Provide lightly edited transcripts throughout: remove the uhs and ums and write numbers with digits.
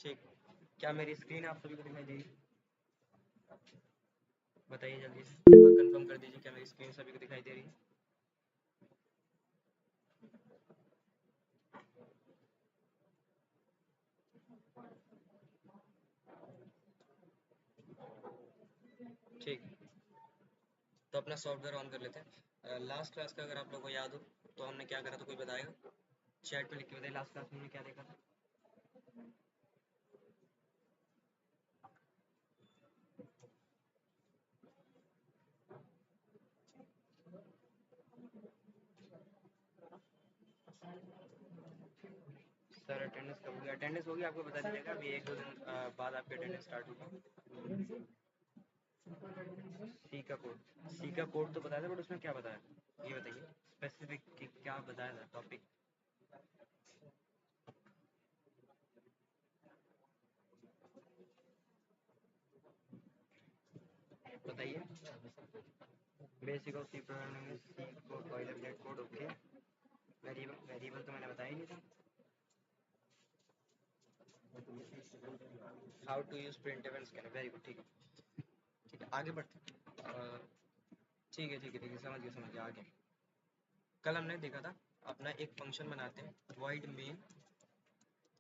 ठीक। क्या मेरी स्क्रीन आप सभी को दिखाई दे रही है? बताइए जल्दी से, एक बार कंफर्म कर दीजिए, क्या मेरी स्क्रीन सभी को दिखाई दे रही है? ठीक। तो अपना सॉफ्टवेयर ऑन कर लेते हैं। लास्ट क्लास का अगर आप लोगों को याद हो तो हमने क्या करा था, कोई बताएगा? चैट में लिख के बताइए, लास्ट क्लास में हमने क्या देखा था? सर अटेंडेंस कब होगी? अटेंडेंस होगी आपको बता दीजिएगा, अभी एक दो दिन बाद आपकी अटेंडेंस स्टार्ट होगी। सी का कोड, सी का कोड तो बताया था, बट उसमें क्या बताया ये बताइए स्पेसिफिक, क्या बताया था टॉपिक? बताइए। बेसिक ऑफ सी प्रोग्रामिंग में C code, boilerplate code, okay. Variable, variable तो मैंने बताया ही नहीं था। How to use printf and scanf, very good, ठीक है। ठीक है, आगे बढ़ते हैं। ठीक है ठीक है ठीक है, समझ गया आगे। कल हमने देखा था अपना एक फंक्शन बनाते हैं void main।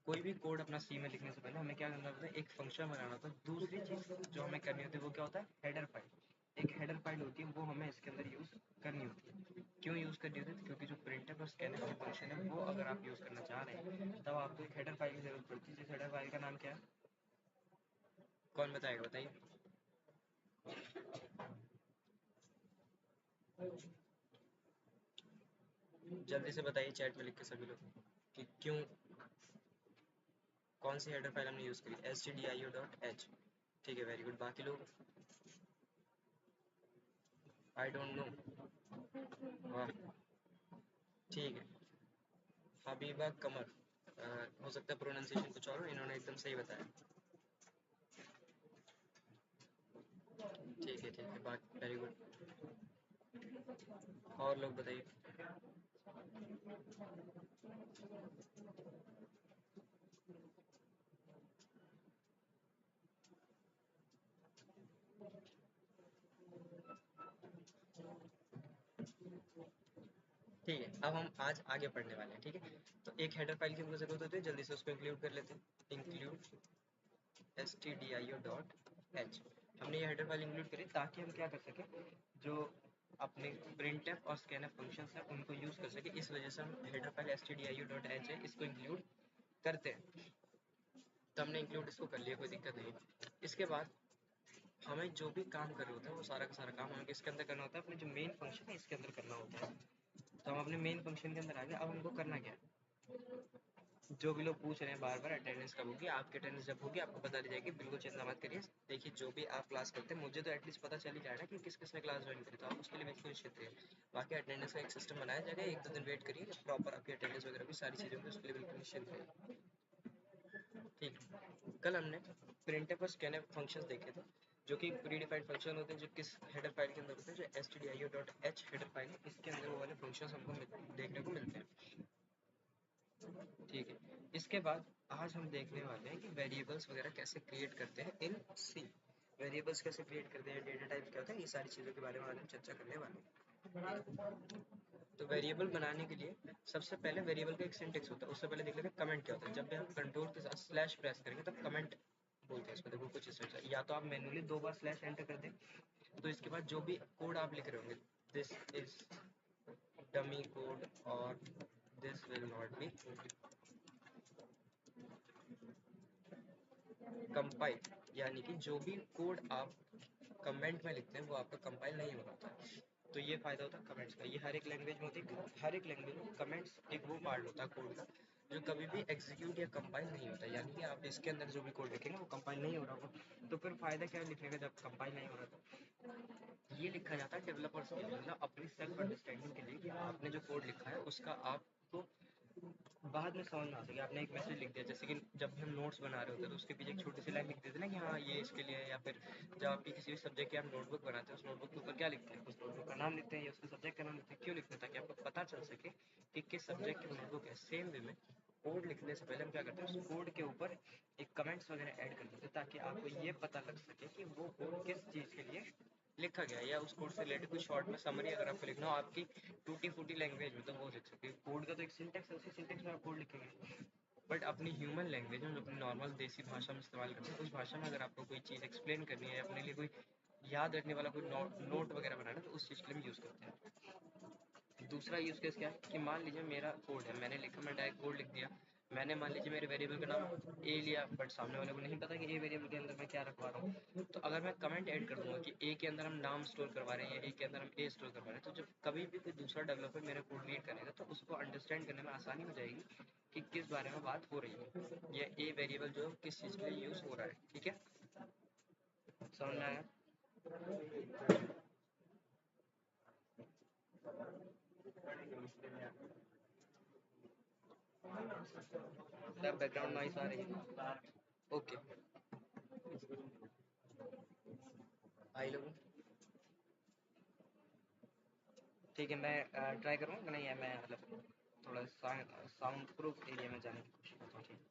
कोई भी कोड अपना सी में लिखने से पहले हमें क्या करना होता है, एक फंक्शन बनाना होता है। दूसरी चीज़ जो हमें करनी होती है वो क्या होता है, हेडर फाइल। एक हेडर फाइल होती है, वो हमें इसके अंदर यूज़ करनी होती है। क्यों यूज़ करनी होती है? क्योंकि जो प्रिंटफ और स्कैनफ की फंक्शन है वो अगर आप यूज़ करना चाह रहे हैं तब आपको एक हेडर फाइल की जरूरत पड़ती है। जिस हेडर फाइल का नाम क्या है, कौन बताएगा, बताइए। जल्दी से बताइए चैट में लिख के सभी लोग कि क्यों, कौन सी हेडर फाइल हमने यूज़ करी, stdio.h। ठीक है, वेरी गुड। बाकी लोग, आई डोंट नो। वाह, ठीक है। हबीबा कमर, हो सकता है प्रोनाउंसिएशन कुछ और हो, इन्होंने एकदम सही बताया। ठीक है, बात वेरी गुड। और लोग बताइए। ठीक है, अब हम आज आगे पढ़ने वाले हैं, ठीक है। तो एक हेडर फाइल की हमको जरूरत होती है, जल्दी से उसको इंक्लूड कर लेते हैं। Include stdio.h। हमने ये हेडर फाइल इंक्लूड करी ताकि हम क्या कर सकें, जो अपने printf और scanf फंक्शंस हैं उनको यूज़ कर सके। इस वजह से हम हेडर फाइल stdio.h है इसको इंक्लूड करते हैं। तो हमने इंक्लूड इसको कर लिया, कोई दिक्कत नहीं। इसके बाद हमें जो भी काम कर रहे होते हैं वो सारा का सारा काम हमें किसके अंदर करना होता है, अपने जो मेन फंक्शन है इसके अंदर करना होता है। तो हम अपने मेन फंक्शन के अंदर आ गए। अब हमको करना क्या है, जो भी लोग पूछ रहे हैं बार बार अटेंडेंस कब होगी, आपकी अटेंडेंस जब होगी आपको बता दी जाएगी, बिल्कुल चिंता मत करिए। देखिए जो भी आप क्लास करते हैं मुझे तो एटलीस्ट पता चल ही जाएगा कि किस किस ने क्लास ज्वाइन करी, तो आप उसके लिए बिल्कुल निश्चित रहिए। बाकी अटेंडेंस का एक सिस्टम बनाया जाएगा, एक दो दिन वेट करिए, प्रॉपर आपकी अटेंडेंस वगैरह भी सारी चीज़ें होंगी, उसके लिए बिल्कुल निश्चित रहिए। ठीक है, कल हमने प्रिंटफ और स्कैनफ फंक्शंस देखे थे, जो कि प्री डिफाइंड फंक्शन होते हैं, जो किस हेडर फाइल के अंदर होते हैं, जो stdio.h हेडर फाइल है इसके अंदर वो वाले फंक्शंस हमको देखने को मिलते हैं। ठीक है, इसके बाद आज हम देखने वाले हैं कि वेरिएबल्स वगैरह कैसे क्रिएट करते हैं इन सी। वेरिएबल्स कैसे क्रिएट करते हैं, डेटा टाइप्स क्या होता है, ये सारी चीज़ों के बारे में आज हम चर्चा करने वाले हैं। तो वेरिएबल बनाने के लिए सबसे पहले वेरिएबल का एक सिंटेक्स होता है, उससे पहले देख लेते हैं कमेंट क्या होता है। जब भी हम कंट्रोल के साथ स्लैश प्रेस करेंगे तब कमेंट बोलते हैं इसको। देखो कुछ इस तरह से, या तो आप मैन्युअली दो बार स्लैश एंटर कर दें, तो इसके बाद जो भी कोड आप लिख रहे होंगे, दिस इज डमी कोड और this will not be compile, यानी कि जो भी कोड आप कमेंट में लिखते हैं वो आपका कंपाइल नहीं हो रहा था। तो ये फायदा होता है कमेंट्स का। ये हर एक लैंग्वेज में होती है, हर एक लैंग्वेज में कमेंट्स एक वो पार्ट होता है कोड का जो कभी भी एग्जीक्यूट या कंपाइल नहीं होता। यानी कि आप इसके अंदर जो भी कोड लिखेंगे वो कंपाइल नहीं हो रहा होगा, तो फिर फायदा क्या है लिखने का जब कंपाइल नहीं हो रहा था। ये लिखा जाता है डेवलपर्स के लिए, मतलब अपनी सेल्फ अंडरस्टैंडिंग के लिए, कि आपने जो कोड लिखा है उसका आपको बाद में समझ में आ सके। आपने एक मैसेज लिख दिया, जैसे कि जब भी हम नोट्स बना रहे होते हैं तो उसके पीछे एक छोटी सी लाइन लिख देते हैं ना कि हाँ ये इसके लिए है, या फिर जब आपकी किसी भी सब्जेक्ट की आप नोटबुक बनाते हैं उस नोटबुक के ऊपर क्या लिखते हैं, उस नोटबुक का नाम लिखते हैं या उसके सब्जेक्ट का नाम लिखते हैं। क्यों लिखते हैं? ताकि आपको पता चल सके कि किस सब्जेक्ट की नोटबुक है। सेम वे में कोड लिखने से पहले हम क्या करते हैं, उस कोड के ऊपर एक कमेंट्स वगैरह ऐड कर देते हैं ताकि आपको ये पता लग सके कि वो कोड किस चीज़ के लिए लिखा गया है, या उस कोड से रिलेटेड कुछ शॉर्ट में समरी अगर आपको लिखना हो आपकी टूटी फूटी लैंग्वेज में, तो वो लिख सकते हैं। कोड का तो एक सिंटेक्स है, उसी सिंटेक्स में आप कोड लिखेंगे। बट अपनी ह्यूमन लैंग्वेज में, जो अपनी नॉर्मल देसी भाषा में इस्तेमाल करते हैं, उस भाषा में अगर आपको कोई चीज़ एक्सप्लेन करनी है या अपने लिए कोई याद रखने वाला कोई नोट वगैरह बनाना है, तो उस चीज़ के लिए हम यूज़ करते हैं। दूसरा यूज़ केस क्या है कि मान लीजिए मेरा कोड है, मैंने लिखा, मैं डायरेक्ट कोड लिख दिया। मैंने मान लीजिए मेरे वेरिएबल का नाम ए लिया, बट सामने वाले को नहीं पता कि ए वेरिएबल के अंदर मैं क्या रखवा रहा हूँ। तो अगर मैं कमेंट ऐड कर दूंगा कि ए के अंदर हम नाम स्टोर करवा रहे हैं या ए के अंदर हम ए स्टोर करवा रहे हैं, तो जब कभी भी कोई दूसरा डेवलपर मेरा कोड रीड करेगा तो उसको अंडरस्टैंड करने में आसानी हो जाएगी कि किस बारे में बात हो रही है, या ए वेरिएबल जो किस चीज़ के लिए यूज़ हो रहा है। ठीक है, समझ में आया? क्या बैकग्राउंड नॉइस आ रही है? ओके, आई लोग ठीक है, मैं ट्राई करूँगा, नहीं है मैं मतलब थोड़ा साउंड प्रूफ एरिया में जाने की कोशिश करता हूँ। ठीक है,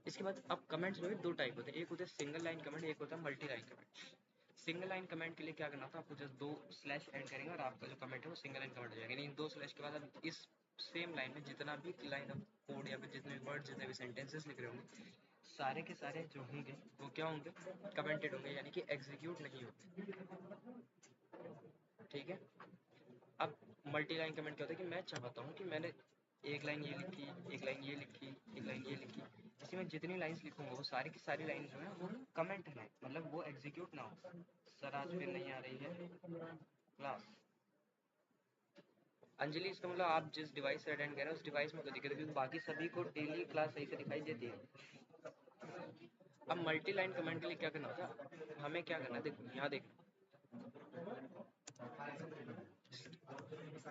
इसके बाद अब कमेंट्स जो है दो टाइप होते हैं, एक होता है सिंगल लाइन कमेंट, एक होता है multi line comment. Single line comment के लिए क्या करना था, आपको जस्ट दो स्लैश ऐड करेंगे और आपका जो कमेंट है वो सिंगल लाइन कमेंट हो जाएगा। यानी दो स्लैश के बाद आप इस सेम लाइन में जितना भी लाइन ऑफ कोड या फिर जितने भी वर्ड, जितने भी सेंटेंसेस लिख रहे होंगे, सारे के सारे जो होंगे वो क्या होंगे, कमेंटेड होंगे, यानी कि एग्जीक्यूट नहीं होंगे। ठीक है, अब मल्टी लाइन कमेंट क्या होता है कि मैं चाहता हूँ कि मैंने एक लाइन ये लिखी, एक लाइन ये लिखी, एक लाइन ये लिखी, इसी में जितनी लाइंस लिखूंगा वो सारी की सारी लाइन जो है वो कमेंट है, मतलब वो एग्जीक्यूट ना हो। सर आज फिर नहीं आ रही है क्लास। अंजलि, इसका मतलब आप जिस डिवाइस से अटेंड कर रहे हैं उस डिवाइस में कोई दिक्कत है, क्योंकि बाकी सभी को डेली क्लास सही से दिखाई देती है। अब मल्टी लाइन कमेंट के लिए क्या करना होता है, हमें क्या करना है, देखो यहाँ देखो,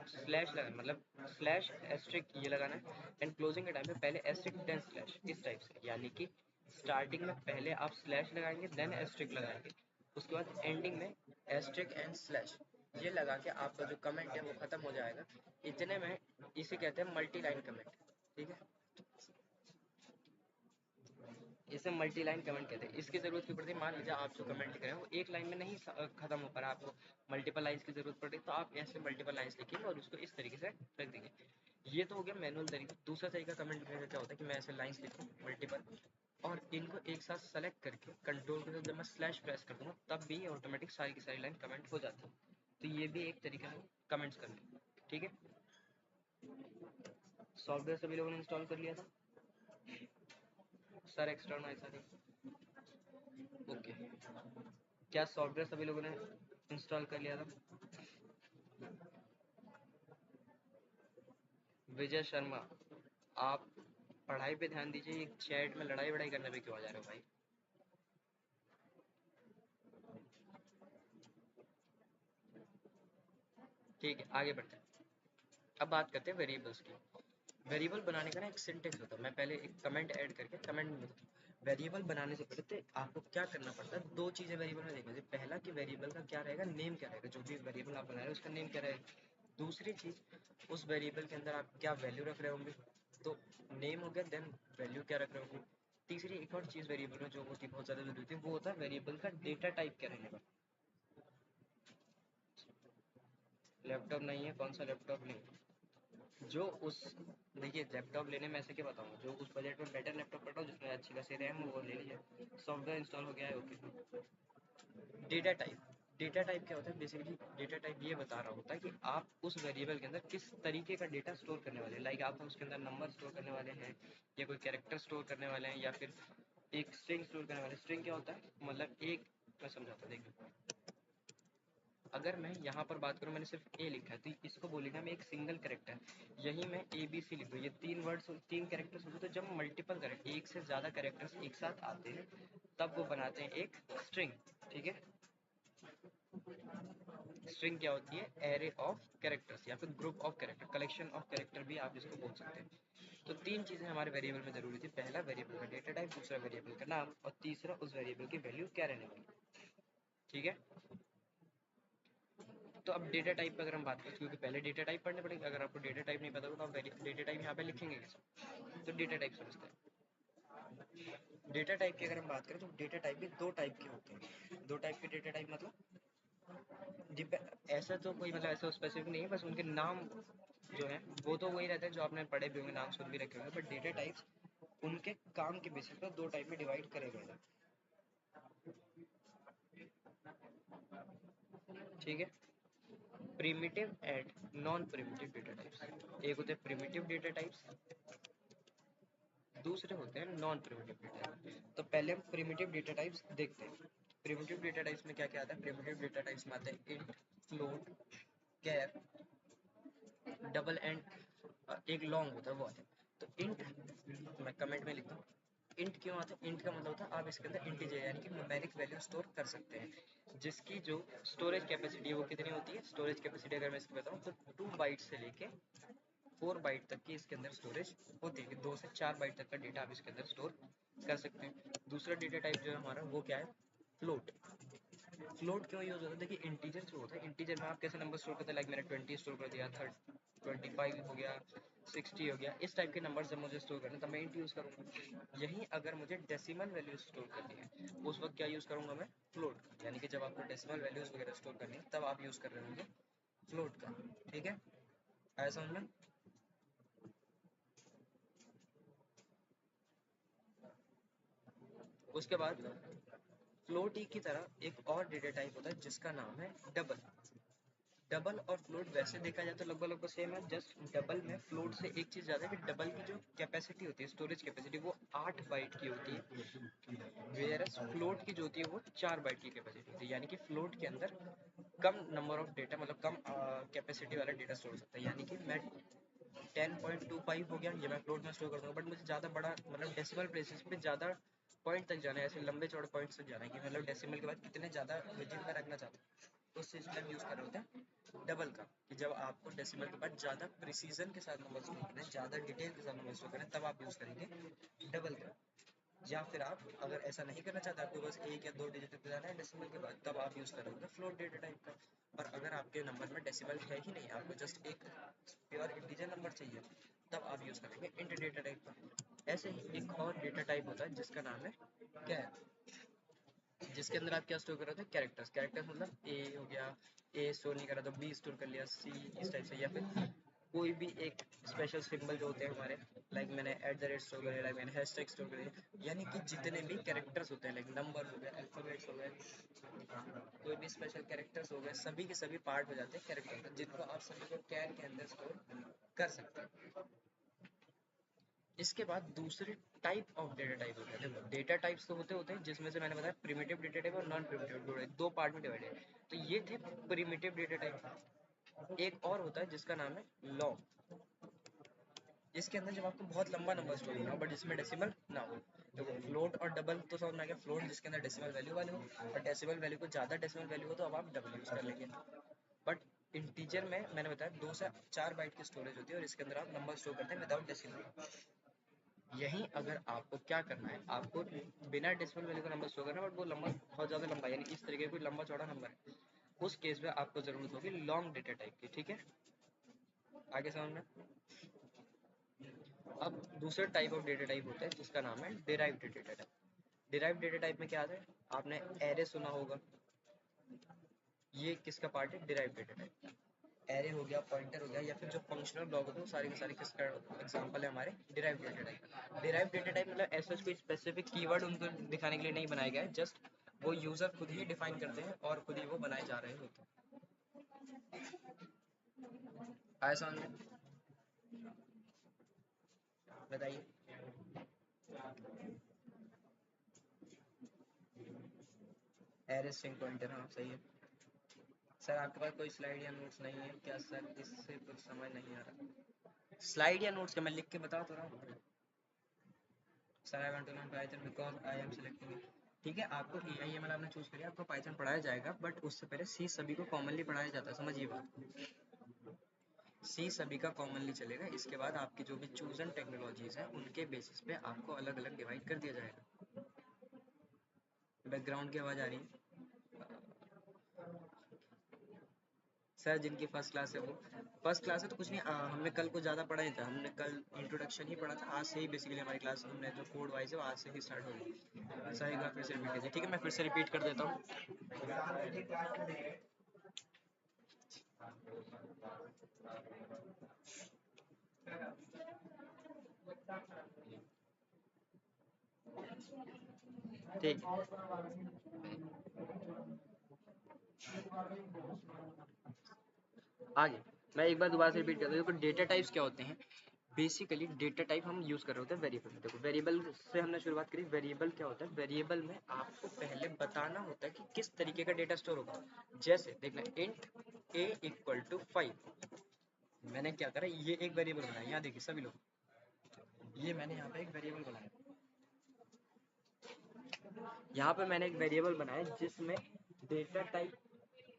स्लैश लगाना, मतलब स्लैश एस्ट्रिक ये लगाना है, एंड क्लोजिंग के टाइम पे पहले एस्ट्रिक देन स्लैश, इस टाइप से। यानी कि स्टार्टिंग में पहले आप स्लैश लगाएंगे देन एस्ट्रिक लगाएंगे, उसके बाद एंडिंग में एस्ट्रिक एंड स्लैश ये लगा के आपका जो कमेंट है वो खत्म हो जाएगा। इतने में इसे कहते हैं मल्टी लाइन कमेंट। ठीक है, इसे मल्टी लाइन कमेंट कहते हैं। इसकी जरूरत क्यों पड़ती है, मान लीजिए आप जो कमेंट लिख रहे हैं वो एक लाइन में नहीं खत्म हो पा रहा, आपको मल्टीपल लाइंस की जरूरत पड़ रही, तो आप ऐसे मल्टीपल लाइंस लिखिए और उसको इस तरीके से रख देंगे। ये तो हो गया मैनुअल तरीका। दूसरा तरीका कमेंट लिखने का क्या होता है कि मैं ऐसे लाइंस लिखूँ मल्टीपल, और इनको एक साथ सेलेक्ट करके कंट्रोल के साथ जब मैं स्लैश प्रेस कर दूंगा तब भी ऑटोमेटिक सारी की सारी लाइन कमेंट हो जाती है। तो ये भी एक तरीका है कमेंट्स करने का। ठीक है, सॉफ्टवेयर सभी लोगों ने इंस्टॉल कर लिया था सर, एक्सटर्नल ऐसा नहीं। ओके, क्या सॉफ्टवेयर सभी लोगों ने इंस्टॉल कर लिया था? विजय शर्मा, आप पढ़ाई पे ध्यान दीजिए, ये चैट में लड़ाई वड़ाई करने पे क्यों आ जा रहे हो भाई? ठीक है, आगे बढ़ते हैं। अब बात करते हैं वेरिएबल्स की। वेरिएबल बनाने का ना एक सिंटेक्स होता है, मैं पहले एक कमेंट ऐड करके कमेंट में बताता हूँ। वेरिएबल बनाने से पहले तो आपको क्या करना पड़ता है, दो चीज़ें वेरिएबल में देखनी होती है। पहला कि वेरिएबल का क्या रहेगा, नेम क्या रहेगा, जो भी वेरिएबल आप बना रहे हो उसका नेम क्या रहेगा। दूसरी चीज़, उस वेरिएबल के अंदर आप क्या वैल्यू रख रहे होंगे। तो नेम हो गया, देन वैल्यू क्या रख रहे होंगे। तीसरी एक और चीज़ वेरिएबल में जो होती है बहुत ज़्यादा जरूरी होती है, वो होता है वेरिएबल का डेटा टाइप क्या रहेगा। लैपटॉप नहीं है, कौन सा लैपटॉप नहीं, जो उस, देखिए लैपटॉप लेने में ऐसे क्या बताऊँ, जो उस बजट में बेटर लैपटॉप पड़ रहा हो जिसमें अच्छी खासी रैम हो वो ले लीजिए। सॉफ्टवेयर इंस्टॉल हो गया है, okay. Data type, data type क्या होता है बेसिकली, डेटा टाइप ये बता रहा होता है कि आप उस वेरिएबल के अंदर किस तरीके का डेटा स्टोर करने वाले हैं। लाइक आप उसके अंदर नंबर स्टोर करने वाले हैं, या कोई कैरेक्टर स्टोर करने वाले हैं, या फिर एक स्ट्रिंग स्टोर करने वाले हैं। स्ट्रिंग क्या होता है, मतलब एक, मैं समझाता हूँ देखिए, अगर मैं यहाँ पर बात करूँ, मैंने सिर्फ ए लिखा है तो इसको बोलेगा मैं एक सिंगल करेक्टर। यही मैं ए बी सी लिख दूँ, ये तीन वर्ड्स, तीन कैरेक्टर्स होते, तो जब मल्टीपल करेक्टर, एक से ज़्यादा कैरेक्टर्स एक साथ आते हैं तब वो बनाते हैं एक स्ट्रिंग। ठीक है, स्ट्रिंग क्या होती है, एरे ऑफ कैरेक्टर्स या फिर group of character, collection of character भी आप इसको बोल सकते हैं। तो तीन चीज़ें हमारे वेरिएबल में जरूरी थी, पहला वेरिएबल का डेटा टाइप, दूसरा वेरिएबल का नाम, और तीसरा उस वेरिएबल की वैल्यू क्या रहने वाली। ठीक है, तो अब डेटा टाइप पर अगर हम बात करें, क्योंकि पहले डेटा टाइप पढ़ने पड़ेगा, अगर आपको डेटा टाइप नहीं पता होगा तो आप डेटा टाइप यहाँ पे लिखेंगे कैसे, तो डेटा टाइप समझते हैं। डेटा टाइप की अगर हम बात करें तो डेटा टाइप भी दो टाइप के होते हैं। दो टाइप के डेटा टाइप मतलब ऐसा तो कोई मतलब ऐसा स्पेसिफिक नहीं है, बस उनके नाम जो है वो तो वही रहते हैं जो आपने पढ़े भी होंगे, नाम सुन भी रखे होंगे, बट डेटा टाइप्स उनके काम के बेसिस पर दो टाइप में डिवाइड करे गए हैं। ठीक है, primitive and non primitive data types. एक होते हैं प्रिमिटिव डेटा टाइप्स, दूसरे होते हैं नॉन प्रिमिटिव डेटा टाइप्स। तो पहले हम प्रिमिटिव डेटा टाइप्स देखते हैं। प्रिमिटिव डेटा टाइप्स में क्या क्या आता है? प्रिमिटिव डेटा टाइप्स में आते हैं int, float, char, double and, एक लॉन्ग होता है वो आता है। तो इंट मैं कमेंट में लिखता हूँ, इंट क्यों आता है? इंट का मतलब होता है आप इसके अंदर इंटीजर यानी कि न्यूमेरिक वैल्यू स्टोर कर सकते हैं, जिसकी जो स्टोरेज कैपेसिटी है वो कितनी होती है? स्टोरेज कैपेसिटी अगर मैं इसकी बताऊँ तो 2 बाइट से लेके 4 बाइट तक की इसके अंदर स्टोरेज होती है, 2 से 4 बाइट तक का डेटा आप इसके अंदर स्टोर कर सकते हैं। दूसरा डेटा टाइप जो है हमारा वो क्या है? फ्लोट। फ्लोट क्यों यूज होता है? देखिए इंटीजर जो होता है, इंटीजर में आप कैसे नंबर स्टोर करते हैं, लाइक मैंने 20 स्टोर कर दिया, 25 हो गया, 60 हो गया, इस टाइप के नंबर जब मुझे स्टोर करना तब मैं इंट यूज करूंगा। यहीं अगर मुझे डेसिमल वैल्यूज स्टोर करनी है उस वक्त क्या यूज करूंगा मैं? फ्लोट। यानी कि जब आपको डेसिमल वैल्यूज वगैरह स्टोर करनी है तब आप यूज कर रहे होंगे फ्लोट का। ठीक है, आया समझ में? उसके बाद फ्लोट ही की तरह एक और डेटा टाइप होता है जिसका नाम है डबल। डबल और फ्लोट वैसे देखा जाए तो लगभग लगभग सेम है, जस्ट डबल में फ्लोट से एक चीज ज्यादा है कि डबल की जो कैपेसिटी होती है, स्टोरेज कैपेसिटी, वो 8 बाइट की होती है, वेयरएस फ्लोट की जो होती है वो 4 बाइट की कैपेसिटी होती है। यानी कि फ्लोट के अंदर कम नंबर ऑफ डेटा, मतलब कम कैपेसिटी वाला डेटा स्टोर हो सकता है। यानी कि मैं 10.25 हो गया, ये मैं फ्लोट में स्टोर कर दूंगा, बट मुझे ज़्यादा बड़ा मतलब डेसिमल प्लेसेस पे ज़्यादा पॉइंट तक जाना है, ऐसे लंबे चौड़े पॉइंट्स तक जाना है कि मतलब डेसिमल के बाद कितने ज़्यादा डिजिट में रखना चाहता हूँ, उस चीज़ में हम यूज़ कर रहे होते हैं डबल का, कि जब आपको डेसिमल के बाद ज़्यादा प्रिसीजन के साथ नंबर स्टोर करना है, ज़्यादा डिटेल के साथ नंबर स्टोर करना है, तब आप यूज़ करेंगे डबल का। या फिर आप अगर ऐसा नहीं करना चाहते, आपको बस एक या दो डिजिट तक जाना है डेसिमल के बाद, तब आप यूज़ करोगे फ्लोट डेटा टाइप का। और अगर आपके नंबर में डेसिमल है ही नहीं, आपको जस्ट एक प्योर इंटीजर नंबर चाहिए, तब आप यूज़ करेंगे इंट डेटा टाइप का। ऐसे ही एक और डेटा टाइप होता है जिसका नाम है कैर, जिसके अंदर आप क्या स्टोर कर रहे थे? कैरेक्टर्स। कैरेक्टर्स मतलब ए हो गया, ए स्टोर नहीं करा तो बी स्टोर कर लिया, सी, इस टाइप से, या फिर कोई भी एक स्पेशल सिंबल जो होते हैं हमारे, लाइक मैंने एट द रेट स्टोर करे, लाइक मैंने हैशटैग स्टोर करे, यानी कि जितने भी कैरेक्टर्स होते हैं, लाइक नंबर हो गया, अल्फाबेट्स हो गए, कोई भी स्पेशल कैरेक्टर्स हो गए, सभी के सभी पार्ट हो जाते हैं कैरेक्टर, जिनको आप सभी को कैर के अंदर स्टोर कर सकते हैं। इसके बाद दूसरे टाइप ऑफ डेटा टाइप होते हैं। देखो डेटा टाइप्स तो होते हैं जिसमें से मैंने बताया प्रिमिटिव डेटा टाइप और नॉन प्रिमिटिव, दो पार्ट में डिवाइडेड है। तो ये थे प्रिमिटिव डेटा टाइप। एक और होता है जिसका नाम है लॉन्ग। इसके अंदर जब आपको बहुत लंबा नंबर स्टोर करना हो बट जिसमें डेसिमल ना हो, देखो फ्लोट और डबल तो समझ में आ गया, फ्लोट जिसके अंदर डेसिमल वैल्यू वाले हो, और डेसिमल वैल्यू को ज़्यादा डेसिमल वैल्यू हो तो अब आप डबल यूज़ कर लेंगे। बट इंटीजर में मैंने बताया 2 से 4 बाइट की स्टोरेज होती है और इसके अंदर आप नंबर स्टोर करते हैं विदाउट डेसिमल। यहीं अगर आपको क्या करना है, आपको बिना डेसिमल वैल्यू का नंबर स्टोर करना है, बट वो नंबर बहुत ज़्यादा लंबा यानी इस तरीके कोई लंबा चौड़ा नंबर है, उस केस में आपको ज़रूरत होगी लॉन्ग डेटा टाइप की। ठीक है, आगे समझ में? अब दूसरा टाइप ऑफ डेटा टाइप होता है जिसका नाम है derived data type. Derived data type में क्या आता है? आपने एरे सुना होगा, ये किसका पार्ट है? Derived data type. एरे हो गया, पॉइंटर हो गया, या फिर जो फंक्शनल ब्लॉक होते हैं सारे के सारे किसका एग्जांपल है? हमारे derived data type. Derived data type मतलब ऐसा कोई स्पेसिफिक कीवर्ड उनको दिखाने के लिए नहीं बनाया गया है, जस्ट वो यूजर खुद ही डिफाइन करते हैं और खुद ही वो बनाए जा रहे होते हैं। आया समझ में? बताइए। एरे स्ट्रिंग पॉइंटर, हाँ सही है। सर आपके पास कोई स्लाइड या नोट्स नहीं है क्या सर? इससे कुछ समझ नहीं आ रहा। स्लाइड या नोट्स का मैं लिख के बता तो रहा हूँ। Sir I want to learn Python because I am selecting it. ठीक है, आपको एआईएमएल आपने चूज किया, आपको पाइथन पढ़ाया जाएगा, बट उससे पहले सी सभी को कॉमनली पढ़ाया जाता है, समझिए बात। सी सभी का कॉमनली चलेगा, इसके बाद आपकी जो भी चूजन टेक्नोलॉजीज हैं उनके बेसिस पे आपको अलग अलग डिवाइड कर दिया जाएगा। बैकग्राउंड की आवाज आ रही है? सर जिनकी फर्स्ट क्लास है वो फर्स्ट क्लास है तो कुछ नहीं, हमने कल को ज़्यादा पढ़ा नहीं था, हमने कल इंट्रोडक्शन ही पढ़ा था। आज से ही बेसिकली हमारी क्लास हमने जो कोड वाइज है वो आज से ही स्टार्ट होगी। सर एक बार फिर से रिपीट कीजिए। ठीक है, मैं फिर से रिपीट कर देता हूँ। ठीक है, आगे मैं एक बार दोबारा से रिपीट करता हूँ। देखो डेटा टाइप्स क्या होते हैं। बेसिकली डेटा टाइप हम यूज कर रहे होते हैं वेरिएबल में। देखो वेरिएबल से हमने शुरुआत करी। वेरिएबल क्या होता है, वेरिएबल में आपको पहले बताना होता है कि किस तरीके का डेटा स्टोर होगा। जैसे देखना इंट a इक्वल टू 5, मैंने क्या करा, ये एक वेरिएबल बनाया। यहाँ देखिए सभी लोग, ये मैंने यहाँ पे एक वेरिएबल बनाया। यहाँ पे मैंने एक वेरिएबल बनाया जिसमें डेटा टाइप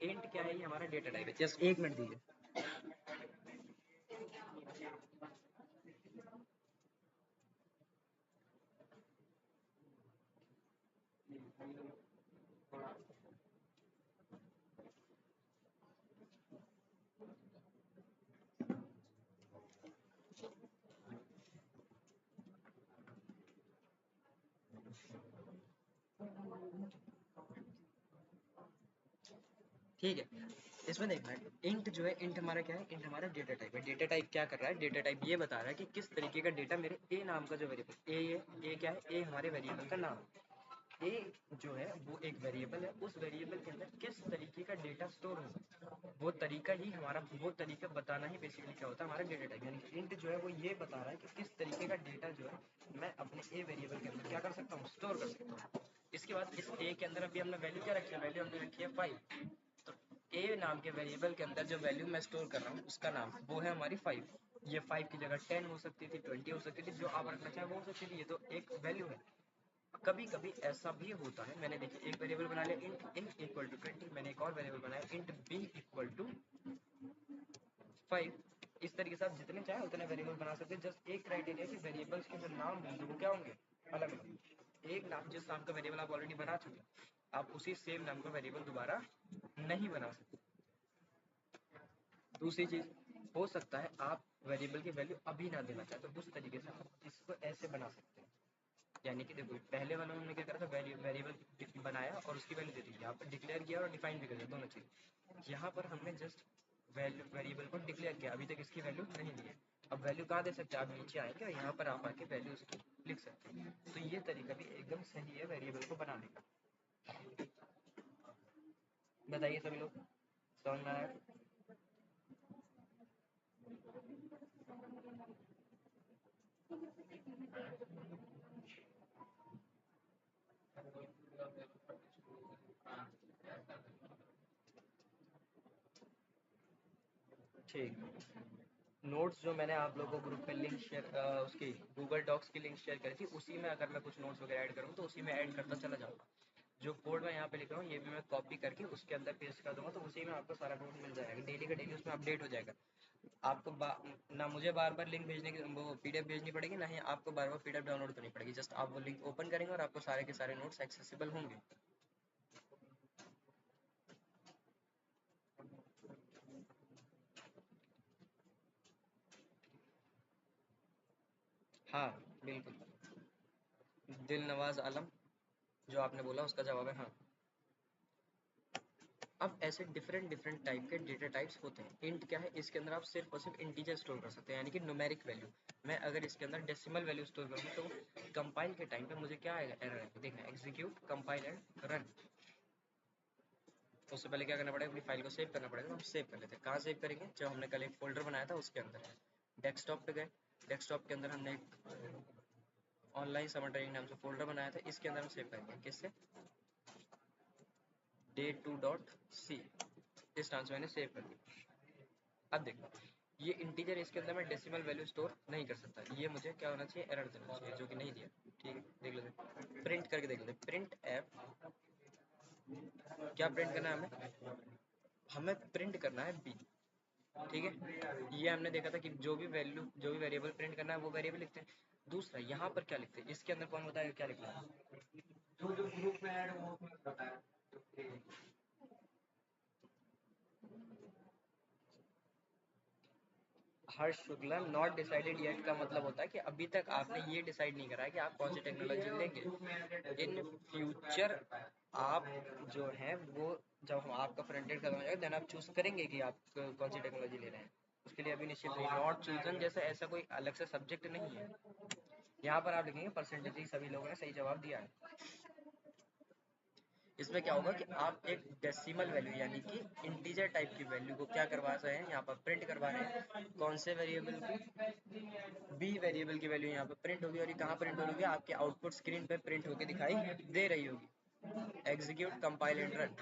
इंट क्या है, ये हमारा डेटा टाइप है। जस्ट एक मिनट दीजिए। ठीक है, इसमें देखना है इंट जो है, इंट हमारा क्या है, इंट हमारा डेटा टाइप है। डेटा टाइप क्या कर रहा है, डेटा टाइप ये बता रहा है कि किस तरीके का डेटा मेरे ए नाम का जो वेरिएबल ए क्या है, ए हमारे वेरिएबल का नाम है। ए जो है वो एक वेरिएबल है, उस वेरिएबल के अंदर किस तरीके का डेटा स्टोर होगा, वो तरीका ही हमारा, वो तरीका बताना ही बेसिकली क्या होता है हमारा डेटा टाइप। यानी कि इंट जो है वो ये बता रहा है कि किस तरीके का डेटा जो है मैं अपने ए वेरिएबल के अंदर क्या कर सकता हूँ, स्टोर कर सकता हूँ। इसके बाद इस ए के अंदर अभी हमने वैल्यू क्या रखी है, वैल्यू हमने रखी है 5। तो ए नाम के वेरिएबल के अंदर जो वैल्यू मैं स्टोर कर रहा हूँ उसका नाम वो है हमारी 5। ये 5 की जगह 10 हो सकती थी, 20 हो सकती थी, जो आप रखना चाहे वो हो सकती थी। ये तो एक वैल्यू है। कभी कभी ऐसा भी होता है, मैंने देखिए एक वेरिएबल बना लिया इंट ए इक्वल टू 20, मैंने एक और वेरिएबल बनाया इंट बी इक्वल टू 5। इस तरीके से आप जितने चाहे उतने वेरिएबल बना सकते हैं। जस्ट एक क्राइटेरिया कि वेरिएबल्स के जो नाम होंगे वो क्या होंगे, अलग अलग। एक नाम, जिस नाम का वेरिएबल आप ऑलरेडी बना चुके हैं, आप उसी सेम नाम का वेरिएबल दोबारा नहीं बना सकते। दूसरी चीज, हो सकता है आप वेरिएबल की वैल्यू अभी ना देना चाहे, तो उस तरीके से आप इसको ऐसे बना सकते हैं। यानी कि देखो पहले वाला हमने क्या करा था, वेरिएबल बनाया और उसकी वैल्यू दे दी। यहाँ पर डिक्लेयर किया और डिफाइन भी कर दिया, दोनों चीज। यहाँ पर हमने जस्ट वेरिएबल को डिक्लेयर किया, अभी तक इसकी वैल्यू नहीं दी है। अब वैल्यू कहाँ दे सकते हैं, आप नीचे आएंगे और यहाँ पर आप आके वैल्यू उसकी लिख सकते हैं। तो ये तरीका भी एकदम सही है वेरिएबल को बनाने का। बताइए सभी लोग, समझ में आया? ठीक, नोट्स जो मैंने आप लोगों को ग्रुप में लिंक शेयर, उसकी गूगल डॉक्स की लिंक शेयर करी थी, उसी में अगर मैं कुछ नोट्स वगैरह ऐड करूँ तो उसी में ऐड करता चला जाऊँगा। जो कोड मैं यहाँ पे लिख रहा हूँ ये भी मैं कॉपी करके उसके अंदर पेस्ट कर दूंगा, तो उसी में आपको सारा नोट मिल जाएगा। डेली का डेली उसमें अपडेट हो जाएगा। आपको ना मुझे बार बार लिंक भेजने की, वो पीडीएफ भेजनी पड़ेगी, ना ही आपको बार बार पीडीएफ डाउनलोड करनी पड़ेगी। जस्ट आप वो लिंक ओपन करेंगे और आपको सारे के सारे नोट्स एक्सेसिबल होंगे। हाँ बिल्कुल, दिल नवाज आलम जो आपने बोला उसका जवाब है हाँ। अब ऐसे डिफरेंट डिफरेंट टाइप के डेटा टाइप्स होते हैं। इंट क्या है, इसके अंदर आप सिर्फ और सिर्फ इंटीजर स्टोर कर सकते हैं, यानी कि न्यूमेरिक वैल्यू। मैं अगर इसके अंदर डेसिमल वैल्यू स्टोर करूँ तो कंपाइल के टाइम पे मुझे क्या आएगा, एरर आएगा। देखना एग्जीक्यूट कंपाइल एंड रन। उससे पहले क्या करना पड़ेगा, अपनी फाइल को सेव करना पड़ेगा। तो हम सेव कर लेते हैं। कहाँ सेव करेंगे, जो हमने कल एक फोल्डर बनाया था उसके अंदर। डेस्कटॉप पे गए, डेस्कटॉप के अंदर हमने एक ऑनलाइन समर ट्रेनिंग नाम से फोल्डर बनाया था, इसके अंदर हम सेव करेंगे। किससे, day2.c, इस नाम से मैंने सेव कर दिया। अब देखो ये इंटीजर, इसके अंदर मैं डेसिमल वैल्यू स्टोर नहीं कर सकता। ये मुझे क्या होना चाहिए, एरर देना चाहिए, जो कि नहीं दिया। ठीक है, देख लेते, प्रिंट करके देख लेते। प्रिंट ऐप, क्या प्रिंट करना है हमें, हमें प्रिंट करना है बी। ठीक है, ये हमने देखा था कि जो भी वैल्यू, जो भी वेरिएबल प्रिंट करना है वो वेरिएबल लिखते हैं। दूसरा यहाँ पर क्या लिखते हैं, इसके अंदर कौन बताएगा क्या लिखना है। जो जो ग्रुप में ऐड हो उसमें बताया। हर्ष शुक्ला नॉट डिसाइडेड येट का मतलब होता है कि अभी तक आपने ये डिसाइड नहीं करा है कि आप कौन सी टेक्नोलॉजी लेंगे। इन फ्यूचर आप जो है वो जब हम आपका फ्रंट एंड खत्म हो जाएगा देन आप चूज करेंगे कि आप कौन सी टेक्नोलॉजी ले रहे हैं। उसके लिए अभी निश्चित नहीं, नॉट चूजन जैसा ऐसा कोई अलग से सब्जेक्ट नहीं है। यहाँ पर आप लिखेंगे परसेंटेज ही सभी लोगों ने सही जवाब दिया है। इसमें क्या होगा कि आप एक डेसिमल वैल्यू यानी कि इंटीजर टाइप की वैल्यू को क्या करवा रहे हैं, यहाँ पर प्रिंट करवा रहे हैं। कौन से वेरिएबल की? बी वेरिएबल की वैल्यू यहाँ पर प्रिंट होगी और ये कहाँ प्रिंट होगी? आपके आउटपुट स्क्रीन पे प्रिंट होकर दिखाई दे रही होगी। Execute compile and run.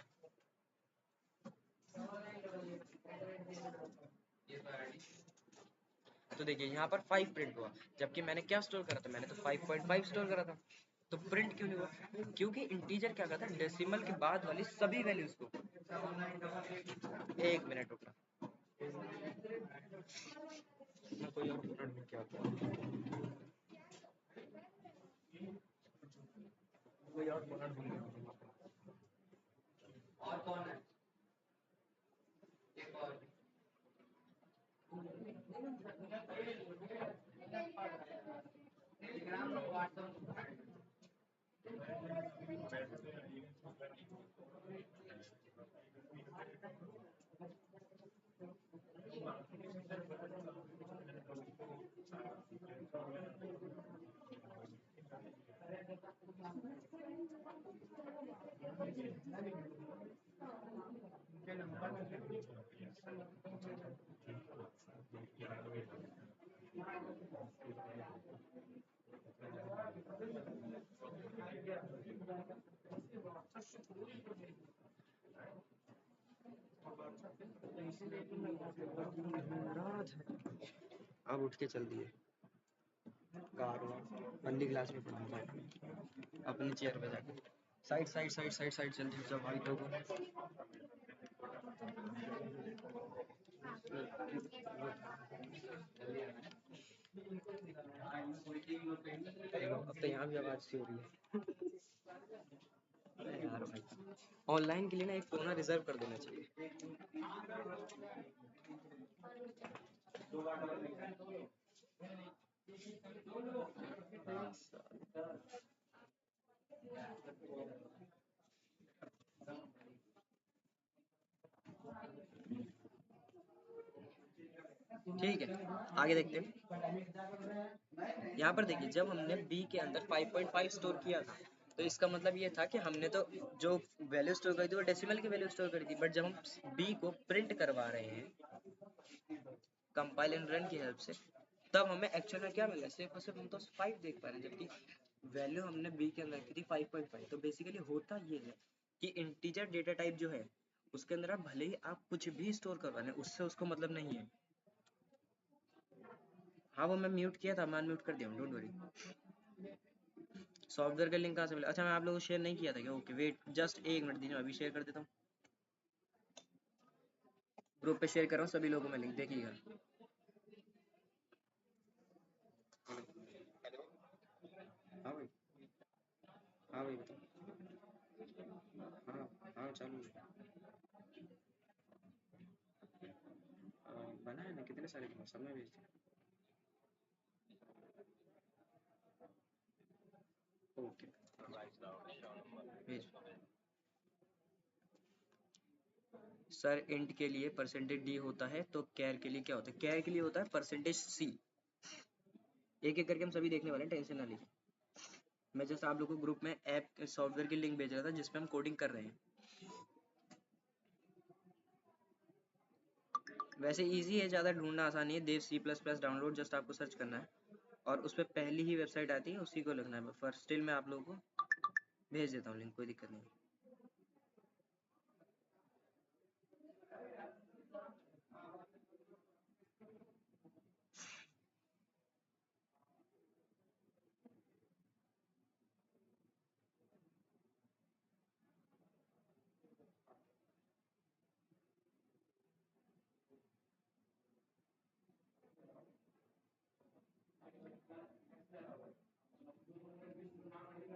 तो देखिए यहाँ पर 5 प्रिंट हुआ, जबकि मैंने क्या स्टोर करा था? मैंने तो 5.5 स्टोर करा था। तो प्रिंट क्यों नहीं हुआ? क्योंकि इंटीजर क्या करता है, डेसिमल के बाद वाली सभी वैल्यूज को। एक मिनट रुकना, मैं कोई और ढूंढ के आता हूँ। कोई और ढूंढ के आता हूँ। और कौन है? एक और। अब उठ के चल दिए पहली क्लास में पढ़ा था अपनी चेयर पे जाके। Side side side side side जल्दी जाओ भाई लोगों। अब तो यहाँ भी आवाज सी हो रही है। अरे यार भाई, ऑनलाइन के लिए ना एक कोना रिजर्व कर देना चाहिए। ठीक है, आगे देखते हैं। यहाँ पर देखिए, जब हमने बी के अंदर 5.5 स्टोर किया था तो इसका मतलब ये था कि हमने तो जो वैल्यू स्टोर करी थी वो डेसिमल की वैल्यू स्टोर करी थी। बट जब हम बी को प्रिंट करवा रहे हैं कंपाइल एंड रन की हेल्प से, तब हमें एक्चुअल में क्या मिला? सिर्फ और सिर्फ हम तो 5 देख पा रहे हैं, जबकि वैल्यू हमने बी के अंदर की थी 5.5। तो बेसिकली होता ये है कि इंटीजर डेटा टाइप जो है उसके अंदर आप भले ही आप कुछ भी स्टोर करवा लें, उससे उसको मतलब नहीं है। हाँ वो मैं म्यूट किया था, मैं अनम्यूट कर दिया हूँ, डोंट वरी। सॉफ्टवेयर का लिंक कहाँ से मिला? अच्छा मैं आप लोगों को शेयर नहीं किया था क्या? ओके वेट जस्ट एक मिनट दीजिए, मैं अभी शेयर कर देता हूँ। ग्रुप पे शेयर कर रहा हूँ सभी लोगों में लिंक, देखिएगा। हाँ भाई, हाँ भाई बताओ। हाँ हाँ चालू है। बना है ना, कितने सारे बना, सब में भेज दिया। ओके भेज। सर इंट के लिए परसेंटेज डी होता है, तो कैर के लिए क्या होता है? कैर के लिए होता है परसेंटेज सी। एक एक करके हम सभी देखने वाले हैं, टेंशन ना लीजिए। मैं जैसे आप लोगों को ग्रुप में ऐप सॉफ्टवेयर की लिंक भेज रहा था जिसपे हम कोडिंग कर रहे हैं। वैसे इजी है, ज़्यादा ढूंढना आसान नहीं है। Dev C plus plus download, just आपको सर्च करना है और उस पर पहली ही वेबसाइट आती है उसी को लिखना है। फर्स्ट स्टिल मैं आप लोगों को भेज देता हूँ लिंक, कोई दिक्कत नहीं।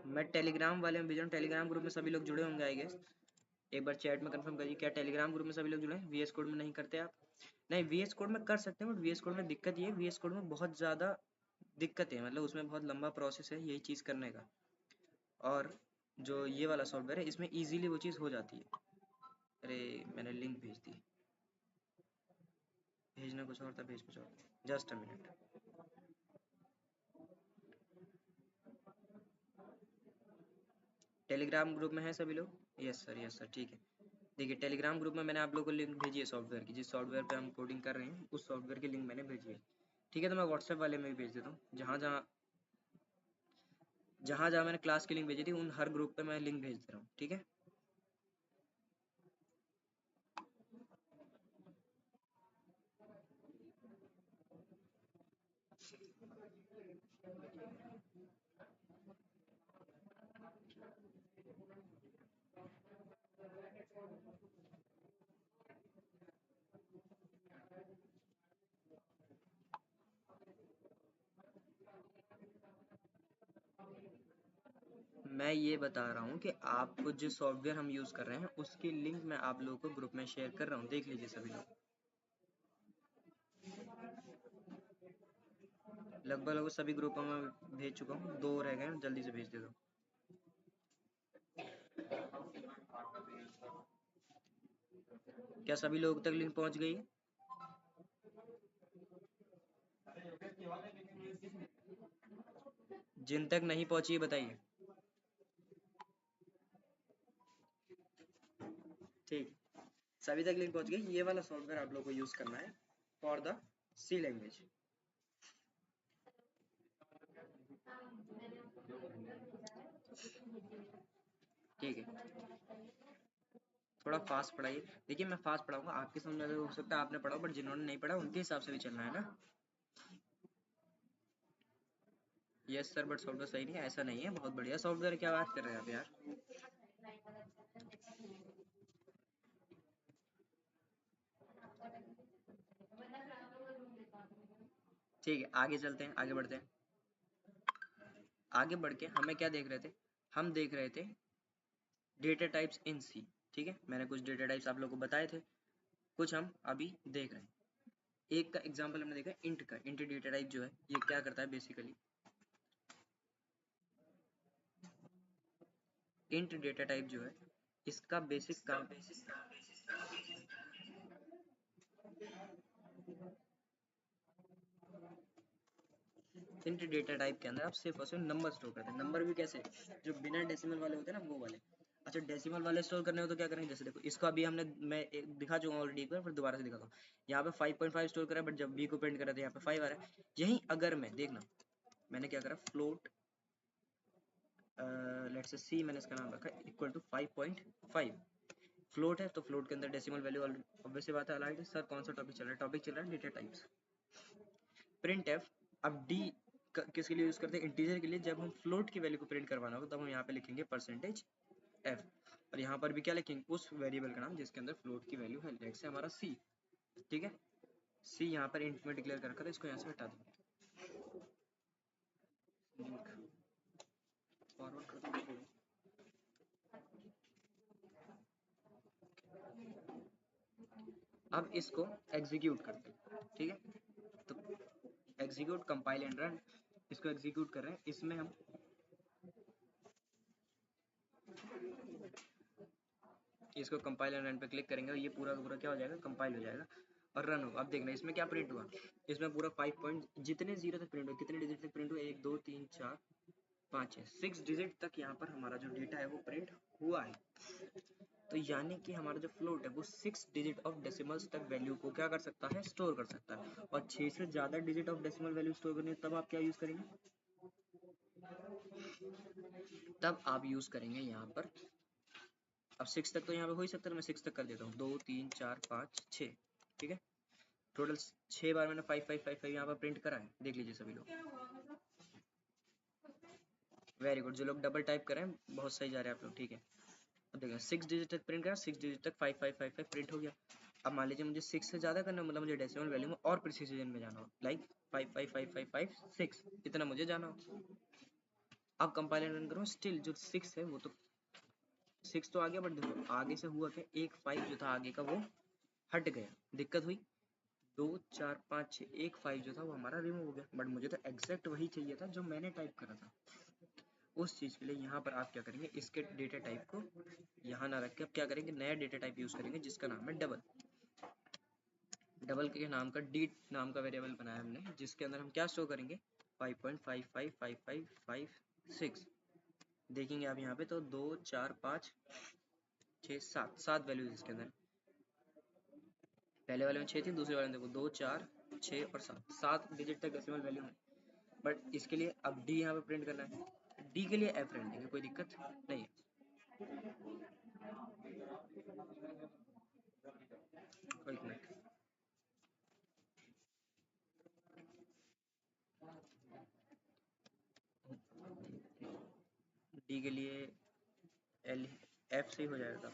मैं टेलीग्राम वाले में भेज रहा हूँ, टेलीग्राम ग्रुप में सभी लोग जुड़े होंगे आई गेस। एक बार चैट में कंफर्म करिए क्या टेलीग्राम ग्रुप में सभी लोग जुड़े हैं? वीएस कोड में नहीं करते आप? नहीं, VS कोड में कर सकते हैं, बट VS कोड में दिक्कत ये है, VS कोड में बहुत ज़्यादा दिक्कत है, मतलब उसमें बहुत लंबा प्रोसेस है यही चीज़ करने का। और जो ये वाला सॉफ्टवेयर है इसमें इजीली वो चीज़ हो जाती है। अरे मैंने लिंक भेज दी, भेजना कुछ और था, भेज कुछ और। Just a minute. Telegram group में है सभी लोग? यस सर, यस सर, ठीक है। देखिए टेलीग्राम ग्रुप में मैंने आप लोगों को लिंक भेजी है सॉफ्टवेयर की, जिस सॉफ्टवेयर पे हम कोडिंग कर रहे हैं उस सॉफ्टवेयर की लिंक मैंने भेजी है। ठीक है, तो मैं व्हाट्सएप वाले में भी भेज देता हूँ। जहाँ जहाँ मैंने क्लास की लिंक भेजी थी उन हर ग्रुप पे मैं लिंक भेज दे रहा हूँ। ठीक है, मैं ये बता रहा हूँ कि आपको जिस सॉफ्टवेयर हम यूज़ कर रहे हैं उसकी लिंक मैं आप लोगों को ग्रुप में शेयर कर रहा हूँ, देख लीजिए सभी लोग। लगभग लगभग सभी ग्रुपों में भेज चुका हूँ, 2 रह गए हैं, जल्दी से भेज देता हूँ। क्या सभी लोग तक लिंक पहुँच गई है? जिन तक नहीं पहुँची है बताइए। ठीक, सभी तक लिंक पहुँच गई। ये वाला सॉफ्टवेयर आप लोग को यूज़ करना है फॉर द सी लैंग्वेज। ठीक है, थोड़ा फास्ट पढ़ाइए। देखिए मैं फास्ट पढ़ाऊंगा, आपके समझ में हो सकता है आपने पढ़ा, बट जिन्होंने नहीं पढ़ा उनके हिसाब से भी चलना है ना। यस सर, बट सॉफ्टवेयर सही नहीं है, ऐसा नहीं है, बहुत बढ़िया सॉफ्टवेयर, क्या बात कर रहे हैं आप यार। ठीक है, आगे चलते हैं, आगे बढ़ते हैं। आगे बढ़ के हमें क्या देख रहे थे? हम देख रहे थे डेटा टाइप्स इन सी। ठीक है, मैंने कुछ डेटा टाइप्स आप लोगों को बताए थे, कुछ हम अभी देख रहे हैं। एक का एग्जांपल हमने देखा इंट का। इंट डेटा टाइप जो है ये क्या करता है बेसिकली, इंट डेटा टाइप जो है इसका बेसिक काम, इंट डेटा टाइप के अंदर आप सिर्फ और सिर्फ नंबर स्टोर करते हैं। नंबर भी कैसे? जो बिना डेसिमल वाले होते हैं ना, वो वाले। अच्छा, डेसिमल वाले स्टोर करने हो तो क्या करेंगे? जैसे देखो, इसको अभी हमने मैं दिखा चुका हूँ ऑलरेडी एक बार, फिर दोबारा से दिखाता हूँ। यहाँ पे 5.5 स्टोर करा, बट जब बी को प्रिंट करा तो यहाँ पे 5 आ रहा है। यही अगर मैं देखना, मैंने क्या करा, फ्लोट लेट्स से सी, मैंने इसका नाम रखा इक्वल टू 5.5। फ्लोट है तो फ्लोट के अंदर डेसिमल वैल्यू ऑब्वियस सी बात है अलाइड है। सर कौन सा टॉपिक चल रहा है? टॉपिक चल रहा है डेटा टाइप्स। Print F. अब डी किसके लिए यूज करते हैं? इंटीजर के लिए। जब हम फ्लोट की वैल्यू को प्रिंट करवाना होगा तब हम यहाँ पे लिखेंगे परसेंटेज एफ, और यहाँ पर भी क्या लिखेंगे? उस वेरिएबल का नाम जिसके अंदर फ्लोट की वैल्यू है, लेट से हमारा सी। ठीक है, सी यहाँ पर इंट में डिक्लेयर कर रखा था, इसको यहाँ से हटा देंगे। लिंक फॉरवर्ड कर दो। अब इसको एग्जीक्यूट करते हैं। ठीक है, तो एग्जीक्यूट, कंपाइल एंड रन। इसको एग्जीक्यूट कर रहे हैं, इसमें हम इसको कंपाइल एंड रन पे क्लिक करेंगे और ये पूरा का पूरा क्या हो जाएगा? कंपाइल हो जाएगा और रन होगा। अब देखना इसमें क्या प्रिंट हुआ। इसमें पूरा 5 पॉइंट जितने जीरो तक प्रिंट हुआ, कितने डिजिट तक प्रिंट हुआ? 1 2 3 4 5 6 6 डिजिट तक यहाँ पर हमारा जो डेटा है वो प्रिंट हुआ है। तो यानी कि हमारा जो फ्लोट है वो 6 डिजिट ऑफ डेसिमल्स तक वैल्यू को क्या कर सकता है? स्टोर कर सकता है। और 6 से ज्यादा digit of decimal value store करनी है तब आप क्या यूज करेंगे? तब आप यूज करेंगे यहाँ पर, अब 6 तक तो यहाँ पे हो ही सकता है, मैं 6 तक कर देता हूँ। 2 3 4 5 6। ठीक है, टोटल 6 बार मैंने 5 5 5 5 यहाँ पर प्रिंट करा है, देख लीजिए सभी लोग। वेरी गुड, जो लोग डबल टाइप कर रहे हैं बहुत सही जा रहे हैं आप लोग। ठीक है, अब देखिए 6 डिजिट तक प्रिंट करा, 6 डिजिट तक 5 5 5 5 प्रिंट हो गया। अब मान लीजिए मुझे 6 से ज़्यादा करना, मतलब मुझे डेसिमल वैल्यू में और प्रिसीजन में जाना हो, लाइक 5 5 5 5 5 6, इतना मुझे जाना हो। अब कंपाइल रन करो, स्टिल जो 6 है वो तो 6 तो आ गया, बट देखो आगे से हुआ क्या, एक 5 जो था आगे का वो हट गया, दिक्कत हुई। 2 4 5 6 1 5 जो था वो हमारा रिमूव हो गया, बट मुझे तो एग्जैक्ट वही चाहिए था जो मैंने टाइप करा था। उस चीज़ के लिए यहाँ पर आप क्या करेंगे, इसके डेटा टाइप को यहाँ ना रख के आप क्या करेंगे, नया डेटा टाइप यूज़ करेंगे जिसका नाम है डबल। डबल के नाम का डी नाम का वेरिएबल बनाया हमने, जिसके अंदर हम क्या स्टोर करेंगे 5.555556। देखेंगे आप यहाँ पे तो 2 4 5 6 7 7 वैल्यूज इसके अंदर। पहले वाले में 6 थी, दूसरे वाले में देखो 2 4 6 और 7 7 डिजिट तक डेसिमल वैल्यू है। बट इसके लिए अब डी यहाँ पे प्रिंट करना है, डी के लिए एफ प्रिंट देंगे, कोई दिक्कत नहीं है। एक मिनट, डी के लिए एल एफ से ही हो जाएगा।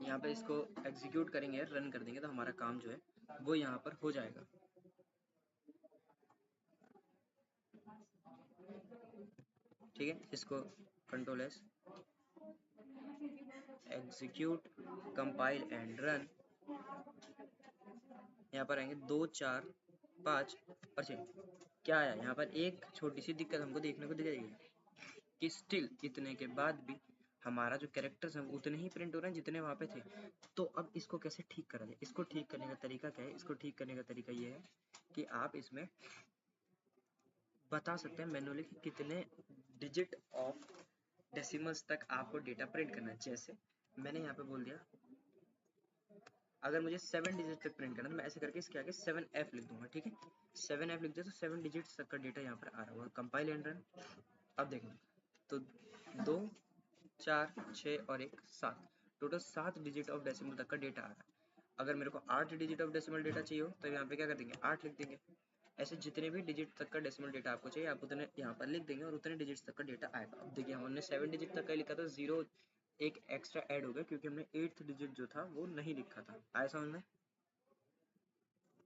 यहाँ पे इसको एग्जीक्यूट करेंगे, रन कर देंगे तो हमारा काम जो है वो यहाँ पर हो जाएगा। ठीक है, इसको control S, execute, compile and run. यहाँ पर आएंगे 2 4 5 और 6। क्या आया यहाँ पर, एक छोटी सी दिक्कत हमको देखने को दिखेगी कि स्टिल इतने के बाद भी हमारा जो कैरेक्टर्स हैं उतने ही प्रिंट हो रहे हैं जितने वहाँ पे थे। तो अब इसको कैसे ठीक करा जाए, इसको ठीक करने का तरीका क्या है, इसको ठीक करने का तरीका ये है कि आप इसमें बता सकते हैं मैनुअली कि कितने डिजिट ऑफ डेसिमल्स तक आपको डेटा प्रिंट करना है। जैसे मैंने यहाँ पे बोल दिया अगर मुझे 7 डिजिट तक प्रिंट करना है तो मैं ऐसे करके इसके आगे 7F लिख दूंगा। ठीक है, 7F लिख दिया तो 7 डिजिट तक का डेटा यहाँ पर आ रहा होगा। Compile and run. अब देखो तो 2 4 6 और 1 7, टोटल 7 डिजिट ऑफ डेसिमल तक का डेटा आ रहा है। अगर मेरे को 8 डिजिट ऑफ डेसिमल डेटा चाहिए हो तो यहाँ पे क्या कर देंगे 8 लिख देंगे। ऐसे जितने भी डिजिट तक का डेसिमल डेटा आपको चाहिए आप उतने यहाँ पर लिख देंगे और उतने डिजिट तक का डेटा आएगा। अब देखिए हमने 7 डिजिट तक का लिखा था, 0 एक एक्स्ट्रा ऐड हो गया क्योंकि हमने 8th डिजिट जो था वो नहीं लिखा था। आया समझ में,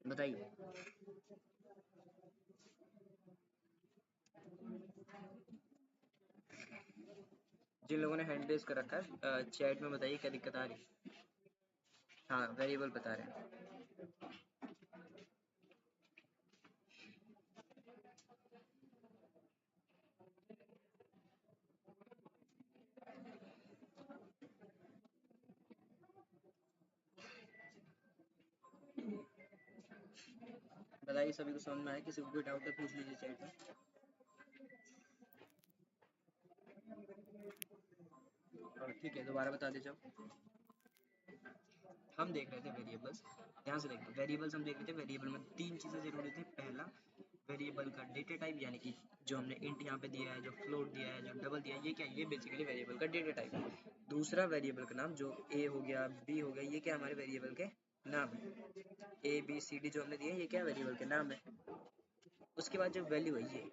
बताइए। जिन लोगों ने हैंड रेज कर रखा है चैट में बताइए क्या दिक्कत आ रही है। हाँ वेरिएबल बता रहे हैं। बताइए सभी को समझ में आया, किसी को कोई डाउट है पूछ लीजिए चैट में। ठीक है दोबारा बता दीजिए। हम देख रहे थे वेरिएबल्स, ध्यान से देखो वेरिएबल्स हम देख रहे थे। वेरिएबल में 3 चीज़ें जरूरी थी। पहला वेरिएबल का डेटा टाइप, यानी कि जो हमने इंट यहाँ पे दिया है, जो फ्लोट दिया है, जो डबल दिया है, ये क्या है, ये बेसिकली वेरिएबल का डेटा टाइप है। दूसरा वेरिएबल का नाम, जो ए हो गया बी हो गया, ये क्या हमारे वेरिएबल के नाम है। ए बी सी डी जो हमने दिए ये क्या वेरिएबल के नाम है। उसके बाद जो वैल्यू है ये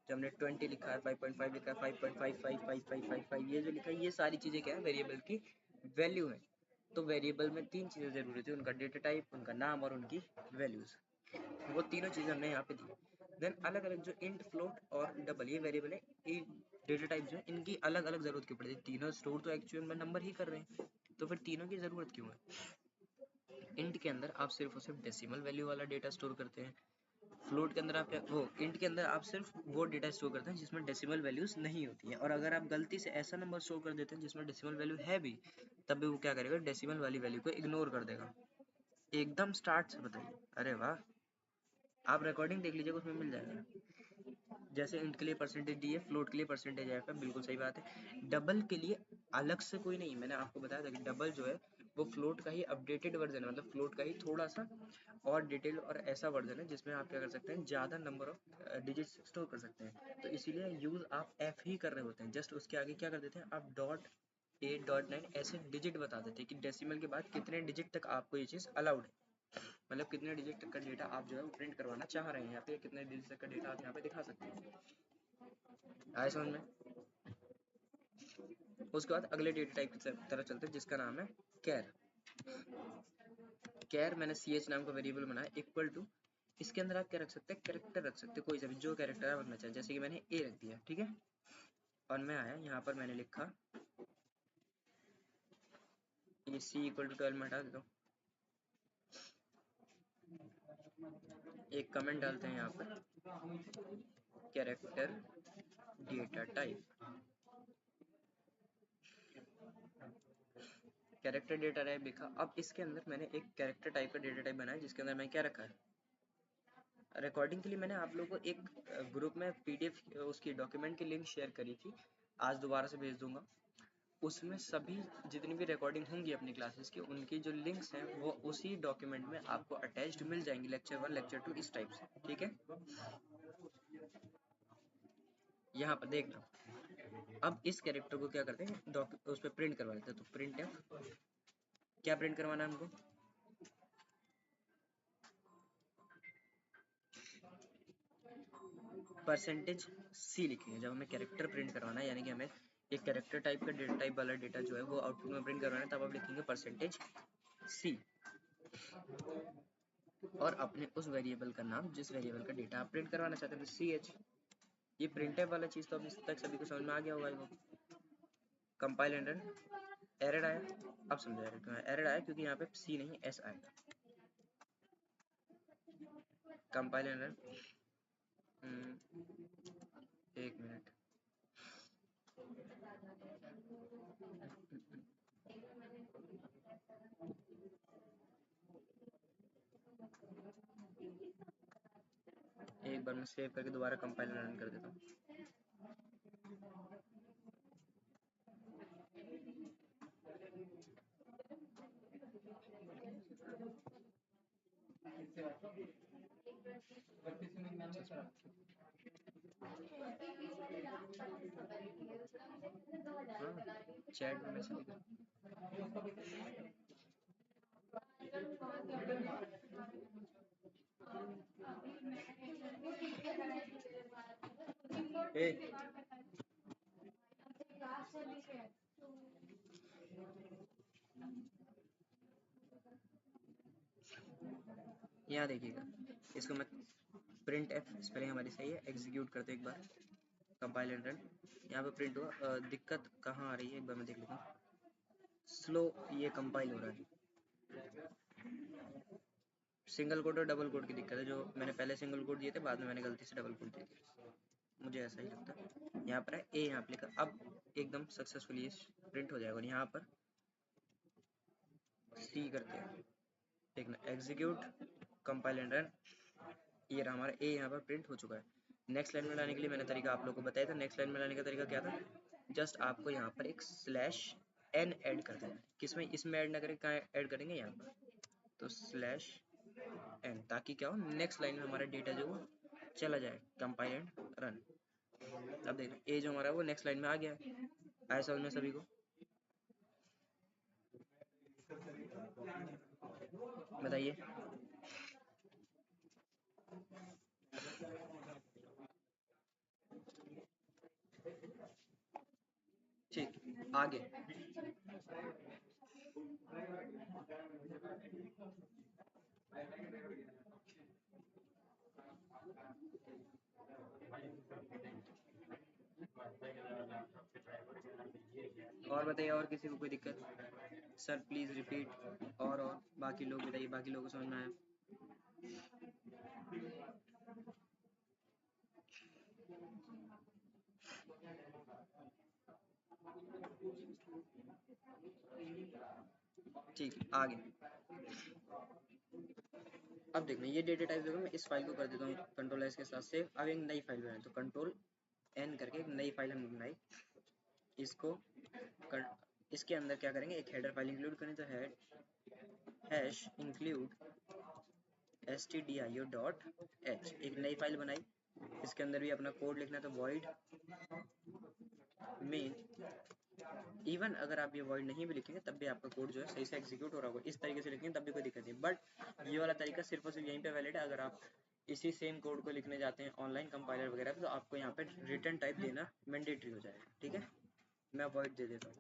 जो हमने 20 लिखा है, 5.5 लिखा है, 5.555555 ये जो लिखा है, ये सारी चीज़ें क्या है वेरिएबल की वैल्यू है। तो वेरिएबल में 3 चीज़ें जरूरी थी, उनका डेटा टाइप, उनका नाम और उनकी वैल्यूज। वो तीनों चीज़ें हमने यहाँ पे दी। देन अलग अलग जो इंट फ्लोट और डबल ये वेरिएबल है, ये डेटा टाइप जो है इनकी अलग अलग जरूरत क्यों पड़ती है। तीनों स्टोर तो एक्चुअल में नंबर ही कर रहे हैं, तो फिर तीनों की जरूरत क्यों है। इंट के अंदर आप सिर्फ और सिर्फ डेसिमल वैल्यू वाला डेटा स्टोर करते हैं। फ्लोट के अंदर आप वो इंट के अंदर आप सिर्फ वो डेटा स्टोर करते हैं जिसमें डेसिमल वैल्यूज नहीं होती है। और अगर आप गलती से ऐसा नंबर स्टोर कर देते हैं जिसमें डेसिमल वैल्यू है भी, तब भी वो क्या करेगा, डेसिमल वाली वैल्यू को इग्नोर कर देगा। एकदम स्टार्ट से बताइए। अरे वाह, आप रिकॉर्डिंग देख लीजिएगा उसमें मिल जाएगा। जैसे इंट के लिए परसेंटेज डी है, फ्लोट के लिए परसेंटेज एफ है, बिल्कुल सही बात है। डबल के लिए अलग से कोई नहीं, मैंने आपको बताया था कि डबल जो है वो फ्लोट का ही अपडेटेड वर्जन है, मतलब फ्लोट का ही थोड़ा सा और डिटेल और ऐसा वर्जन है जिसमें आप क्या कर सकते हैं, ज़्यादा नंबर ऑफ डिजिट्स स्टोर कर सकते हैं। तो इसीलिए यूज़ आप एफ ही कर रहे होते हैं। जस्ट उसके आगे क्या कर देते हैं आप .8.9 ऐसे डिजिट बता देते हैं कि डेसिमल के बाद कितने डिजिट तक आपको ये चीज़ अलाउड है, मतलब कितने डिजिट तक का डेटा आप जो है वो प्रिंट करवाना चाह रहे हैं। यहाँ पे कितने डिजिट तक का डेटा आप यहाँ पे दिखा सकते हैं। आए समझ में। उसके बाद अगले डेटा टाइप की तरफ चलते हैं जिसका नाम है कैर। कैर मैंने ch नाम का वेरिएबल बनाया इक्वल टू, इसके अंदर आप क्या रख सकते हैं, कैरेक्टर रख सकते हैं, कोई सा भी जो कैरेक्टर आप रखना चाहें। जैसे कि मैंने ए रख दिया, ठीक है। और मैं आया यहाँ पर मैंने लिखा ये c इक्वल टू 12 में हटा देता हूँ, एक कमेंट डालते हैं यहाँ पर, character data type, character data type लिखा। अब इसके अंदर मैंने एक कैरेक्टर टाइप का डेटा टाइप बनाया जिसके अंदर मैं क्या रखा है, रिकॉर्डिंग के लिए मैंने आप लोगों को एक ग्रुप में पीडीएफ उसकी डॉक्यूमेंट की लिंक शेयर करी थी, आज दोबारा से भेज दूंगा। उसमें सभी जितनी भी रिकॉर्डिंग होंगी अपनी क्लासेस की, उनकी जो लिंक्स हैं वो उसी डॉक्यूमेंट में आपको अटैच्ड मिल जाएंगी, लेक्चर 1 लेक्चर 2 इस टाइप से, ठीक है। यहाँ पर देख लो, अब इस कैरेक्टर को क्या करते हैं, उस पर प्रिंट करवा लेते हैं। तो प्रिंट है, क्या प्रिंट करवाना है हमको, परसेंटेज सी लिखेंगे जब हमें कैरेक्टर प्रिंट करवाना है, यानी कि हमें एक कैरेक्टर टाइप का डेटा टाइप वाला डेटा जो है वो आउटपुट में प्रिंट करवाना है, तब आप लिखेंगे परसेंटेज सी और अपने उस वेरिएबल का नाम जिस वेरिएबल का डेटा आप प्रिंट करवाना चाहते हैं, तो सी एच। ये प्रिंटफ वाला चीज तो अब इस तक सभी को समझ में आ गया होगा। कंपाइल एंड रन, एरर आया, अब समझ आ रहा है एरर आया क्योंकि यहाँ पे सी नहीं एस आएगा। कंपाइल एंड रन, एक मिनट, एक बार मैं सेव करके दोबारा कंपाइल एंड रन कर देता हूँ। चैट में मैसेज यहाँ देखिएगा, इसको मैं प्रिंट एफ स्पेलिंग हमारी सही है, एग्जीक्यूट करते एक बार, कंपाइल एंड रन। यहाँ पे प्रिंट हुआ, दिक्कत कहाँ आ रही है एक बार मैं देख लेता हूँ, स्लो ये कंपाइल हो रहा है, सिंगल कोड और डबल कोड की दिक्कत है, जो मैंने पहले सिंगल कोड दिए थे बाद में मैंने गलती से डबल कोड दिए थे, मुझे ऐसा ही लगता है। यहाँ पर है ए, यहाँ पर लिखा, अब एकदम सक्सेसफुली प्रिंट हो जाएगा। और यहाँ पर सी करते हैं, देखना एग्जीक्यूट कंपाइल एंड रन, ये रहा हमारा ए यहाँ पर प्रिंट हो चुका है। नेक्स्ट लाइन में लाने के लिए मैंने तरीका आप लोगों को बताया था, नेक्स्ट लाइन में लाने का तरीका क्या था, जस्ट आपको यहाँ पर एक स्लैश एन ऐड कर देना है, किसमें, इसमें ऐड ना करें, कहाँ ऐड करेंगे, यहाँ पर, तो स्लैश एन, ताकि क्या हो नेक्स्ट लाइन में हमारा डेटा जो वो चला जाए। कंपाइल एंड रन, अब देखना ए जो हमारा वो नेक्स्ट लाइन में आ गया है, आया समझ में सभी को, बताइए। ठीक, आगे और बताइए, और किसी को कोई दिक्कत, सर प्लीज रिपीट, और बाकी लोग बताइए, बाकी लोगों को समझ में आया। ठीक है, आगे अब देखना, ये डेटा टाइप देखो, मैं इस फाइल को कर देता हूँ कंट्रोल एस के साथ सेव। अब एक नई फाइल बनाए, तो कंट्रोल एन करके एक नई फाइल हमने बनाई, इसको कर, इसके अंदर क्या करेंगे, एक हेडर फाइल इंक्लूड करें, तो head hash include stdio dot h, एक नई फाइल बनाई, इसके अंदर भी अपना कोड लिखना है, तो void मेन, इवन अगर आप ये वर्ड नहीं भी लिखेंगे तब भी आपका कोड जो है सही से एग्जीक्यूट हो रहा होगा, इस तरीके से लिखेंगे तब भी कोई दिक्कत नहीं। बट ये वाला तरीका सिर्फ और सिर्फ यहीं पे वैलिड है, अगर आप इसी सेम कोड को लिखने जाते हैं ऑनलाइन कंपाइलर वगैरह, तो आपको यहाँ पे रिटर्न टाइप देना मैंडेटरी हो जाएगा, ठीक है। मैं वर्ड दे देता हूँ,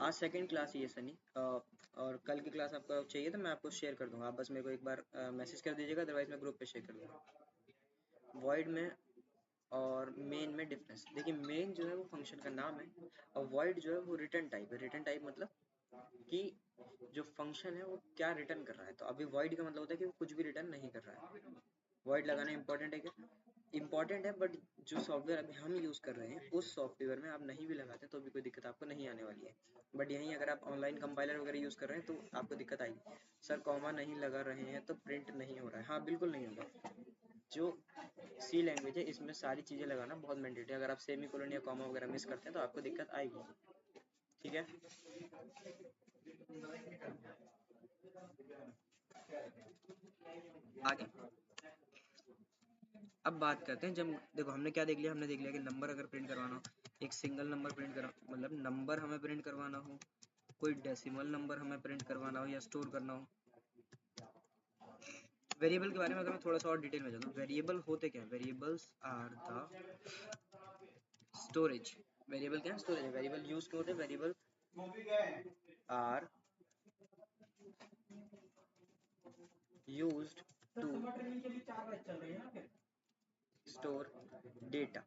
आज सेकंड क्लास ही है सनी, और कल की क्लास आपको चाहिए तो मैं आपको शेयर कर दूंगा, आप बस मेरे को एक बार मैसेज कर दीजिएगा, अदरवाइज मैं ग्रुप पे शेयर कर दूंगा। वॉइड में और मेन में डिफरेंस। देखिए मेन जो है वो फंक्शन का नाम है और वॉइड जो है वो रिटर्न टाइप है। रिटर्न टाइप मतलब कि जो फंक्शन है वो क्या रिटर्न कर रहा है। तो अभी वॉइड का मतलब होता है कि वो कुछ भी रिटर्न नहीं कर रहा है। वॉइड लगाना इंपॉर्टेंट है क्या? इंपॉर्टेंट है, बट जो सॉफ्टवेयर अभी हम यूज़ कर रहे हैं उस सॉफ्टवेयर में आप नहीं भी लगाते तो भी कोई दिक्कत आपको नहीं आने वाली है। बट यहीं अगर आप ऑनलाइन कंपाइलर वगैरह यूज़ कर रहे हैं तो आपको दिक्कत आएगी। सर कॉमा नहीं लगा रहे हैं तो प्रिंट नहीं हो रहा है। हाँ बिल्कुल नहीं होगा। जो सी लैंग्वेज है इसमें सारी चीज़ें लगाना बहुत मैंडेटरी है। अगर आप सेमी कोलन या कॉमा वगैरह मिस करते हैं तो आपको दिक्कत आएगी। ठीक है, आगे अब बात करते हैं। जब देखो हमने क्या देख लिया, हमने देख लिया कि नंबर अगर प्रिंट करवाना हो, एक सिंगल नंबर प्रिंट करा मतलब नंबर हमें प्रिंट करवाना हो, कोई डेसिमल नंबर हमें प्रिंट करवाना हो या स्टोर करना हो। वेरिएबल के बारे में अगर मैं थोड़ा सा और डिटेल में जाता हूँ, वेरिएबल होते क्या? Variables are the storage. Variable क्या है? स्टोरेज। वेरिएबल यूज क्यों होते हैं? Variable are used to store data.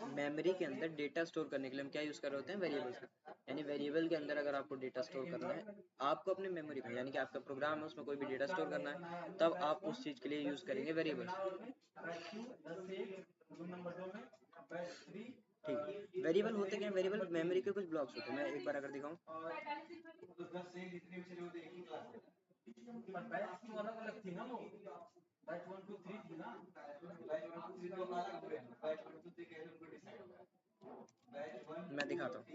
Memory के अंदर डेटा स्टोर करने के लिए हम क्या यूज कर रहे होते हैं? वेरिएबल्स का। यानी वेरिएबल के अंदर अगर आपको डेटा स्टोर करना है आपको अपने मेमोरी में, यानी कि आपका प्रोग्राम है उसमें कोई भी डेटा स्टोर करना है, तब आप उस चीज के लिए यूज करेंगे वेरिएबल्स। ठीक, वेरिएबल होते क्या? वेरिएबल मेमोरी के कुछ ब्लॉक्स होते हैं। मैं एक बार अगर दिखाऊं, मैं दिखाता हूँ।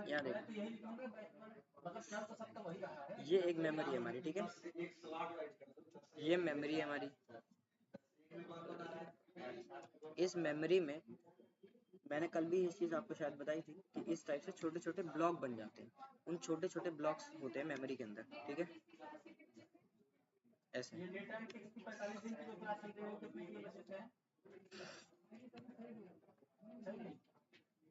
यहाँ देखो, ये एक मेमोरी है हमारी, ठीक है, ये मेमोरी है हमारी। इस मेमोरी में मैंने कल भी इस चीज आपको शायद बताई थी कि इस टाइप से छोटे छोटे ब्लॉक बन जाते हैं। उन छोटे छोटे ब्लॉक्स होते हैं मेमोरी के अंदर, ठीक है, ऐसे।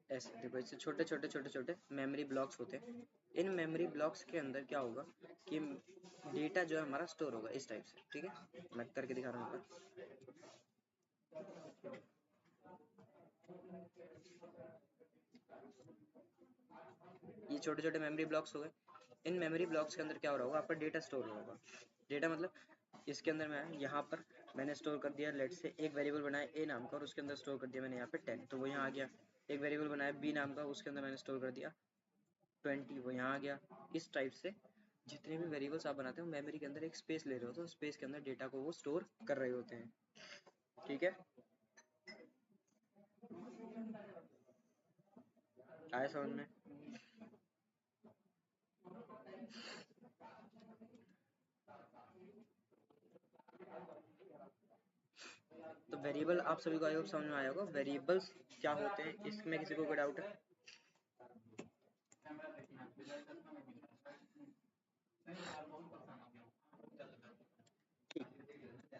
ऐसे देखो, इससे छोटे छोटे छोटे छोटे मेमोरी ब्लॉक्स होते हैं। इन मेमोरी ब्लॉक्स के अंदर क्या होगा कि डेटा जो है हमारा स्टोर होगा इस टाइप से, ठीक है। मैं करके दिखा रहा हूँ। ये छोटे छोटे मेमोरी ब्लॉक्स हो गए। इन मेमोरी ब्लॉक्स के अंदर क्या हो रहा होगा? आपका डेटा स्टोर होगा। डेटा मतलब इसके अंदर मैं यहाँ पर मैंने स्टोर कर दिया, लेट से एक वेरिएबल बनाया ए नाम का और उसके अंदर स्टोर कर दिया मैंने यहाँ पे 10, तो वो यहाँ आ गया। एक वेरिएबल बनाया बी नाम का, उसके अंदर मैंने स्टोर कर दिया 20, वो यहाँ आ गया। इस टाइप से जितने भी वेरिएबल्स आप बनाते हो मेमोरी के अंदर एक स्पेस ले रहे हो, तो स्पेस के अंदर डेटा को वो स्टोर कर रहे होते हैं, ठीक है। आया समझ में? तो वेरिएबल आप सभी को आई होप समझ में आया होगा। वेरिएबल्स क्या होते हैं, इसमें किसी को कोई डाउट है?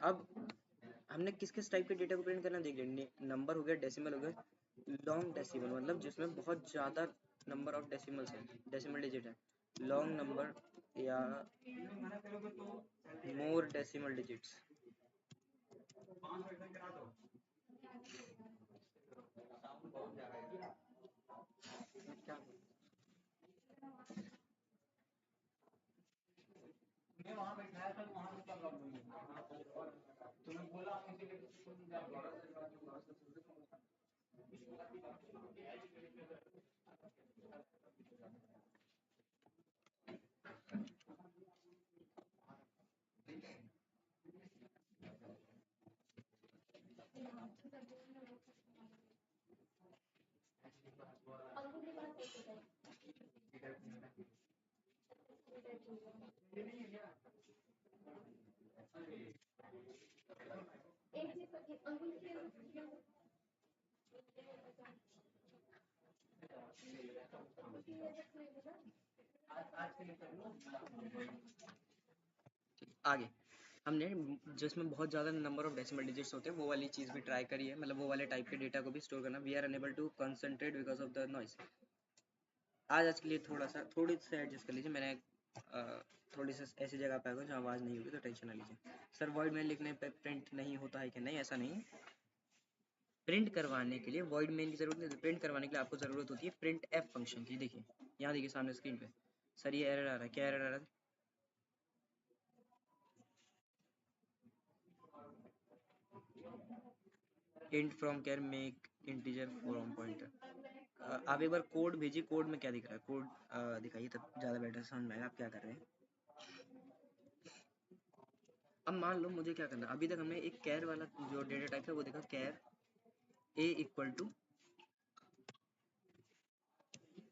अब हमने किस किस टाइप के डेटा को प्रिंट करना देख लिया। नंबर हो गया, डेसिमल हो गया, लॉन्ग डेसिमल मतलब जिसमें बहुत ज़्यादा नंबर ऑफ डेसिमल्स है, डेसिमल डिजिट है, लॉन्ग नंबर या मोर डेसिमल डिजिट्स। आगे हमने जिसमें बहुत ज़्यादा नंबर ऑफ डेसिमल डिजिट्स होते हैं वो वाली चीज़ भी ट्राई करी है, मतलब वो वाले टाइप के डेटा को भी स्टोर करना। We are unable to concentrate because of the noise. आज के लिए थोड़ी सा एडजस्ट कर लीजिए। मैंने थोड़ी सी ऐसी जगह पे आएगा जहाँ आवाज़ नहीं होगी तो टेंशन ना लीजिए। सर वॉइड मेन लिखने पे प्रिंट नहीं होता है कि नहीं, ऐसा नहीं है। प्रिंट करवाने के लिए वॉइड मेन की जरूरत नहीं होती, प्रिंट करवाने के लिए आपको जरूरत होती है प्रिंट एफ फंक्शन की। देखिए यहाँ देखिए सामने स्क्रीन पे, सर ये एरर आ रहा है, क्या एरर आ रहा है? Int from char make integer from pointer. आप एक बार कोड भेजिए, कोड में क्या दिख रहा है, कोड दिखाइए तब ज़्यादा बेटर समझ में आएगा आप क्या कर रहे हैं। अब मान लो मुझे क्या करना है, अभी तक हमने एक कैर वाला जो डेटा टाइप है वो देखा, कैर ए इक्वल टू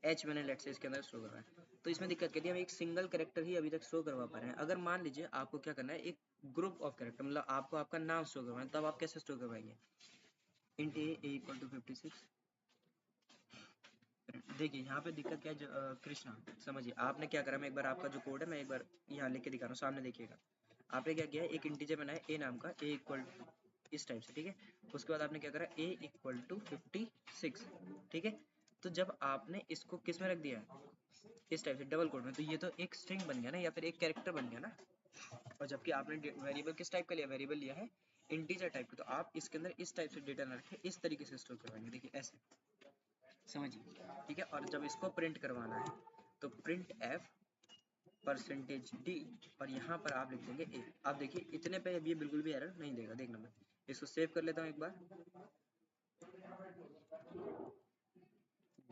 एच मैंने लेट से इसके अंदर शो करवा है। तो इसमें दिक्कत क्या थी, हम एक सिंगल कैरेक्टर ही अभी तक शो करवा पा रहे हैं। अगर मान लीजिए आपको क्या करना है, एक ग्रुप ऑफ कैरेक्टर, मतलब आपको आपका नाम शो करवाना है, तब आप कैसे शो करवाएंगे? Int a equal to 56। देखिए यहाँ पे दिक्कत क्या है, कृष्णा समझिए आपने क्या करा, मैं एक बार आपका जो कोड है मैं एक बार यहाँ लिख के दिखा रहा हूँ, सामने देखिएगा। आपने क्या किया है, एक इंटीजर बनाया ए नाम का, ए इक्वल इस टाइप से, ठीक है। उसके बाद आपने क्या करा, ए इक्वल टू 56, ठीक है। तो जब आपने इसको किस में रख दिया है, इस टाइप से डबल कोड में, तो ये तो एक स्ट्रिंग बन गया ना, या फिर एक कैरेक्टर बन गया ना। और जबकि आपने वेरिएबल किस टाइप का लिया, वेरिएबल लिया है इंटीजर टाइप का, तो आप इसके अंदर इस टाइप से डेटा ना रखें, इस तरीके से स्टोर करवाएंगे, देखिए ऐसे, समझिए, ठीक है। और जब इसको प्रिंट करवाना है तो प्रिंट एफ परसेंटेज डी, और यहाँ पर आप लिख देंगे ए। आप देखिए इतने पे अब ये बिल्कुल भी एरर नहीं देगा, देखना। मैं इसको सेव कर लेता हूँ एक बार,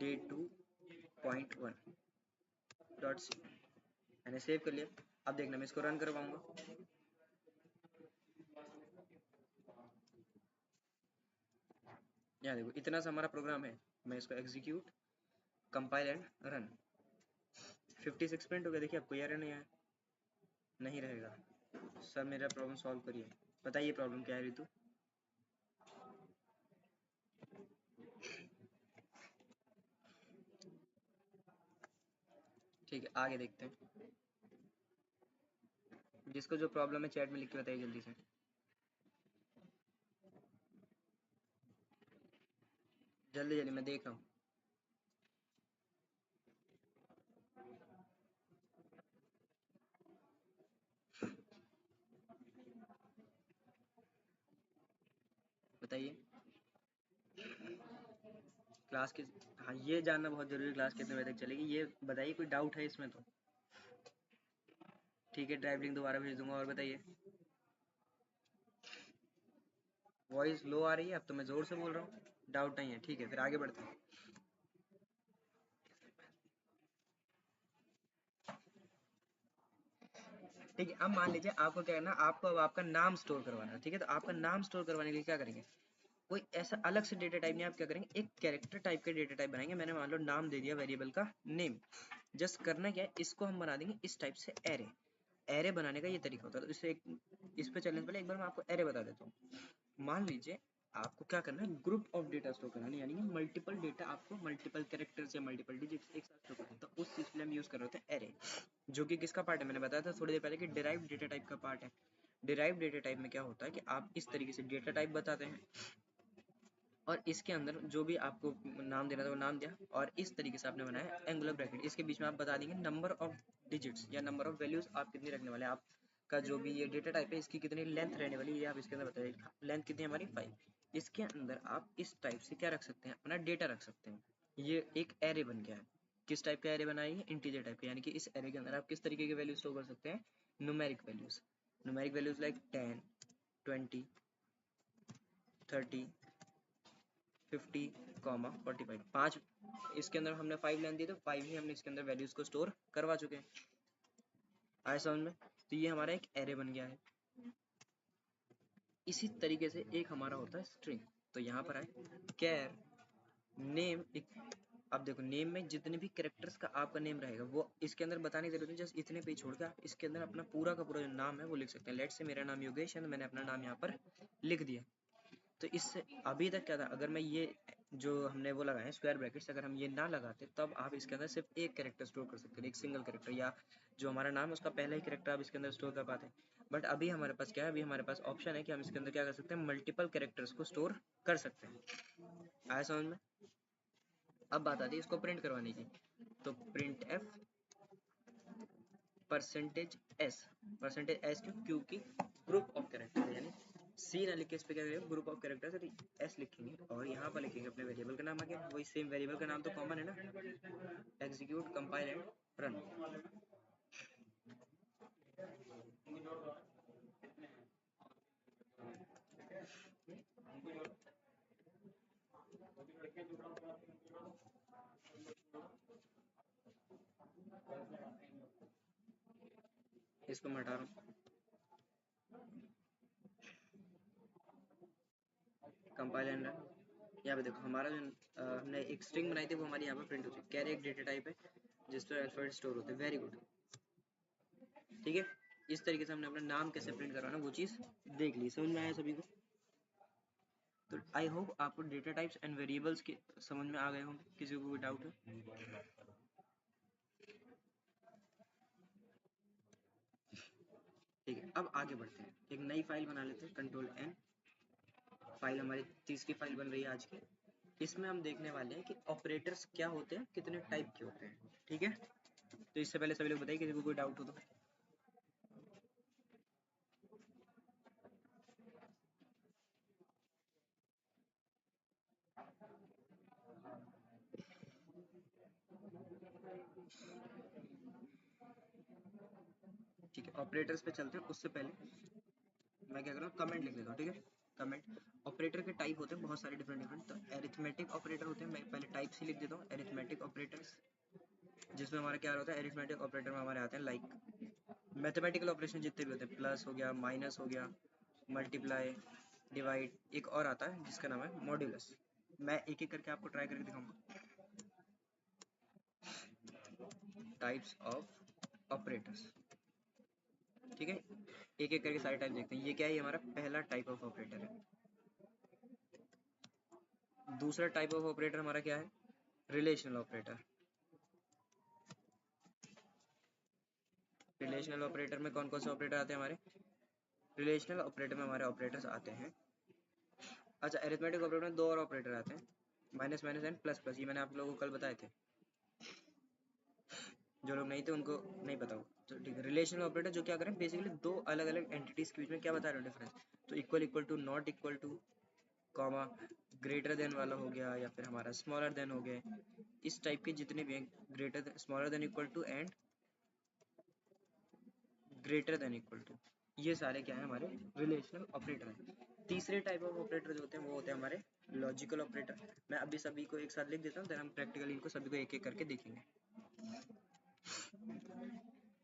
day2.1 डॉट सी मैंने सेव कर लिया। अब देखना मैं इसको रन करवाऊंगा, यहाँ देखो इतना सा हमारा प्रोग्राम है। मैं इसको execute, compile and run, 56 print हो गया। देखिए अब कोई एरर नहीं आया, नहीं रहेगा। सर मेरा प्रॉब्लम सॉल्व करिए, बताइए प्रॉब्लम क्या है रितु। ठीक है आगे देखते हैं, जिसको जो प्रॉब्लम है चैट में लिख के बताइए जल्दी से। जल्दी जल्दी मैं देख रहा हूँ। बताइए क्लास किस, हाँ ये जानना बहुत जरूरी, क्लास कितने बजे तक चलेगी ये बताइए, कोई डाउट है इसमें तो। ठीक है ड्राइव लिंक दोबारा भेज दूंगा। और बताइए, वॉइस लो आ रही है, अब तो मैं जोर से बोल रहा हूँ, डाउट नहीं है, ठीक है फिर आगे बढ़ते हैं। ठीक है अब मान लीजिए आपको क्या करना, आपको अब आपका नाम स्टोर करवाना है, ठीक है। तो आपका नाम स्टोर करवाने के लिए क्या करेंगे, कोई ऐसा अलग से डेटा टाइप नहीं, आप क्या करेंगे, एक कैरेक्टर टाइप का डेटा टाइप बनाएंगे। मैंने मान लो नाम दे दिया वेरिएबल का नेम। जस्ट करना क्या है, इसको हम बना देंगे इस टाइप से एरे। एरे बनाने का ये तरीका होता है। तो इससे इस पे चलने से पहले एक बार मैं आपको एरे बता देता हूँ। मान लीजिए आपको क्या करना है, ग्रुप ऑफ डेटा स्टोर करना है, यानी कि मल्टीपल डेटा आपको मल्टीपल कैरेक्टर्स या मल्टीपल डिजिट्स एक साथ स्टोर करना है। तो उस चीज के लिए हम यूज कर रहे होते हैं एरे, जो कि किसका पार्ट है, मैंने बताया था थोड़ी देर पहले कि डिराइव्ड डेटा टाइप का पार्ट है। डिराइव्ड डेटा टाइप में क्या होता है कि आप इस तरीके से डेटा टाइप बताते हैं, और इसके अंदर जो भी आपको नाम देना था वो नाम दिया, और इस तरीके से आपने बनाया एंगुलर ब्रैकेट। इसके बीच में आप बता देंगे नंबर ऑफ डिजिट्स या नंबर ऑफ वैल्यूज आप कितनी रखने वाले हैं। आपका जो भी ये डेटा टाइप है इसकी कितनी लेंथ रहने वाली है ये आप इसके अंदर बताइए। लेंथ कितनी है हमारी 5। इसके अंदर आप इस टाइप से क्या रख सकते हैं, अपना डेटा रख सकते हैं। ये एक एरे बन गया है। किस टाइप का एरे बनाइए, इंटीजर टाइप का, यानी कि इस एरे के अंदर आप किस तरीके के वैल्यू स्टोर कर सकते हैं, numeric values. Numeric values like 10, 20, 30, 50, 45, 5। इसके अंदर हमने 5 लेन दी तो 5 ही हमने इसके अंदर वैल्यूज को स्टोर करवा चुके हैं। आया समझ में? तो ये हमारा एक एरे बन गया है। इसी तरीके से एक हमारा होता है स्ट्रिंग। तो यहाँ पर आए कैर नेम एक, अब देखो नेम में जितने भी कैरेक्टर्स का आपका नेम रहेगा वो इसके अंदर बताने की जरूरत नहीं, जस्ट इतने पे छोड़ के आप इसके अंदर अपना पूरा का पूरा जो नाम है वो लिख सकते हैं। लेट से मेरा नाम योगेश है तो मैंने अपना नाम यहाँ पर लिख दिया। तो इससे अभी तक क्या था, अगर मैं ये जो हमने वो लगाए स्क्वायर ब्रैकेट्स, अगर हम ये ना लगाते तब आप इसके अंदर सिर्फ एक कैरेक्टर स्टोर कर सकते थे, एक सिंगल कैरेक्टर, या जो हमारा नाम है उसका पहला ही कैरेक्टर आप इसके अंदर स्टोर कर पाते। बट अभी हमारे पास क्या है, अभी हमारे पास ऑप्शन है कि हम इसके अंदर क्या कर सकते हैं, मल्टीपल कैरेक्टर्स को स्टोर कर सकते हैं। आया समझ में? अब बात आती है इसको प्रिंट करवाने की। तो प्रिंट एफ परसेंटेज एस क्योंकि ग्रुप ऑफ कैरेक्टर है, यानी सी ना लिख के इस पे क्या करेंगे, ग्रुप ऑफ कैरेक्टर से एस लिखेंगे और यहाँ पर लिखेंगे अपने वेरिएबल का नाम आ गया, वही सेम वेरिएबल का नाम तो कॉमन है ना, एग्जीक्यूट कंपाइल एंड रन। इसको मैं हटा रहा हूँ, कंपाइल एंड रन। यहाँ पे देखो हमारा जो हमने एक स्ट्रिंग बनाई थी वो हमारी यहाँ पे प्रिंट होती है, कैरी एक डेटा टाइप है जिस पर अल्फाबेट स्टोर होते हैं, वेरी गुड। ठीक है, इस तरीके से हमने अपना नाम कैसे प्रिंट करवाना वो चीज़ देख ली, समझ में आया सभी को? तो आई होप आपको डेटा टाइप्स एंड वेरिएबल्स के समझ में आ गए होंगे, किसी को कोई डाउट है? ठीक है, अब आगे बढ़ते हैं, एक नई फाइल बना लेते हैं, कंट्रोल एन। फाइल हमारी तीसरी फाइल बन रही है आज की। इसमें हम देखने वाले हैं कि ऑपरेटर्स क्या होते हैं, कितने टाइप के होते हैं। ठीक है, तो इससे पहले सभी लोग बताइए किसी को कोई डाउट हो तो। ठीक है, ऑपरेटर्स पे चलते हैं, उससे पहले मैं क्या कर रहा हूँ, कमेंट लिख देता हूँ। ठीक है, कमेंट। ऑपरेटर के टाइप होते हैं बहुत सारे डिफरेंट डिफरेंट, तो एरिथमेटिक ऑपरेटर होते हैं, मैं पहले टाइप से लिख देता हूँ, एरिथमेटिक ऑपरेटर्स, जिसमें हमारा क्या होता है, एरिथमेटिक ऑपरेटर में हमारे आते हैं लाइक मैथमेटिकल ऑपरेशन जितने भी होते हैं, प्लस हो गया, माइनस हो गया, मल्टीप्लाई, डिवाइड, एक और आता है जिसका नाम है मॉड्यूलस। मैं एक एक करके आपको ट्राई करके दिखाऊंगा। टाइप्स ऑफ ऑपरेटर्स, ठीक है, एक एक करके सारे टाइप देखते हैं। ये क्या है, ये हमारा पहला टाइप ऑफ ऑपरेटर है। दूसरा टाइप ऑफ ऑपरेटर हमारा क्या है, रिलेशनल ऑपरेटर। रिलेशनल ऑपरेटर में कौन कौन से ऑपरेटर आते हैं हमारे, रिलेशनल ऑपरेटर में हमारे ऑपरेटर्स आते हैं, अच्छा अरिथमेटिक ऑपरेटर में दो और ऑपरेटर आते हैं, minus minus and plus plus, ये मैंने आप लोगों को कल बताए थे, जो लोग नहीं थे उनको नहीं पता होगा। तो ठीक है, रिलेशनल ऑपरेटर जो क्या करें, बेसिकली दो अलग अलग एंटिटीज के बीच में क्या बता रहे हो डिफरेंस, तो equal equal to, not equal to, comma, greater than वाला हो गया, या फिर हमारा स्मॉलर देन हो गए, इस टाइप के जितने भी हैं, greater smaller than equal to and greater than equal to, ये सारे क्या है हमारे रिलेशनल ऑपरेटर हैं। तीसरे टाइप ऑफ ऑपरेटर जो होते हैं वो होते हैं हमारे लॉजिकल ऑपरेटर। मैं अभी सभी को एक साथ लिख देता हूँ, देन हम प्रैक्टिकली इनको सभी को एक एक करके देखेंगे।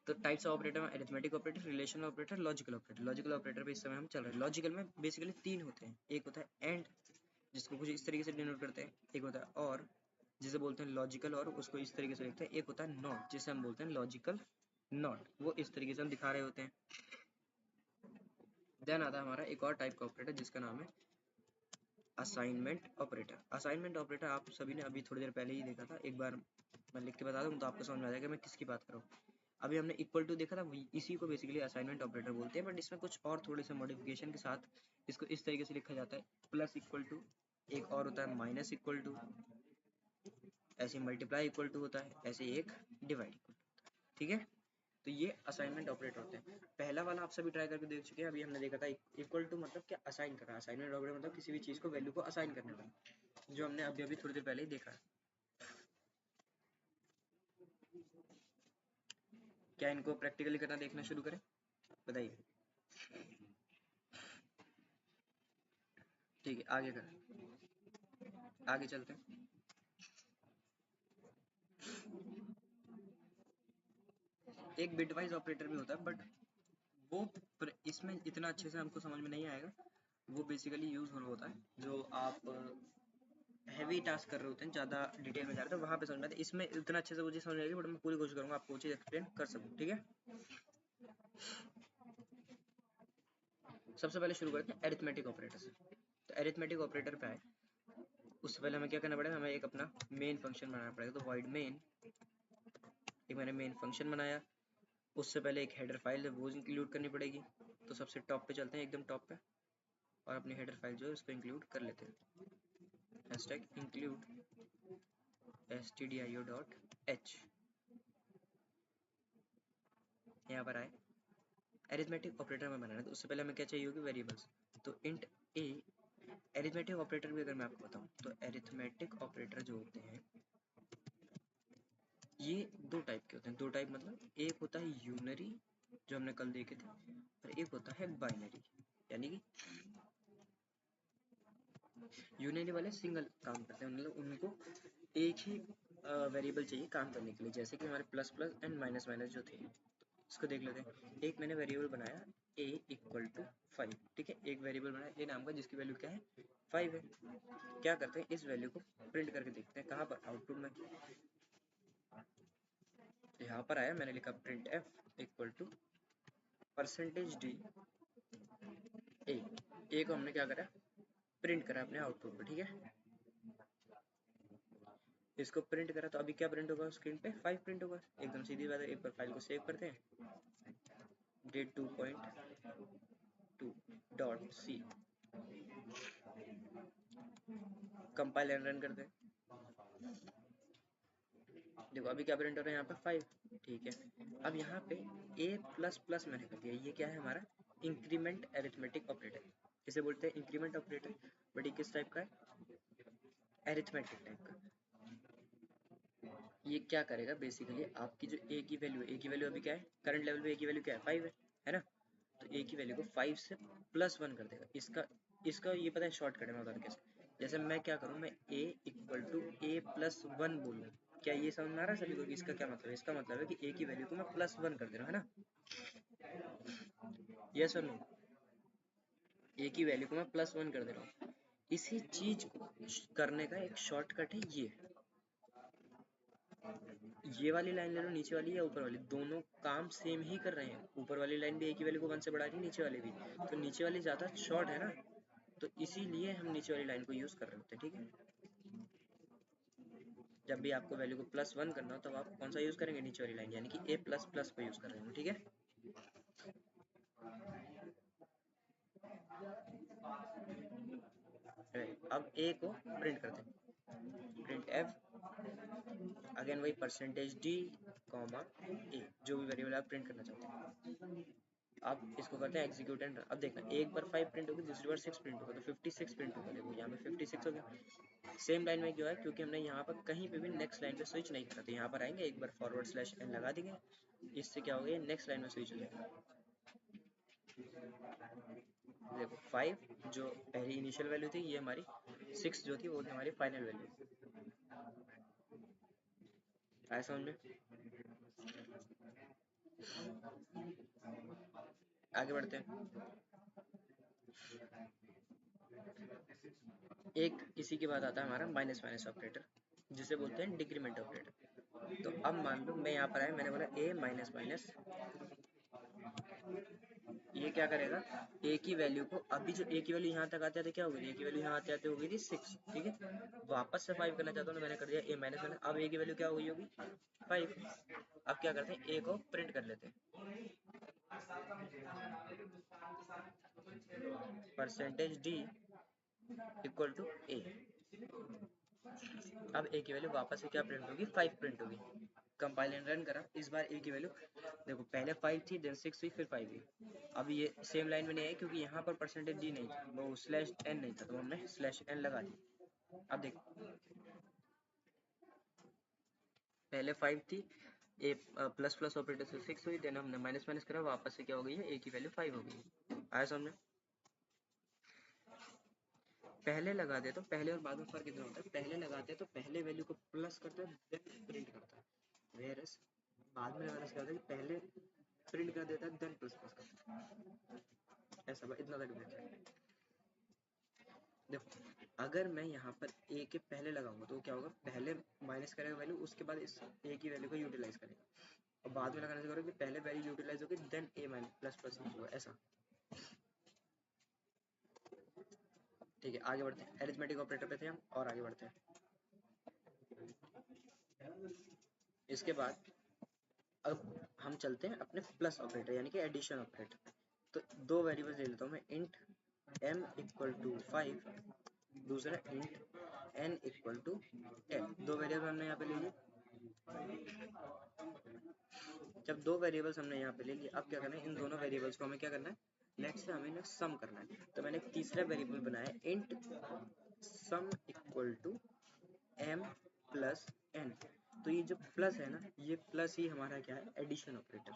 तो टाइप्स ऑफ ऑपरेटर में arithmetic operator, relational operator, logical operator. Logical operator पे इस समय हम चल रहे हैं। लॉजिकल में बेसिकली तीन होते हैं, एक होता है एंड जिसको कुछ इस तरीके से डिनोट करते हैं, एक होता है और जिसे बोलते हैं लॉजिकल और, उसको इस तरीके से लिखते हैं, एक होता है नॉट जिसे हम बोलते हैं लॉजिकल नॉट, वो इस तरीके से हम दिखा रहे होते हैं। देन आता है हमारा एक और टाइप का ऑपरेटर जिसका नाम है असाइनमेंट ऑपरेटर। असाइनमेंट ऑपरेटर आप सभी ने अभी थोड़ी देर पहले ही देखा था, एक बार मैं लिख के बता दूं तो आपको समझ में आ जाएगा मैं किसकी बात कर रहा हूँ। अभी हमने इक्वल टू देखा था, इसी को बेसिकली असाइनमेंट ऑपरेटर बोलते हैं, बट इसमें कुछ और थोड़े से मॉडिफिकेशन के साथ इसको इस तरीके से लिखा जाता है, प्लस इक्वल टू, एक और होता है माइनस इक्वल टू, ऐसे मल्टीप्लाई इक्वल टू होता है, ऐसे एक डिवाइड इक्वल टू, ठीक है। तो ये असाइनमेंट ऑपरेटर होते हैं। पहला वाला आप सभी ट्राई करके देख चुके हैं, अभी हमने देखा था इक्वल टू मतलब क्या, असाइन करना। असाइनमेंट ऑपरेटर मतलब किसी भी चीज को वैल्यू को असाइन करने वाला, जो हमने अभी अभी थोड़ी देर पहले ही देखा है। क्या इनको प्रैक्टिकली करना देखना शुरू करें, बताइए। ठीक है, आगे करें, आगे चलते हैं। एक बिटवाइज ऑपरेटर भी होता है, बट वो इसमें इतना अच्छे से हमको समझ में नहीं आएगा। वो बेसिकली यूज हो रहा होता है जो आप हैवी टास्क कर रहे होते हैं, ज़्यादा डिटेल में जा रहे थे, वहाँ पे समझ में आता है। इसमें इतना अच्छे से वो चीज़ समझ में आएगी, बट मैं पूरी कोशिश करूँगा आपको वो चीज़ एक्सप्लेन कर सकूँ, ठीक है। सबसे पहले शुरू करते हैं एरिथमेटिक ऑपरेटर से। तो एरिथमेटिक ऑपरेटर पे आए उससे पहले हमें क्या करना पड़ेगा, हमें एक अपना मेन फंक्शन बनाना पड़ेगा। तो वॉइड मेन, एक मैंने मेन फंक्शन बनाया, उससे पहले एक हेडर फाइल है वो इंक्लूड करनी पड़ेगी। तो सबसे टॉप पे चलते हैं, एकदम टॉप पे, और अपनी हेडर फाइल जो है उसको इंक्लूड कर लेते हैं, हैशटैग इंक्लूड stdio.h। यहाँ पर आए एरिथमेटिक ऑपरेटर में बनाना है, तो उससे पहले हमें क्या चाहिए होगी, वेरिएबल्स। तो इंट ए, एरिथमेटिक ऑपरेटर भी अगर मैं आपको बताऊँ तो एरिथमेटिक ऑपरेटर जो होते हैं ये दो टाइप के होते हैं। दो टाइप मतलब एक होता है यूनरी जो हमने कल देखे थे, और एक होता है बाइनरी। यानी कि यूनरी वाले सिंगल काम करते हैं, मतलब उनको एक ही वेरिएबल चाहिए काम करने के लिए। जैसे कि हमारे plus plus and minus minus जो थे, इसको देख लेते हैं। एक मैंने वेरिएबल बनाया a इक्वल टू 5, ठीक है, एक वेरिएबल बनाया a नाम का जिसकी वैल्यू क्या है, 5 है। क्या करते हैं, इस वैल्यू को प्रिंट करके देखते हैं, कहाँ पर, आउटपुट में। यहाँ पर आया, मैंने लिखा print f equal to percentage d a को हमने क्या करा, प्रिंट करा अपने आउटपुट पे, ठीक है। इसको प्रिंट करा तो अभी क्या प्रिंट होगा स्क्रीन पे, 5 प्रिंट होगा, एकदम सीधी बात है। एक बार फाइल को सेव करते हैं, date 2.2 dot C, compile and run करते हैं। देखो अभी क्या प्रिंट हो रहा है यहाँ पे, 5, ठीक है। अब यहाँ पे a प्लस प्लस मैंने कर दिया, ये क्या है हमारा इंक्रीमेंट एरिथमेटिक ऑपरेटर, इसे बोलते हैं इंक्रीमेंट ऑपरेटर। बट ये किस टाइप का है, एरिथमेटिक टाइप का। ये क्या करेगा बेसिकली, आपकी जो a की वैल्यू है, a की वैल्यू अभी क्या है, करंट लेवल पे a की वैल्यू क्या है, 5 है ना। तो a की वैल्यू को 5 से +1 कर देगा। इसका इसका ये पता है शॉर्टकट में बताऊँ कैसे। जैसे मैं क्या करूँ, मैं a equal to a plus 1 बोलूँ, क्या ये समझ में आ रहा है सभी को कि इसका क्या मतलब है। इसका मतलब है कि a की वैल्यू को मैं +1 कर दे रहा हूँ, है ना, यस और नो। a की वैल्यू को मैं +1 कर दे रहा हूँ। इसी चीज को करने का एक शॉर्टकट है ये वाली लाइन ले लो, नीचे वाली या ऊपर वाली, दोनों काम सेम ही कर रहे हैं। ऊपर वाली लाइन भी a की वैल्यू को 1 से बढ़ा रही है, नीचे वाली भी। तो नीचे वाली ज़्यादा शॉर्ट है ना, तो इसीलिए हम नीचे वाली लाइन को यूज़ कर रहे होते हैं, ठीक है। जब भी आपको वैल्यू को +1 करना हो तब आप कौन सा यूज़ करेंगे, नीचे वाली लाइन, यानी कि a प्लस प्लस को यूज़ कर रहे हैं, ठीक है। अब a को प्रिंट करते हैं, प्रिंट f, अगेन वही परसेंटेज d कॉमा a, जो भी वेरिएबल आप प्रिंट करना चाहते हैं। आप इसको करते हैं एग्जीक्यूट एंड, अब देखना एक बार 5 प्रिंट होगी, दूसरी बार 6 प्रिंट होगा, तो 56 प्रिंट होगा। देखो यहाँ पे 56 हो गया। सेम लाइन में क्यों है, क्योंकि हमने यहाँ पर कहीं पे भी नेक्स्ट लाइन पे स्विच नहीं करा। तो यहाँ पर आएंगे, एक बार फॉरवर्ड स्लैश एन लगा देंगे, इससे क्या हो गया, नेक्स्ट लाइन में स्विच हो जाएगा। देखो 5 जो पहली इनिशियल वैल्यू थी, ये हमारी 6 जो थी वो थी हमारी फाइनल वैल्यू। आया समझ में, आगे बढ़ते हैं। एक इसी के बाद आता है हमारा माइनस माइनस ऑपरेटर, जिसे बोलते हैं डिक्रीमेंट ऑपरेटर। तो अब मान लो मैं यहाँ पर आया, मैंने बोला a माइनस माइनस, ये क्या करेगा, a की वैल्यू को, अभी जो a की वैल्यू यहाँ तक आते आते क्या हो गई, a की वैल्यू यहाँ आते आते हो गई थी 6, ठीक है। वापस से 5 करना चाहता हूँ तो मैंने कर दिया a माइनस माइनस, अब a की वैल्यू क्या हो गई होगी, 5। अब क्या करते हैं, a को प्रिंट कर लेते हैं, percentage d equal to a। अब a की वैल्यू वापस से क्या प्रिंट होगी, 5 प्रिंट होगी। कंपाइल एंड रन करा, इस बार a की वैल्यू देखो, पहले 5 थी, देन 6 हुई, फिर 5 हुई। अब ये सेम लाइन में नहीं है क्योंकि यहाँ पर परसेंटेज d नहीं था, वो स्लैश n नहीं था, तो हमने स्लैश n लगा दी। अब देखो पहले 5 थी, ए प्लस प्लस ऑपरेटर से 6 हुई, देन हमने माइनस माइनस करा, वापस से क्या हो गई है, a की वैल्यू 5 हो गई। आया समझ, पहले लगाते तो पहले और बाद में फर्क इतना होता है, पहले लगाते तो पहले वैल्यू को प्लस करता है देन प्रिंट करता है, वेयरएस बाद में लगाने से क्या होता है कि पहले प्रिंट कर देता है देन प्लस प्लस करता है। ऐसा इतना तक देखा है। देखो अगर मैं यहाँ पर a के पहले लगाऊंगा तो क्या होगा, पहले माइनस करेगा वैल्यू, उसके बाद इस a की वैल्यू को यूटिलाइज करेगा, और बाद में लगाने से करोगे पहले वैल्यू यूटिलाइज होगी then a minus plus plus होगा, ऐसा। ठीक है, आगे बढ़ते हैं, एरिथमेटिक ऑपरेटर पे थे हम, और आगे बढ़ते हैं। इसके बाद अब हम चलते हैं अपने प्लस ऑपरेटर यानी कि एडिशन ऑपरेटर। तो दो वेरिएबल्स ले लेता हूँ मैं, इंट m इक्वल टू 5, दूसरा इंट n इक्वल टू 10। दो वेरिएबल हमने यहाँ पे ले लिए, जब दो वेरिएबल्स हमने यहाँ पे ले लिए, अब क्या करना है, इन दोनों वेरिएबल्स को हमें क्या करना है, लेट्स से हमें सम करना है। तो मैंने एक तीसरा वेरिएबल बनाया, int sum equal to m plus n। तो ये जो प्लस है ना, ये प्लस ही हमारा क्या है, एडिशन ऑपरेटर।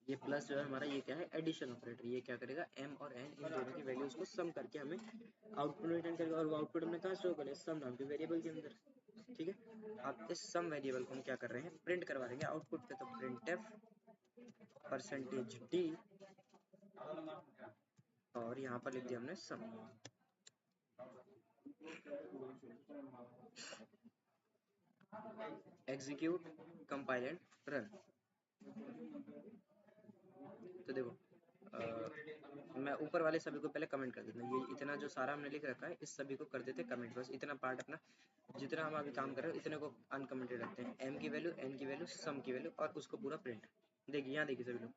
ये प्लस जो है हमारा, ये क्या है, एडिशन ऑपरेटर। ये क्या करेगा, m और n इन दोनों की वैल्यूज को सम करके हमें आउटपुट रिटर्न करेगा, और वो आउटपुट हमने कहाँ स्टोर करें, सम नाम के वेरिएबल के अंदर। ठीक है, अब इस सम वेरिएबल को हम क्या कर रहे हैं, प्रिंट करवा देंगे आउटपुट पे। तो printf परसेंटेज d, और यहाँ पर लिख दिया हमने sum. Execute, compile and run. तो देखो मैं ऊपर वाले सभी को पहले कमेंट कर देता हूँ। ये इतना जो सारा हमने लिख रखा है, इस सभी को कर देते कमेंट। बस इतना पार्ट अपना, जितना हम अभी काम कर रहे हैं इतने को अनकमेंटेड रखते हैं। m की वैल्यू, n की वैल्यू, सम की वैल्यू, और उसको पूरा प्रिंट। देखिए यहाँ देखिए सभी लोग,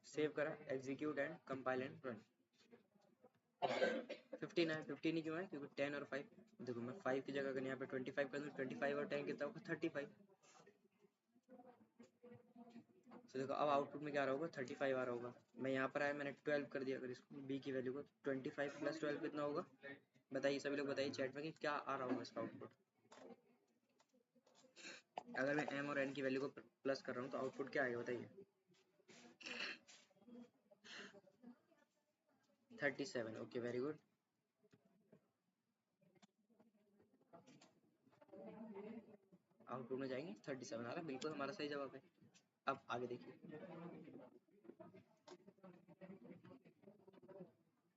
सेव करा, execute and compile and run. 15 है, 15 ही क्यों है, क्योंकि 10 और 5। देखो मैं 5 की जगह अगर यहाँ पे 25 कर दूँ, 25 और 10 कितना होगा, 35। तो देखो अब आउटपुट में क्या आ रहा होगा, 35 आ रहा होगा। मैं यहाँ पर आया, मैंने 12 कर दिया अगर इसको, b की वैल्यू को, 25 प्लस 12 कितना होगा, बताइए सभी लोग, बताइए चैट में कि क्या आ रहा होगा इसका आउटपुट। अगर मैं m और n की वैल्यू को प्लस कर रहा हूँ तो आउटपुट क्या आएगा, बताइए। 37। Okay, very good. आउटपुट में जाएंगे, 37 आ रहा है, बिल्कुल हमारा सही जवाब है। अब आगे देखिए,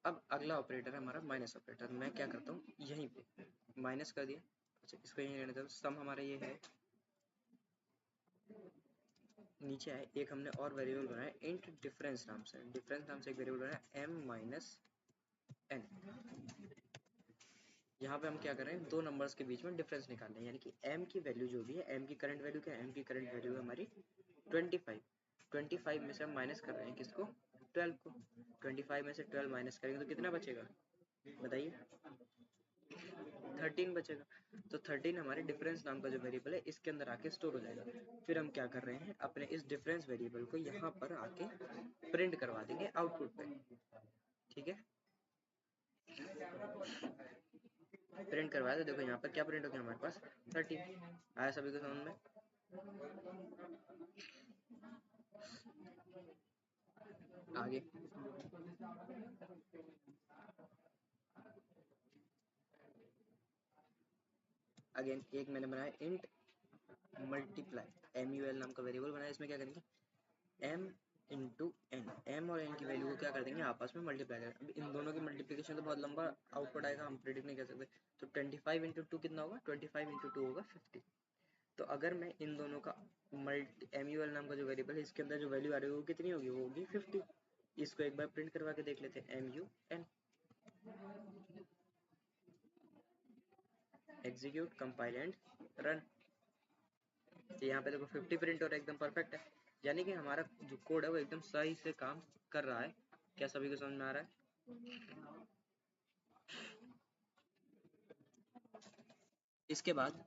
अब अगला ऑपरेटर है हमारा माइनस ऑपरेटर। मैं क्या करता हूँ, यहीं पे माइनस कर दिया। अच्छा, इसको यहीं रहने दो। सम हमारा ये है, नीचे है एक हमने और वेरिएबल बनाया इंट डिफरेंस नाम से। डिफरेंस नाम से एक वेरिएबल बनाया m माइनस n। यहाँ पे हम क्या कर रहे हैं, दो नंबर्स के बीच में डिफरेंस निकालना है, यानी कि m की वैल्यू जो भी है, m की करंट वैल्यू क्या है, m की करंट वैल्यू है हमारी 25। 25 में से हम माइनस कर रहे हैं किसको, 12 को। 25 में से 12 माइनस करेंगे तो कितना बचेगा, बताइए, 13 बचेगा। तो 13 हमारे डिफरेंस नाम का जो वेरिएबल है इसके अंदर आके स्टोर हो जाएगा। फिर हम क्या कर रहे हैं, अपने इस डिफरेंस वेरिएबल को यहाँ पर आके प्रिंट करवा देंगे आउटपुट पे। ठीक है, प्रिंट करवाया तो देखो यहाँ पर क्या प्रिंट हो गया हमारे पास, 13 आया सभी को समझ में। आगे अगेन एक मैंने बनाया इंट मल्टीप्लाई, MUL नाम का वेरिएबल बनाया। इसमें क्या करेंगे, m इंटू एन, m और n की वैल्यू को क्या कर देंगे, आपस में मल्टीप्लाई करेंगे। अब इन दोनों की मल्टीप्लिकेशन तो बहुत लंबा आउटपुट आएगा, हम प्रेडिक्ट नहीं कर सकते। तो 25 इंटू 2 कितना होगा, 25 इंटू 2 होगा 50। तो अगर मैं इन दोनों का MUL नाम का जो वेरिएबल है इसके अंदर जो वैल्यू आ रही है वो कितनी होगी, वो होगी 50। इसको एक बार प्रिंट करवा के देख लेते हैं, MUN। Execute, compile and run. तो यहाँ पे देखो 50 प्रिंट और एकदम परफेक्ट है, यानी कि हमारा जो कोड है वो एकदम सही से काम कर रहा है। क्या सभी को समझ में आ रहा है। इसके बाद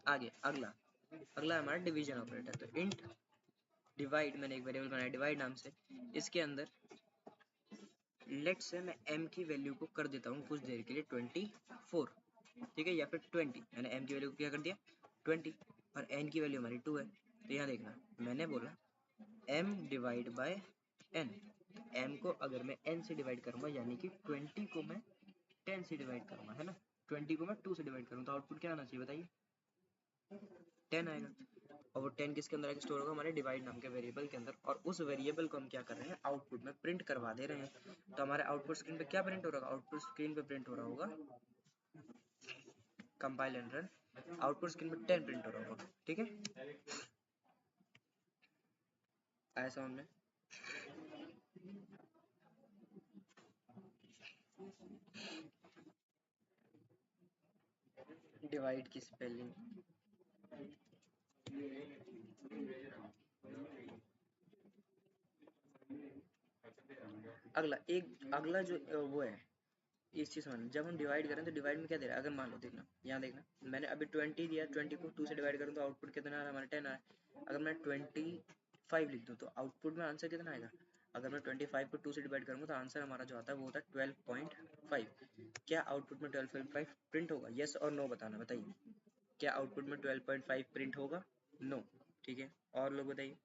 आगे अगला अगला हमारा डिवीजन ऑपरेटर। तो इंट डिवाइड, मैंने एक वेरिएबल बनाया डिवाइड नाम से। इसके अंदर लेट से मैं m की वैल्यू को कर देता हूँ कुछ देर के लिए 24, ठीक है, या फिर 20। मैंने m की वैल्यू को क्या कर दिया, 20, और n की वैल्यू हमारी 2 है। तो यहाँ देखना, मैंने बोला m divide by n। m को अगर मैं n से डिवाइड करूंगा, यानी कि 20 को मैं 10 से डिवाइड करूंगा, है ना, 20 को मैं 2 से डिवाइड करूंगा, तो आउटपुट क्या आना चाहिए, बताइए, 10 आएगा। और वो 10 किसके अंदर आके स्टोर होगा, हमारे डिवाइड नाम के वेरिएबल के अंदर। और उस वेरिएबल को हम क्या कर रहे हैं, आउटपुट में प्रिंट करवा दे रहे हैं। तो हमारे आउटपुट स्क्रीन पे क्या प्रिंट हो रहा होगा, आउटपुट स्क्रीन पे प्रिंट हो रहा होगा, compile and run, output screen पे 10 प्रिंट हो रहा होगा। ठीक है, आया समझ में। डिवाइड की स्पेलिंग, अगला जो वो है इस चीज समझ, जब हम डिवाइड करें तो डिवाइड में क्या दे रहा है, अगर मान लो देखना यहाँ देखना, मैंने अभी 20 दिया, 20 को 2 से डिवाइड करूँ तो आउटपुट कितना आ रहा है हमारा 10 आ रहा है। अगर मैं 25 लिख दूँ तो आउटपुट में आंसर कितना आएगा, अगर मैं 25 को 2 से डिवाइड करूँगा तो आंसर हमारा जो आता है वो होता है 12.5। क्या आउटपुट में 12.5 प्रिंट होगा, यस और नो बताना, बताइए क्या आउटपुट में 12.5 प्रिंट होगा, नो। ठीक है, और लोग बताइए।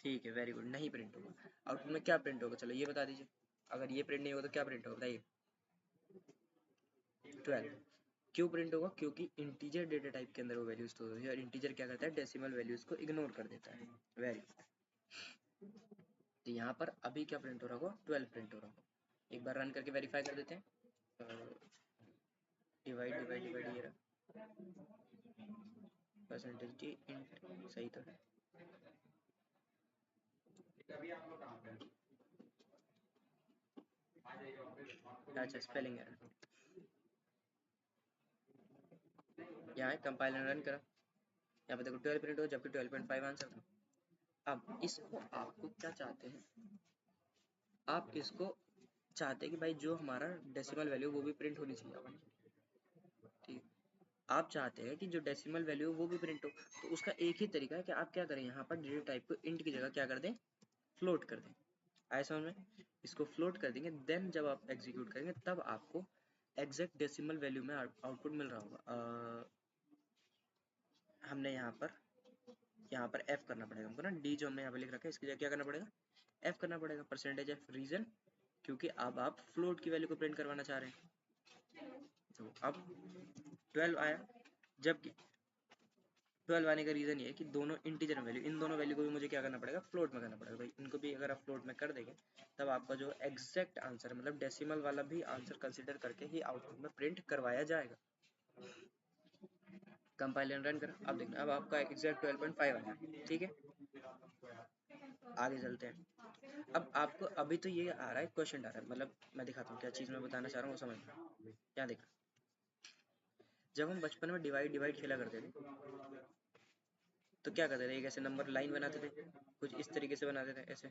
ठीक है, वेरी गुड, नहीं प्रिंट होगा। आउटपुट में क्या प्रिंट होगा, चलो ये बता दीजिए, अगर ये प्रिंट नहीं होगा तो क्या प्रिंट होगा बताइए, 12। क्यों प्रिंट होगा, क्योंकि इंटीजर डेटा टाइप के अंदर वो वैल्यू स्टोर होगी और इंटीजर क्या करता है, डेसिमल वैल्यूज को इग्नोर कर देता है। Very good. तो यहाँ पर अभी क्या प्रिंट हो रहा होगा, 12 प्रिंट हो रहा होगा। एक बार रन करके वेरीफाई कर देते हैं। डिवाइड डिवाइड डिवाइड, ये रहा परसेंटेज डी इंट, सही था। अच्छा, स्पेलिंग एरर। यहाँ कंपाइल रन करा, यहाँ पे देखो 12 प्रिंट हो जबकि 12.5 आंसर था। अब इसको आपको क्या चाहते हैं, आप इसको चाहते हैं कि भाई जो हमारा डेसिमल वैल्यू वो भी प्रिंट होनी चाहिए, ठीक। आप चाहते हैं कि जो डेसिमल वैल्यू वो भी प्रिंट हो, तो उसका एक ही तरीका है कि आप क्या करें, यहाँ पर डेटा टाइप को इंट की जगह क्या कर दें, फ्लोट कर दें। आए समझ में, इसको फ्लोट कर देंगे, देन जब आप एग्जीक्यूट करेंगे तब आपको एग्जैक्ट डेसिमल वैल्यू में आउटपुट मिल रहा होगा। हमने यहाँ पर एफ करना पड़ेगा हमको ना, डी जो हमने यहाँ पे लिख रखा है इसकी जगह क्या करना पड़ेगा, एफ करना पड़ेगा, परसेंटेज एफ। रीजन, क्योंकि अब आप फ्लोट की वैल्यू को प्रिंट करवाना चाह रहे हैं। तो अब 12 आया, जबकि 12 आने का रीजन ये है कि दोनों इंटीजर वैल्यू, इन दोनों वैल्यू को भी मुझे क्या करना पड़ेगा, फ्लोट में करना पड़ेगा। भाई इनको भी अगर आप फ्लोट में कर देंगे तब आपका जो एग्जैक्ट आंसर मतलब डेसिमल वाला भी आंसर कंसिडर करके ही आउटपुट में प्रिंट करवाया जाएगा। कंपाइल एंड रन करो, अब देखना, अब आपका एग्जैक्ट 12.5 आया, ठीक है। आगे चलते हैं। अब आपको अभी तो ये आ रहा है क्वेश्चन आ रहा है, मतलब मैं दिखाता हूँ क्या चीज़ मैं बताना चाह रहा हूँ वो समझ। क्या देखा, जब हम बचपन में डिवाइड डिवाइड खेला करते थे तो क्या करते थे, एक ऐसे नंबर लाइन बनाते थे, कुछ इस तरीके से बनाते थे ऐसे,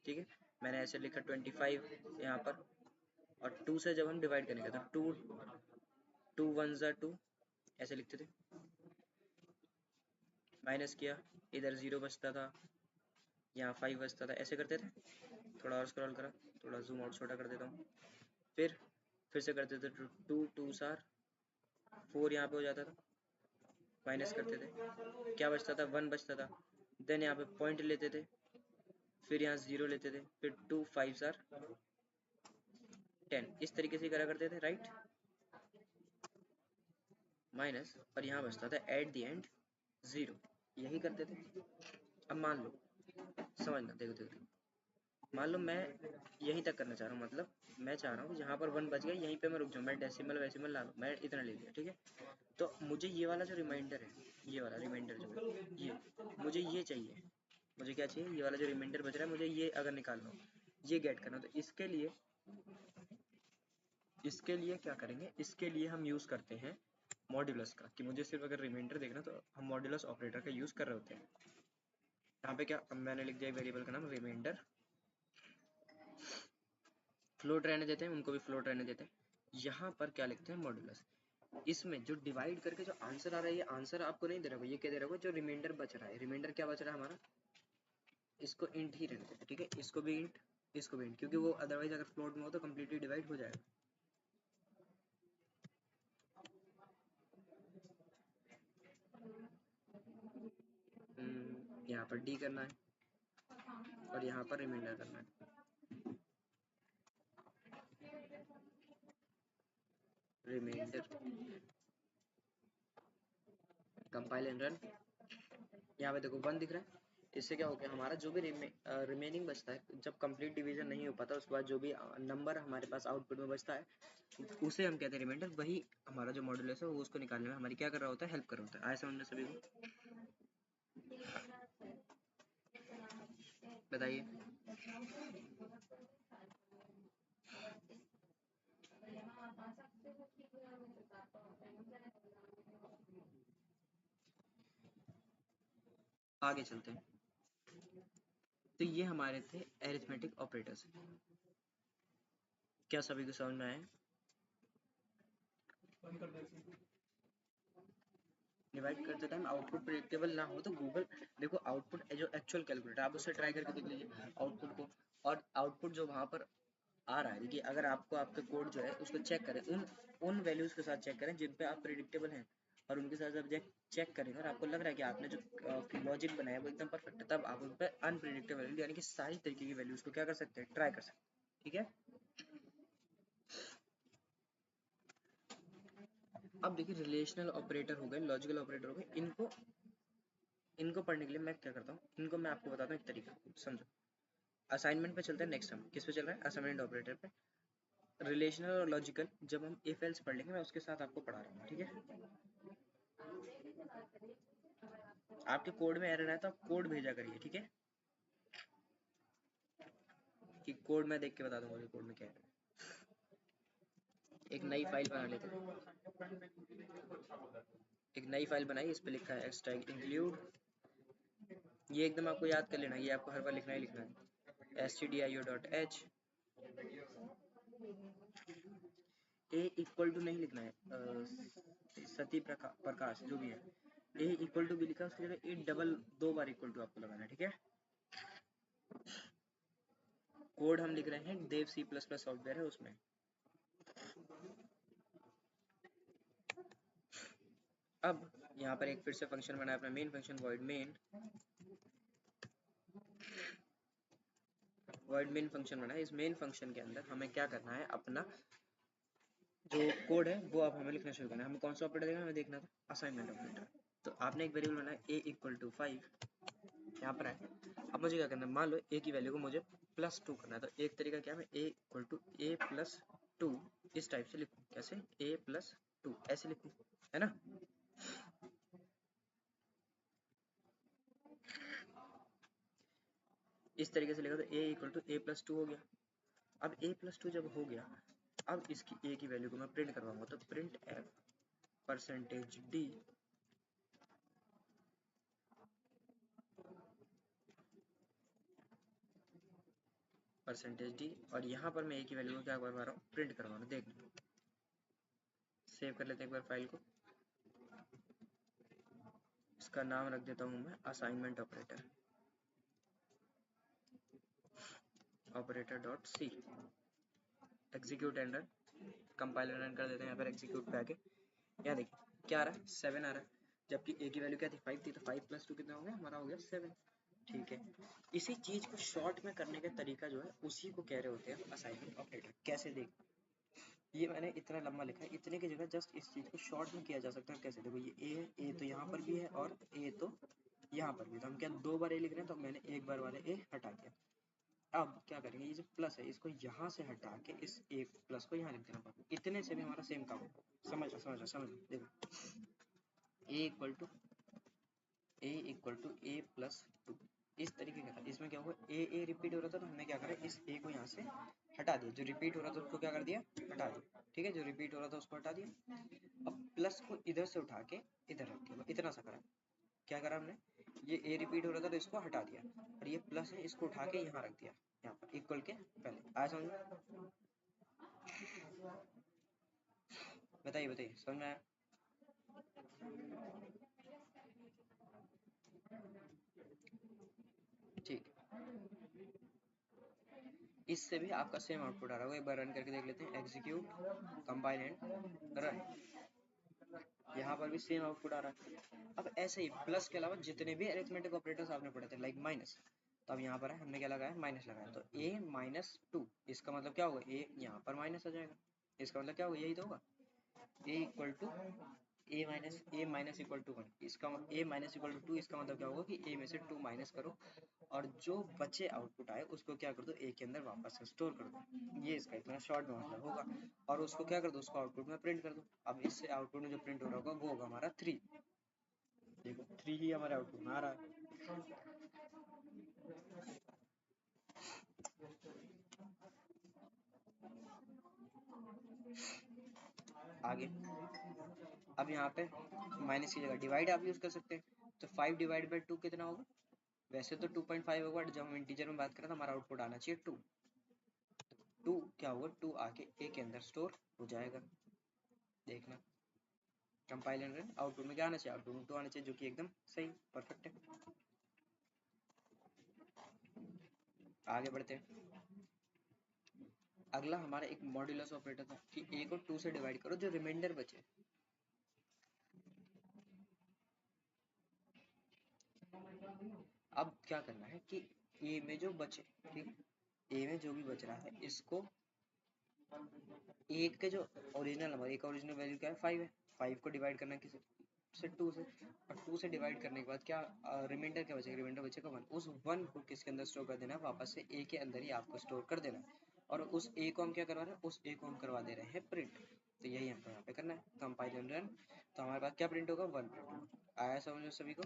ठीक है। मैंने ऐसे लिखा 25 यहाँ पर, और 2 से जब हम डिवाइड करेंगे तो 2 1 ज़ा 2 ऐसे लिखते थे, माइनस किया, इधर 0 बचता था, यहाँ 5 बचता था, ऐसे करते थे। थोड़ा और स्क्रॉल करा, थोड़ा जूम आउट छोटा कर देता हूँ, फिर से करते थे 2 2 सार 4 यहाँ पे हो जाता था, माइनस करते थे, क्या बचता था, 1 बचता था। देन यहाँ पे पॉइंट लेते थे, फिर यहाँ 0 लेते थे, फिर 2 5 सार 10, इस तरीके से करा करते थे, राइट। माइनस, और यहाँ बचता था एट द एंड 0, यही करते थे। अब मान लो, समझना, देखो देखो देखो, मान लो मैं यहीं तक करना चाह रहा हूँ, मतलब मैं चाह रहा हूँ जहाँ पर 1 बच गया यहीं पे मैं रुक जाऊँ, मैं डेसिमल वेसिमल ला लूँ, मैं इतना ले लिया, ठीक है। तो मुझे ये वाला जो रिमाइंडर है, ये वाला रिमाइंडर जो है, ये मुझे ये चाहिए, मुझे क्या चाहिए, ये वाला जो रिमाइंडर बच रहा है मुझे ये अगर निकालना हो, ये गेट करना, तो इसके लिए क्या करेंगे, इसके लिए हम यूज़ करते हैं मॉड्यूलस का, कि मुझे सिर्फ अगर रिमाइंडर देखना तो हम मॉड्यूलस ऑपरेटर का यूज़ कर रहे होते हैं। यहाँ पे क्या मैंने लिख दिया वेरिएबल का नाम रिमाइंडर, फ्लोट रहने देते हैं, उनको भी फ्लोट रहने देते हैं। यहाँ पर क्या लिखते हैं, मॉड्यूलस। इसमें जो डिवाइड करके जो आंसर आ रहा है, ये आंसर आपको नहीं दे रहा होगा, ये क्या दे रहा होगा, जो रिमाइंडर बच रहा है। रिमाइंडर क्या बच रहा है हमारा, इसको इंट ही रहने देते हैं, ठीक है। इसको भी इंट, इसको भी इंट, क्योंकि वो अदरवाइज अगर फ्लोट में हो तो कम्प्लीटली डिवाइड हो जाएगा। यहाँ पर डी करना है और यहाँ पर रिमाइंडर करना है। Reminder, compile and run. यहाँ पे देखो 1 दिख रहा है, इससे क्या हो गया, हमारा जो भी रिमेनिंग बचता है, जब कंप्लीट डिवीजन नहीं हो पाता उसके बाद जो भी नंबर हमारे पास आउटपुट में बचता है उसे हम कहते हैं रिमाइंडर। वही हमारा जो मॉड्यूलस है वो उसको निकालने में हमारी क्या कर रहा होता है, हेल्प कर रहा होता है। आए समझ में सभी को, बताइए। आगे चलते हैं। तो ये हमारे थे एरिथमेटिक ऑपरेटर्स। क्या सभी को समझ में आए? डिवाइड करते टाइम आउटपुट प्रेडिक्टेबल ना हो तो गूगल, देखो आउटपुट जो एक्चुअल कैलकुलेटर आप उससे ट्राई करके देख लीजिए आउटपुट को, और आउटपुट जो वहाँ पर आ रहा है, देखिए अगर आपको आपका कोड जो है उसको चेक करें, उन वैल्यूज के साथ चेक करें जिन पे आप प्रेडिक्टेबल हैं, और उनके साथ जब चेक करेंगे और आपको लग रहा है कि आपने जो लॉजिक बनाया वो एकदम परफेक्ट है, तब आप उन पर अनप्रेडिक्टेबल यानी कि सारी तरीके की वैल्यूज को क्या कर सकते हैं, ट्राई कर सकते हैं। ठीक है, अब देखिए रिलेशनल ऑपरेटर हो गए, लॉजिकल ऑपरेटर हो गए, इनको पढ़ने के लिए मैं क्या करता हूँ, इनको मैं आपको बताता हूँ एक तरीका, समझो। असाइनमेंट पे चलते हैं नेक्स्ट हम, किस पे चल रहा है, असाइनमेंट ऑपरेटर पे। रिलेशनल और लॉजिकल जब हम इफ एल्स पढ़ लेंगे मैं उसके साथ आपको पढ़ा रहा हूँ, ठीक है। आपके कोड में एरर है तो आप कोड भेजा करिए, ठीक है, कि कोड मैं देख के बता दूंगा कि कोड में क्या है। एक नई फाइल बना लेते हैं, एक नई फाइल बनाई, इस पे लिखा है एक्सट्रैक्ट इंक्लूड, ये एकदम आपको याद कर लेना, ये आपको हर बार लिखना ही लिखना है, stdio.h, ए इक्वल टू नहीं लिखना है, सती प्रकाश जो भी है, ए इक्वल टू भी लिखा उसकी जगह ए डबल 2 बार इक्वल टू आपको लगाना है, ठीक है। कोड हम लिख रहे हैं देव C++ सॉफ्टवेयर है उसमें। अब यहाँ पर एक फिर से फंक्शन बना है अपना main function void main function बना है। इस मेन फंक्शन के अंदर हमें क्या करना है, अपना जो कोड है वो अब हमें लिखना शुरू करना है। हमें कौन सा ऑपरेटर देखना, हमें देखना था असाइनमेंट ऑपरेटर। तो आपने एक वेरिएबल बनाया a इक्वल टू 5, यहाँ पर है। अब मुझे क्या करना है, मान लो a की वैल्यू को मुझे +2 करना है, तो एक तरीका क्या है, a इक्वल टू a+2 इस टाइप से लिखूँ, कैसे a+2 ऐसे लिखूँ, है ना। इस तरीके से लिखा तो a इक्वल टू a+2 हो गया। अब a+2 जब हो गया, अब इसकी a की वैल्यू को मैं प्रिंट करवाऊंगा, तो प्रिंट f %d %d, और यहाँ पर मैं a की वैल्यू को क्या करवा रहा हूँ, प्रिंट करवा रहा हूँ। देख लो, सेव कर लेते हैं एक बार फाइल को, इसका नाम रख देता हूँ मैं assignment operator, operator.c, execute and run, compiler run कर देते हैं, यहाँ पर एग्जीक्यूट पे आके यहाँ देखिए क्या आ रहा है, 7 आ रहा है, जबकि a की वैल्यू क्या थी, 5 थी, तो 5+2 कितना हो गया, हमारा हो गया 7। ठीक है, इसी चीज को शॉर्ट में करने का तरीका जो है उसी को कह रहे होते हैं असाइनमेंट ऑपरेटर। कैसे देख, ये मैंने इतना लंबा लिखा है, इतने की जगह जस्ट इस चीज को शॉर्ट में किया जा सकता है। कैसे, देखो ये a है, a तो यहाँ पर भी है और a तो यहाँ पर भी, तो हम क्या 2 बार a लिख रहे हैं, तो मैंने एक बार वाले a हटा दिया। अब क्या करेंगे, ये जो प्लस है इसको यहाँ से हटा के इस एक प्लस को यहाँ लिख देना पड़ेगा, इतने से भी हमारा सेम काम होगा। समझ देखो, a इक्वल टू a+2 इस तरीके का था। इसमें क्या हुआ, a रिपीट हो रहा था, तो हमने क्या करा, इस a को यहाँ से हटा दिया, जो रिपीट हो रहा था उसको क्या कर दिया, हटा दिया। ठीक है, जो रिपीट हो रहा था उसको हटा दिया। अब प्लस को इधर से उठा के इधर रख दिया, इतना सा करा। क्या करा हमने, ये a रिपीट हो रहा था तो इसको हटा दिया, और ये प्लस है इसको उठा के यहाँ रख दिया, यहाँ पर इक्वल के पहले। आया समझ में, बताइए समझ में आया। ठीक, इससे भी आपका सेम आउटपुट आ रहा होगा। एक बार रन करके देख लेते हैं, एग्जीक्यूट, कंपाइल एंड रन, यहाँ पर भी सेम आउटपुट आ रहा है। अब ऐसे ही प्लस के अलावा जितने भी अरिथमेटिक ऑपरेटर्स आपने पढ़े थे, लाइक माइनस, तो अब यहाँ पर है, हमने क्या लगाया, माइनस लगाया, तो a-2, इसका मतलब क्या होगा, a यहाँ पर माइनस आ जाएगा, इसका मतलब क्या होगा, यही तो होगा, a equal to a minus equal to 1, इसका a माइनस इक्वल टू 2, इसका मतलब क्या होगा कि a में से 2 माइनस करो, और जो बचे आउटपुट आए उसको क्या कर दो, a के अंदर वापस से स्टोर कर दो। ये इसका इतना शॉर्ट में मतलब होगा, और उसको क्या कर दो, उसको आउटपुट में प्रिंट कर दो। अब इससे आउटपुट में जो प्रिंट हो रहा होगा वो होगा हमारा 3। देखो 3 ही हमारे आउटपुट में आ रहा है। आगे, अब यहाँ पे माइनस की जगह डिवाइड आप यूज कर सकते हैं, तो 5 डिवाइड बाई 2 कितना होगा, वैसे तो 2.5 होगा, जब हम इंटीजर में बात करें तो हमारा आउटपुट आना चाहिए 2। 2 क्या होगा, 2 आके ए के अंदर स्टोर हो जाएगा। देखना कंपाइल एंड रन, आउटपुट में क्या आना चाहिए, आउटपुट में 2 आना चाहिए, जो कि एकदम सही परफेक्ट है। आगे बढ़ते हैं। अगला हमारा एक मॉड्यूलस ऑपरेटर था कि ए को 2 से डिवाइड करो जो रिमाइंडर बचे। अब क्या करना है कि ए में जो बचे, ठीक, ए में जो भी बच रहा है इसको एक के जो ओरिजिनल नंबर, एक ओरिजिनल वैल्यू क्या है 5 है, 5 को डिवाइड करना है किसी से 2 से, और 2 से डिवाइड करने के बाद क्या रिमाइंडर क्या बचेगा, रिमाइंडर बचेगा 1। उस 1 को किसके अंदर स्टोर कर देना है, वापस से ए के अंदर ही आपको स्टोर कर देना है। और उस ए को हम क्या करवा रहे हैं, उस ए को हम करवा दे रहे हैं प्रिंट। तो यही हमको यहाँ पे करना है, कंपाइल एंड रन। तो हमारे पास क्या प्रिंट होगा, 1 प्रिंट आया समझ में सभी को।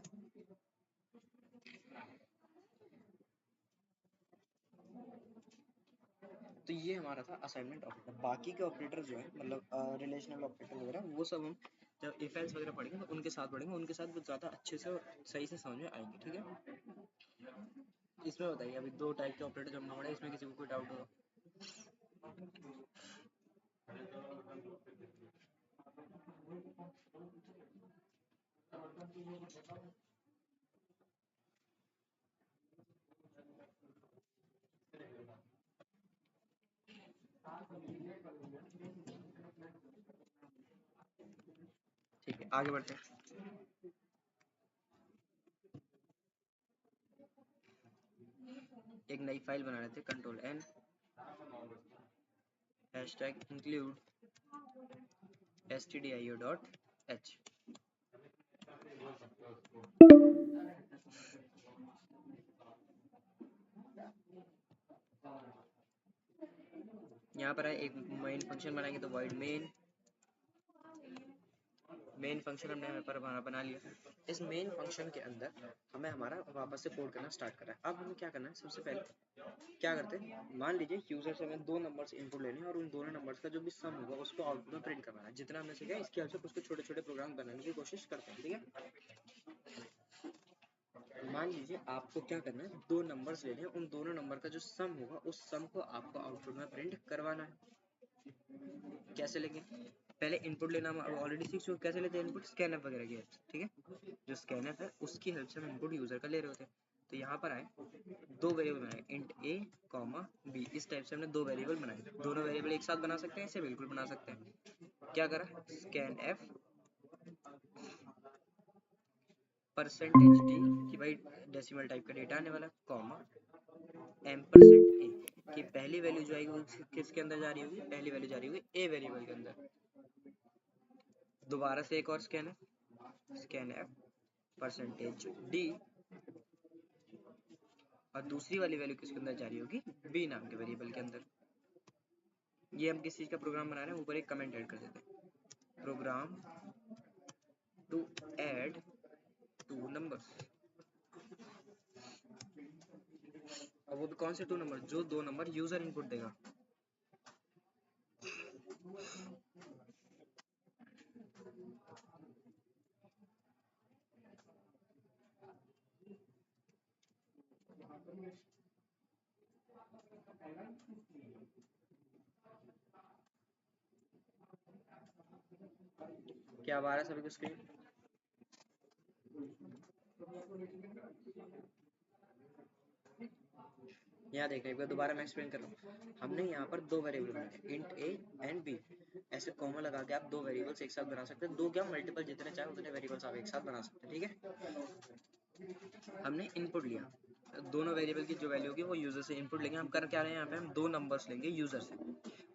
तो ये हमारा था असाइनमेंट ऑपरेटर। बाकी के ऑपरेटर जो है मतलब रिलेशनल ऑपरेटर वगैरह, वो सब हम जब इफ एल्स वगैरह पढ़ेंगे तो उनके साथ पढ़ेंगे, उनके साथ बहुत ज़्यादा अच्छे से और सही से समझ में आएंगे, ठीक है। इसमें बताइए अभी 2 टाइप के ऑपरेटर जो हमने पढ़े, इसमें किसी को कोई डाउट हो? ठीक है, आगे बढ़ते हैं। एक नई फाइल बना लेते हैं, control N, hashtag include stdio.h। यहाँ पर है एक मेन फंक्शन बनाएंगे, तो void मेन फंक्शन हमने यहाँ पर बना लिया। इस मेन फंक्शन के अंदर हमें हमारा वापस से कोड करना स्टार्ट करना है। अब हमें क्या करना है, सबसे पहले क्या करते हैं, मान लीजिए यूजर से हमें 2 नंबर्स इनपुट लेने हैं और उन दोनों नंबर्स का जो भी सम होगा उसको आउटपुट में प्रिंट करवाना है। जितना हमने सीखा इसके हेल्प से कुछ छोटे छोटे प्रोग्राम बनाने की कोशिश करते हैं, ठीक है। मान लीजिए आपको क्या करना है, 2 नंबर्स लेने हैं, उन दोनों नंबर का जो सम होगा उस सम को आपको आउटपुट में प्रिंट करवाना है। कैसे लेंगे, पहले इनपुट लेना हम ऑलरेडी सीख चुके, कैसे लेते हैं इनपुट, स्कैनफ वगैरह की हेल्प से, ठीक है। जो स्कैनफ है उसकी हेल्प से हम इनपुट यूजर का ले रहे होते हैं। तो यहाँ पर आए 2 वेरिएबल बनाए, इंट a कॉमा b, इस टाइप से हमने 2 वेरिएबल बनाए। दोनों वेरिएबल एक साथ बना सकते हैं, इसे बिल्कुल बना सकते हैं। क्या करा, स्कैनफ परसेंटेज d कि भाई डेसिमल टाइप का डेटा आने वाला, कॉमा एम्परसेंट a कि पहली वैल्यू जो आएगी वो किसके अंदर जा रही होगी, पहली वैल्यू जा रही होगी a वेरिएबल के अंदर। दोबारा से एक और स्कैनफ परसेंटेज d, और दूसरी वाली वैल्यू किसके अंदर जा रही होगी, b नाम के वेरिएबल के अंदर। ये हम किस चीज का प्रोग्राम बना रहे हैं, ऊपर एक कमेंट ऐड कर देते हैं, प्रोग्राम टू ऐड 2 नंबर्स। और वो भी कौन से 2 नंबर, जो 2 नंबर यूजर इनपुट देगा। क्या आ रहा है सभी को स्क्रीन? यहाँ देखिए एक बार दोबारा मैं एक्सप्लेन कर रहा हूँ। हमने यहाँ पर 2 वेरिएबल बनाए, इंट a एंड b। ऐसे कॉमा लगा के आप 2 वेरिएबल्स एक साथ बना सकते हैं, 2 क्या मल्टीपल, जितने चाहे उतने वेरिएबल्स आप एक साथ बना सकते हैं, ठीक है। हमने इनपुट लिया, दोनों वेरिएबल की जो वैल्यू होगी वो यूजर से इनपुट लेंगे। हम कर क्या रहे हैं, यहाँ पे हम 2 नंबर्स लेंगे यूजर से।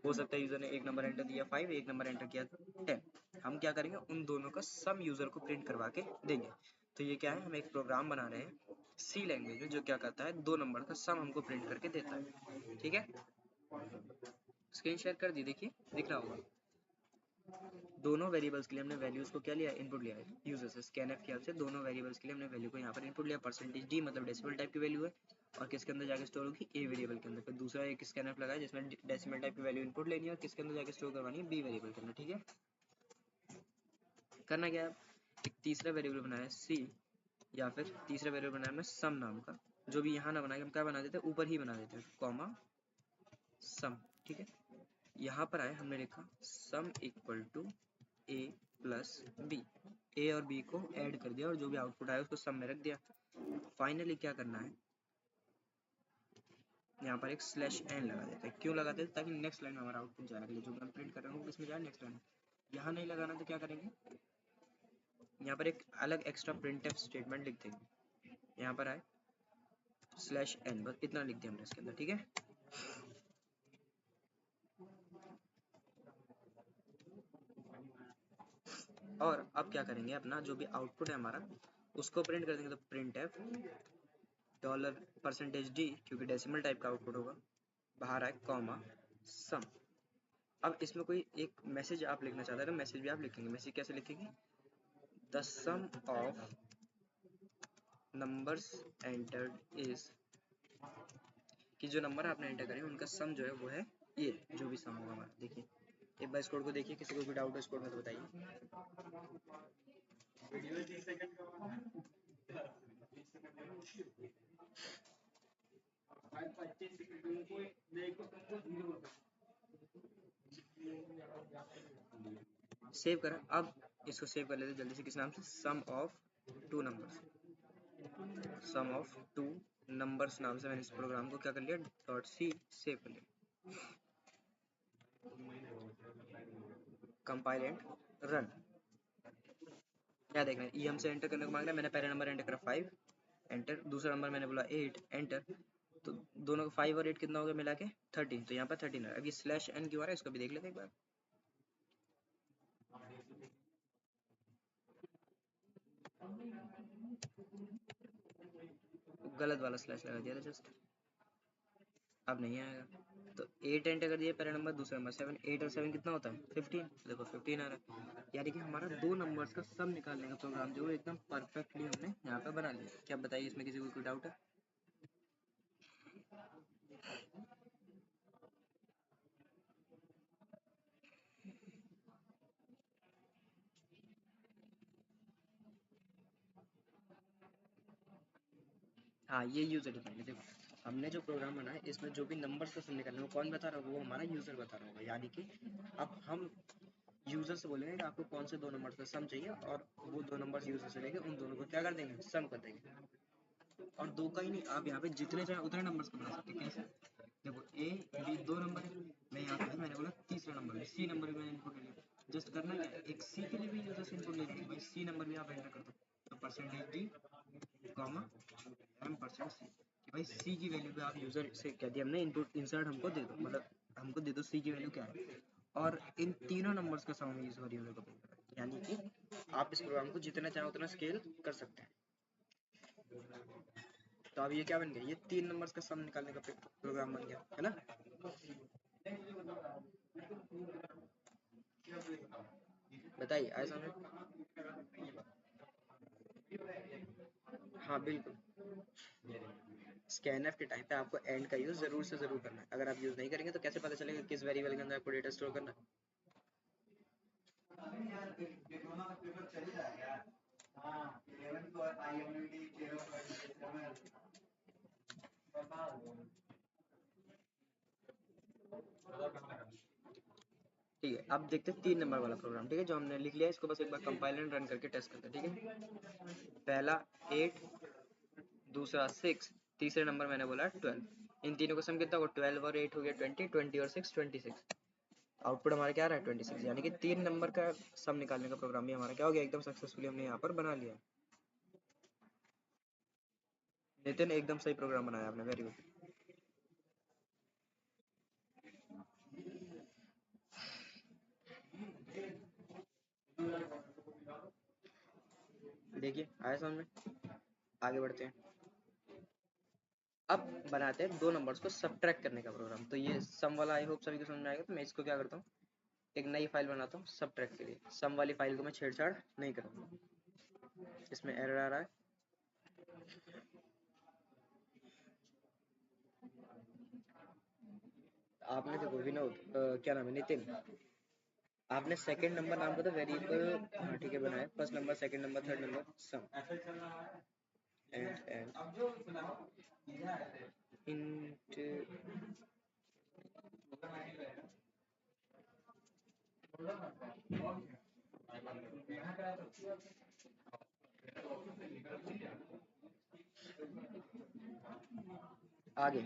हो सकता है यूजर ने एक नंबर एंटर दिया 5, एक नंबर एंटर किया 10। हम क्या करेंगे, उन दोनों का सम यूजर को प्रिंट करवा के देंगे। तो ये क्या है, हम एक प्रोग्राम बना रहे हैं सी लैंग्वेज में, जो क्या करता है 2 नंबर का सम हमको प्रिंट करके देता है, ठीक है। स्क्रीन शेयर कर दी, देखिए दिख रहा होगा। दोनों वेरिएबल्स के लिए हमने वैल्यूज को क्या लिया, इनपुट लिया है यूजर से, स्कैनफ की हेल्प से दोनों वेरिएबल्स के लिए हमने वैल्यू को यहाँ पर इनपुट लिया। परसेंटेज डी मतलब डेसिमल टाइप की वैल्यू है, और किसके अंदर जाके स्टोर होगी, ए वेरिएबल के अंदर। फिर दूसरा एक स्कैनफ लगाया जिसमें डेसिमल टाइप की वैल्यू इनपुट लेनी है और किसके अंदर जाके स्टोर करवानी है, बी वेरिएबल के अंदर, ठीक है। करना क्या है, एक तीसरा वेरिएबल बनाया सी या फिर तीसरा वेरिएबल बनाया हमने सम नाम का, जो भी यहाँ ना बनाए हम क्या बना देते हैं, ऊपर ही बना देते हैं, कॉमा सम। ठीक है, यहाँ पर आए हमने लिखा sum equal to A plus B, A और बी को ऐड कर दिया और जो भी आउटपुट आया उसको सम में रख दिया। फाइनली क्या करना है, यहाँ पर एक स्लैश एन लगा देते हैं। क्यों लगाते हैं, ताकि नेक्स्ट लाइन में हमारा आउटपुट जाए, अगले जो भी हम प्रिंट कर रहे हैं वो किसमें जाए, नेक्स्ट लाइन। यहाँ नहीं लगाना तो क्या करेंगे, यहाँ पर एक अलग एक्स्ट्रा प्रिंटफ स्टेटमेंट लिख देंगे। यहाँ पर आए स्लैश एन, बस इतना लिख दिया हमने इसके अंदर। ठीक है, और अब क्या करेंगे, अपना जो भी आउटपुट है हमारा उसको प्रिंट कर देंगे। तो प्रिंट एफ $%d, क्योंकि डेसिमल टाइप का आउटपुट होगा, बाहर आए कॉमा सम। अब इसमें कोई एक मैसेज आप लिखना चाहते हैं तो मैसेज भी आप लिखेंगे। मैसेज कैसे लिखेंगे, the sum of numbers entered is, कि जो नंबर आपने एंटर करे उनका सम जो है वो है ये, जो भी सम होगा हमारा। देखिए एक बार इस कोड को देखिए, किसी को भी डाउट है इस कोड में तो बताइए। सेव करा, अब इसको सेव कर लेते जल्दी से, किस नाम से, sum of two numbers, sum of two numbers नाम से मैंने इस प्रोग्राम को क्या कर लिया, डॉट सी सेव कर लिया। Compile and run. क्या देखना है, ई से एंटर करने को मांग रहा है, मैंने पहला नंबर एंटर करा 5, एंटर। दूसरा नंबर मैंने बोला 8, एंटर। तो दोनों का 5 और 8 कितना हो गया मिला के 13, तो यहाँ पर 13 है। अब ये स्लैश एन क्यों आ रहा है, इसको भी देख लेते हैं एक बार। गलत वाला स्लैश लगा दिया था जस्ट, अब नहीं आएगा। तो 8 एंटर कर दिया पहला नंबर, दूसरा नंबर 7, 8 और 7 कितना होता है 15, देखो 15 आ रहा है। यानी कि हमारा दो नंबर्स का सम निकालने का प्रोग्राम जो है एकदम परफेक्टली हमने यहाँ पे बना लिया। क्या बताइए, इसमें किसी को कोई डाउट है? हाँ, ये यूजर डिफाइंड है। देखो हमने जो प्रोग्राम बनाया है इसमें जो भी नंबर्स का सम निकालना है वो कौन बता रहा होगा, वो हमारा यूजर बता रहा होगा। यानी कि अब हम यूजर से बोलेंगे कि आपको कौन से दो नंबर्स का सम चाहिए, और वो दो नंबर्स यूजर से लेके उन दोनों को क्या कर देंगे, सम कर देंगे। और दो का ही नहीं, आप यहाँ पे जितने चाहे उतने नंबर्स को बना सकते हैं। कैसे, देखो ए बी दो नंबर है, मैं यहाँ पे मैंने बोला तीसरा नंबर है, सी नंबर भी मैंने इनपुट ले लिया। जस्ट करना क्या है, एक सी के लिए भी यूजर से इनपुट ले लीजिए, भाई सी नंबर भी आप एंटर कर दो। तो percentage D comma M percent C, कि भाई सी की वैल्यू पे आप यूजर से कह दिया हमने, इनपुट इंसर्ट हमको दे दो, मतलब हमको दे दो सी की वैल्यू क्या है, और इन तीनों नंबर्स का सम यूजर यूजर को प्रिंट करें। यानी कि आप इस प्रोग्राम को जितना चाहे उतना स्केल कर सकते हैं। तो अब ये क्या बन गया, ये तीन नंबर्स का सम निकालने का प्रोग्राम बन गया है ना। बताइए आए समझ? हाँ बिल्कुल, स्कैनफ के टाइम पे आपको एंड का यूज जरूर से जरूर करना है। अगर आप यूज नहीं करेंगे तो कैसे पता चलेगा किस वेरिएबल के अंदर आपको डेटा स्टोर करना है। ठीक है, अब देखते हैं 3 नंबर वाला प्रोग्राम। ठीक है, जो हमने लिख लिया इसको बस एक बार कंपाइल एंड रन करके टेस्ट करते हैं। ठीक है, पहला 8, दूसरा 6, तीसरे नंबर मैंने बोला 12। इन तीनों का सम कितना होगा, 12 और 8 हो गया 20, 20 और 6 26। आउटपुट हमारा क्या आ रहा है 26, यानी कि 3 नंबर का सम निकालने का प्रोग्राम भी हमारा क्या हो गया, एकदम सक्सेसफुली हमने यहाँ पर बना लिया। नितिन एकदम सही प्रोग्राम बनाया आपने, वेरी गुड। देखिए आया समझ में, आगे बढ़ते हैं। अब बनाते हैं दो नंबर्स को सब्ट्रैक्ट करने का प्रोग्राम। तो ये सम वाला आई होप सभी को समझ में आएगा। तो मैं इसको क्या करता हूँ, एक नई फाइल बनाता हूँ सब्ट्रैक्ट के लिए। सम वाली फाइल को मैं छेड़छाड़ नहीं करूँगा। इसमें एरर आ रहा है, आपने देखो विनोद क्या नाम है, नितिन, आपने सेकंड नंबर नाम का तो वेरिएबल, हाँ ठीक है बनाया, first number second number third number sum. and int आगे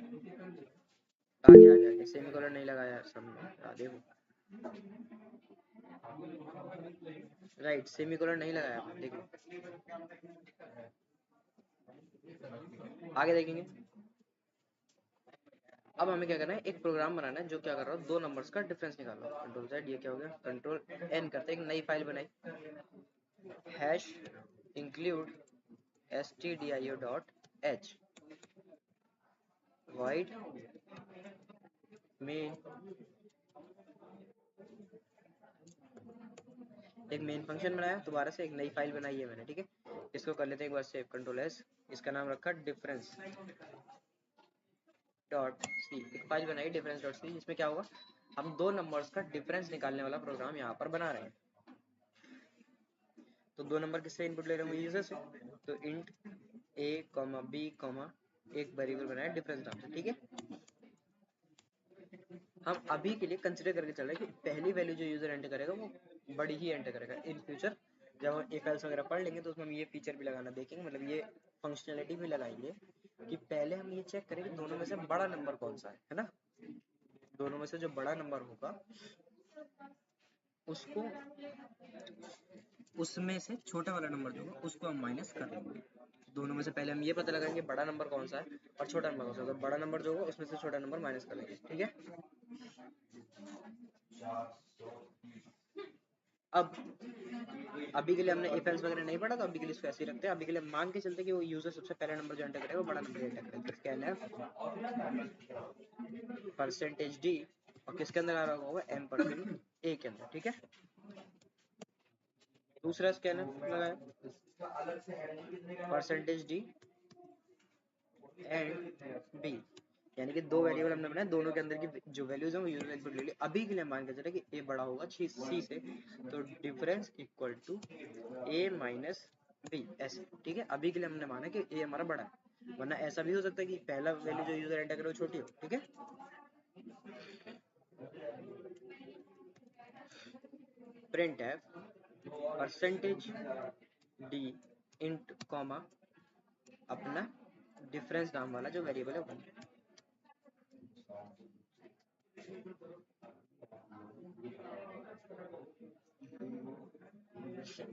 आगे आगे आगे सेमीकोलन नहीं लगाया सब में आगे राइट सेमीकोलन नहीं लगाया देखो आगे देखेंगे। अब हमें क्या करना है एक प्रोग्राम बनाना है जो क्या कर रहा है दो नंबर्स का डिफरेंस निकाल रहा है। कंट्रोल जेड ये क्या हो गया कंट्रोल एन करते एक नई फाइल बनाई hash include stdio.h void main एक मेन फंक्शन बनाया दोबारा से एक नई फाइल बनाई है मैंने ठीक है। इसको कर लेते हैं एक बार सेव कंट्रोल एस इसका नाम रखा डिफरेंस डॉट सी एक फाइल बनाई डिफरेंस डॉट सी इसमें क्या होगा हम दो नंबर्स का डिफरेंस निकालने वाला प्रोग्राम यहाँ पर बना रहे हैं। तो दो नंबर किससे इनपुट ले रहे होंगे यूजर से तो इंट a b एक वेरिएबल बनाया डिफरेंस नाम से ठीक है। हम अभी के लिए कंसिडर करके चल रहे हैं कि पहली वैल्यू जो यूजर एंटर करेगा वो बड़ी ही एंटर करेगा। इन फ्यूचर जब हम if else वगैरह पढ़ लेंगे तो उसमें हम ये फीचर भी लगाना देखेंगे मतलब ये फंक्शनैलिटी भी लगाएंगे कि पहले हम ये चेक करें कि दोनों में से बड़ा नंबर कौन सा है ना। दोनों में से जो बड़ा नंबर होगा उसको उसमें से छोटा वाला नंबर जो होगा उसको हम माइनस कर लेंगे। दोनों में से पहले हम ये पता लगाएंगे बड़ा नंबर कौन सा है और छोटा नंबर कौन सा है। तो बड़ा नंबर जो होगा उसमें से छोटा नंबर माइनस कर लेंगे ठीक है। अब अभी के लिए हमने इफ एल्स वगैरह नहीं पढ़ा तो अभी के लिए इसको ऐसे ही रखते हैं। अभी के लिए मान के चलते कि वो यूजर सबसे पहला नंबर जो एंटर करेगा वो बड़ा नंबर एंटर करेगा। स्कैनफ परसेंटेज डी और किसके अंदर आ रहा होगा M% ए के अंदर ठीक है। दूसरा स्कैनफ लगाया परसेंटेज डी एंड बी यानी कि दो वेरिएबल हमने बनाए दोनों के अंदर की जो वैल्यूज है वो यूजर इनपुट ले ली। अभी के लिए मान के चले कि ए बड़ा होगा सी से तो difference equal to A minus B ऐसे ठीक है। अभी के लिए हमने माना कि ए हमारा बड़ा है वरना ऐसा भी हो सकता है कि पहला वैल्यू जो यूजर एंटर करे वो छोटी हो ठीक है। प्रिंट है परसेंटेज डी इंट कॉमा अपना डिफरेंस नाम वाला जो वेरिएबल है वो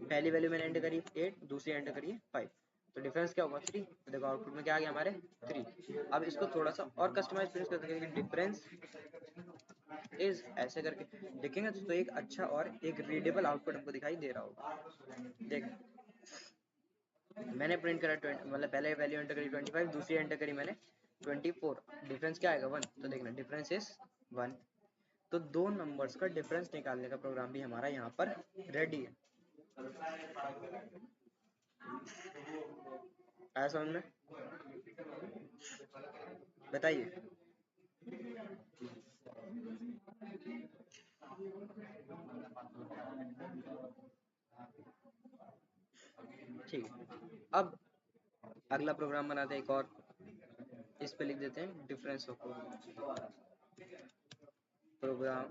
पहली वैल्यू मैंने एंटर करी 8 दूसरी एंटर करी 5 तो डिफरेंस क्या होगा 3। तो देखो आउटपुट में क्या आ गया हमारे 3। अब इसको थोड़ा सा और कस्टमाइज प्रिंट कर सकते हैं डिफरेंस इज ऐसे करके देखेंगे तो एक अच्छा और एक रीडेबल आउटपुट हमको दिखाई दे रहा होगा। देख मैंने प्रिंट करा मतलब पहले वैल्यू एंटर करी 25 दूसरी एंटर करी मैंने 24 डिफरेंस क्या आएगा 1 तो देखना डिफरेंस इज 1। तो दो नंबर्स का डिफरेंस निकालने का प्रोग्राम भी हमारा यहाँ पर रेडी है। आया समझ में बताइए। ठीक अब अगला प्रोग्राम बनाते हैं एक और इस पे लिख देते हैं difference of program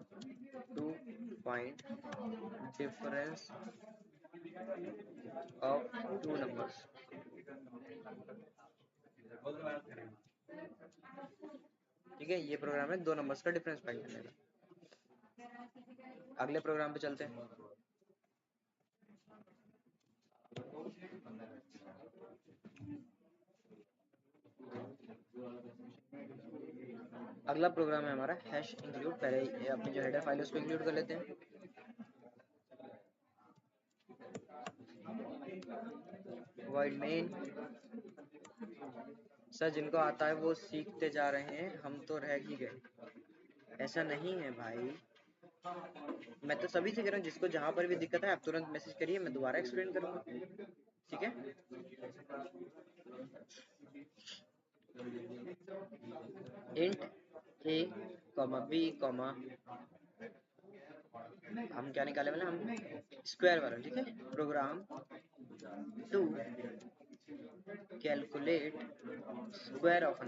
to find difference of two numbers. ठीक है ये प्रोग्राम है दो नंबर्स का डिफरेंस फाइंड करने का। अगले प्रोग्राम पे चलते हैं। अगला प्रोग्राम है हमारा हैश इंक्लूड। पहले अपनी जो हेडर फाइल है उसको इंक्लूड कर लेते हैं। void main सर जिनको आता है वो सीखते जा रहे हैं हम तो रह ही गए। ऐसा नहीं है भाई मैं तो सभी से कह रहा हूँ जिसको जहां पर भी दिक्कत है आप तुरंत मैसेज करिए मैं दोबारा एक्सप्लेन करूंगा ठीक है। इंट a b हम क्या निकाले वाले हम स्क्वायर वाला ठीक है। Program to calculate square of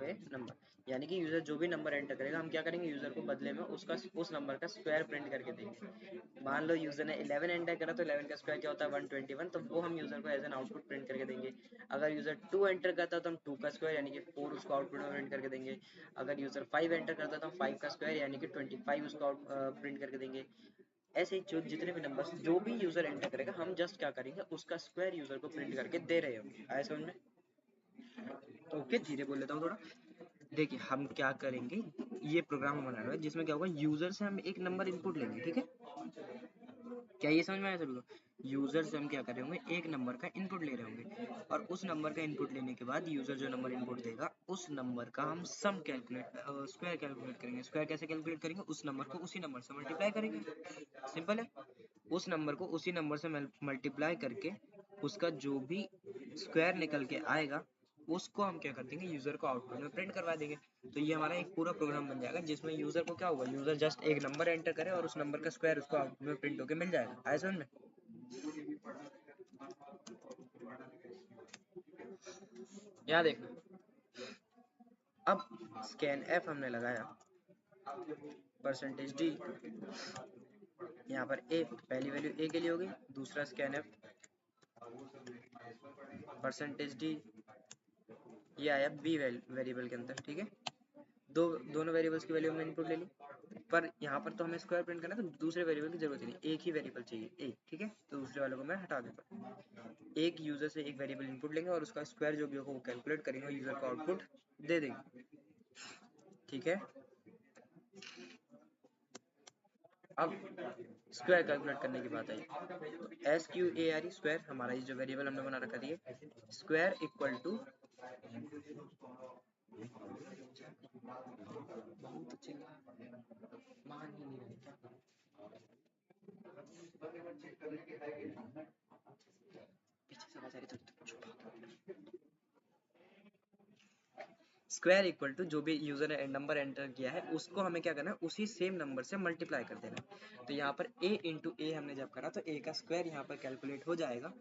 a number, यानी कि यूजर जो भी नंबर एंटर करेगा हम क्या करेंगे, यूजर को बदले में उसका उस नंबर का स्क्वायर प्रिंट करके देंगे। मान लो यूजर ने 11 एंटर करा तो 11 का स्क्वायर क्या होता है 121, तो वो हम यूजर को एज एन आउटपुट प्रिंट करके देंगे। अगर यूजर 2 एंटर करता तो हम 2 का स्क्वायर यानी कि 4 उसको आउटपुट में प्रिंट करके देंगे। अगर यूजर 5 एंटर करता तो हम 5 का स्क्वायर यानी कि 25 उसको प्रिंट करके देंगे। ऐसे ही जो जितने भी नंबर्स जो भी यूजर एंटर करेगा हम जस्ट क्या करेंगे, उसका स्क्वायर यूजर को प्रिंट करके दे रहे होंगे। आया समझ में? तो ओके, धीरे बोल लेता हूँ थोड़ा। देखिए हम क्या करेंगे, ये प्रोग्राम हमारा है जिसमें क्या होगा, यूजर से हम एक नंबर इनपुट लेंगे, ठीक है? क्या ये समझ में आया सभी को? यूजर से हम क्या कर रहे होंगे, एक नंबर का इनपुट ले रहे होंगे, और उस नंबर का इनपुट लेने के बाद यूजर जो नंबर इनपुट देगा उस नंबर का हम सम कैलकुलेट स्क्वायर कैलकुलेट करेंगे। स्क्वायर कैसे कैलकुलेट करेंगे, उस नंबर को उसी नंबर से मल्टीप्लाई करेंगे। सिंपल है। उस नंबर को उसी नंबर से मल्टीप्लाई करके उसका जो भी स्क्वायर निकल के आएगा उसको हम क्या कर देंगे, यूजर को आउटपुट में प्रिंट करवा देंगे। तो ये हमारा एक पूरा प्रोग्राम बन जाएगा जिसमें यूजर को क्या होगा, यूजर जस्ट एक नंबर एंटर करे और उस नंबर का स्क्वायर उसको आउटपुट में प्रिंट होकर मिल जाएगा। आया समझ में? यहाँ देखना, अब स्कैन एफ हमने लगाया, परसेंटेज डी, यहाँ पर ए पहली वैल्यू ए के लिए होगी, दूसरा स्कैन एफ परसेंटेज डी, ये आया बी वेरिएबल के अंदर, ठीक है? दोनों वेरिएबल्स की वैल्यू हमने इनपुट ले ली, पर यहाँ पर तो हमें स्क्वायर प्रिंट करना है तो दूसरे वेरिएबल की जरूरत नहीं, एक ही वेरिएबल चाहिए ए, ठीक है? तो दूसरे वालों को मैं हटा देता हूँ। एक यूजर से एक वेरिएबल इनपुट लेंगे और उसका स्क्वायर जो भी होगा वो कैलकुलेट करेंगे और यूजर को आउटपुट दे देंगे, ठीक है? अब स्क्वायर कैलकुलेट करने की बात आई, तो S Q A R square हमारा ये जो वेरिएबल हमने बना रखा है, स्क्वायर इक्वल टू बहुत अच्छे मान ही नहीं रहे, पीछे से आवाज आ रही तो स्क्वायर इक्वल टू जो भी यूजर ने नंबर एंटर किया है उसको हमें क्या करना है, उसी सेम नंबर से मल्टीप्लाई कर देना है। तो यहाँ पर a इंटू ए हमने जब करा तो a का स्क्वायर यहाँ पर कैलकुलेट हो जाएगा,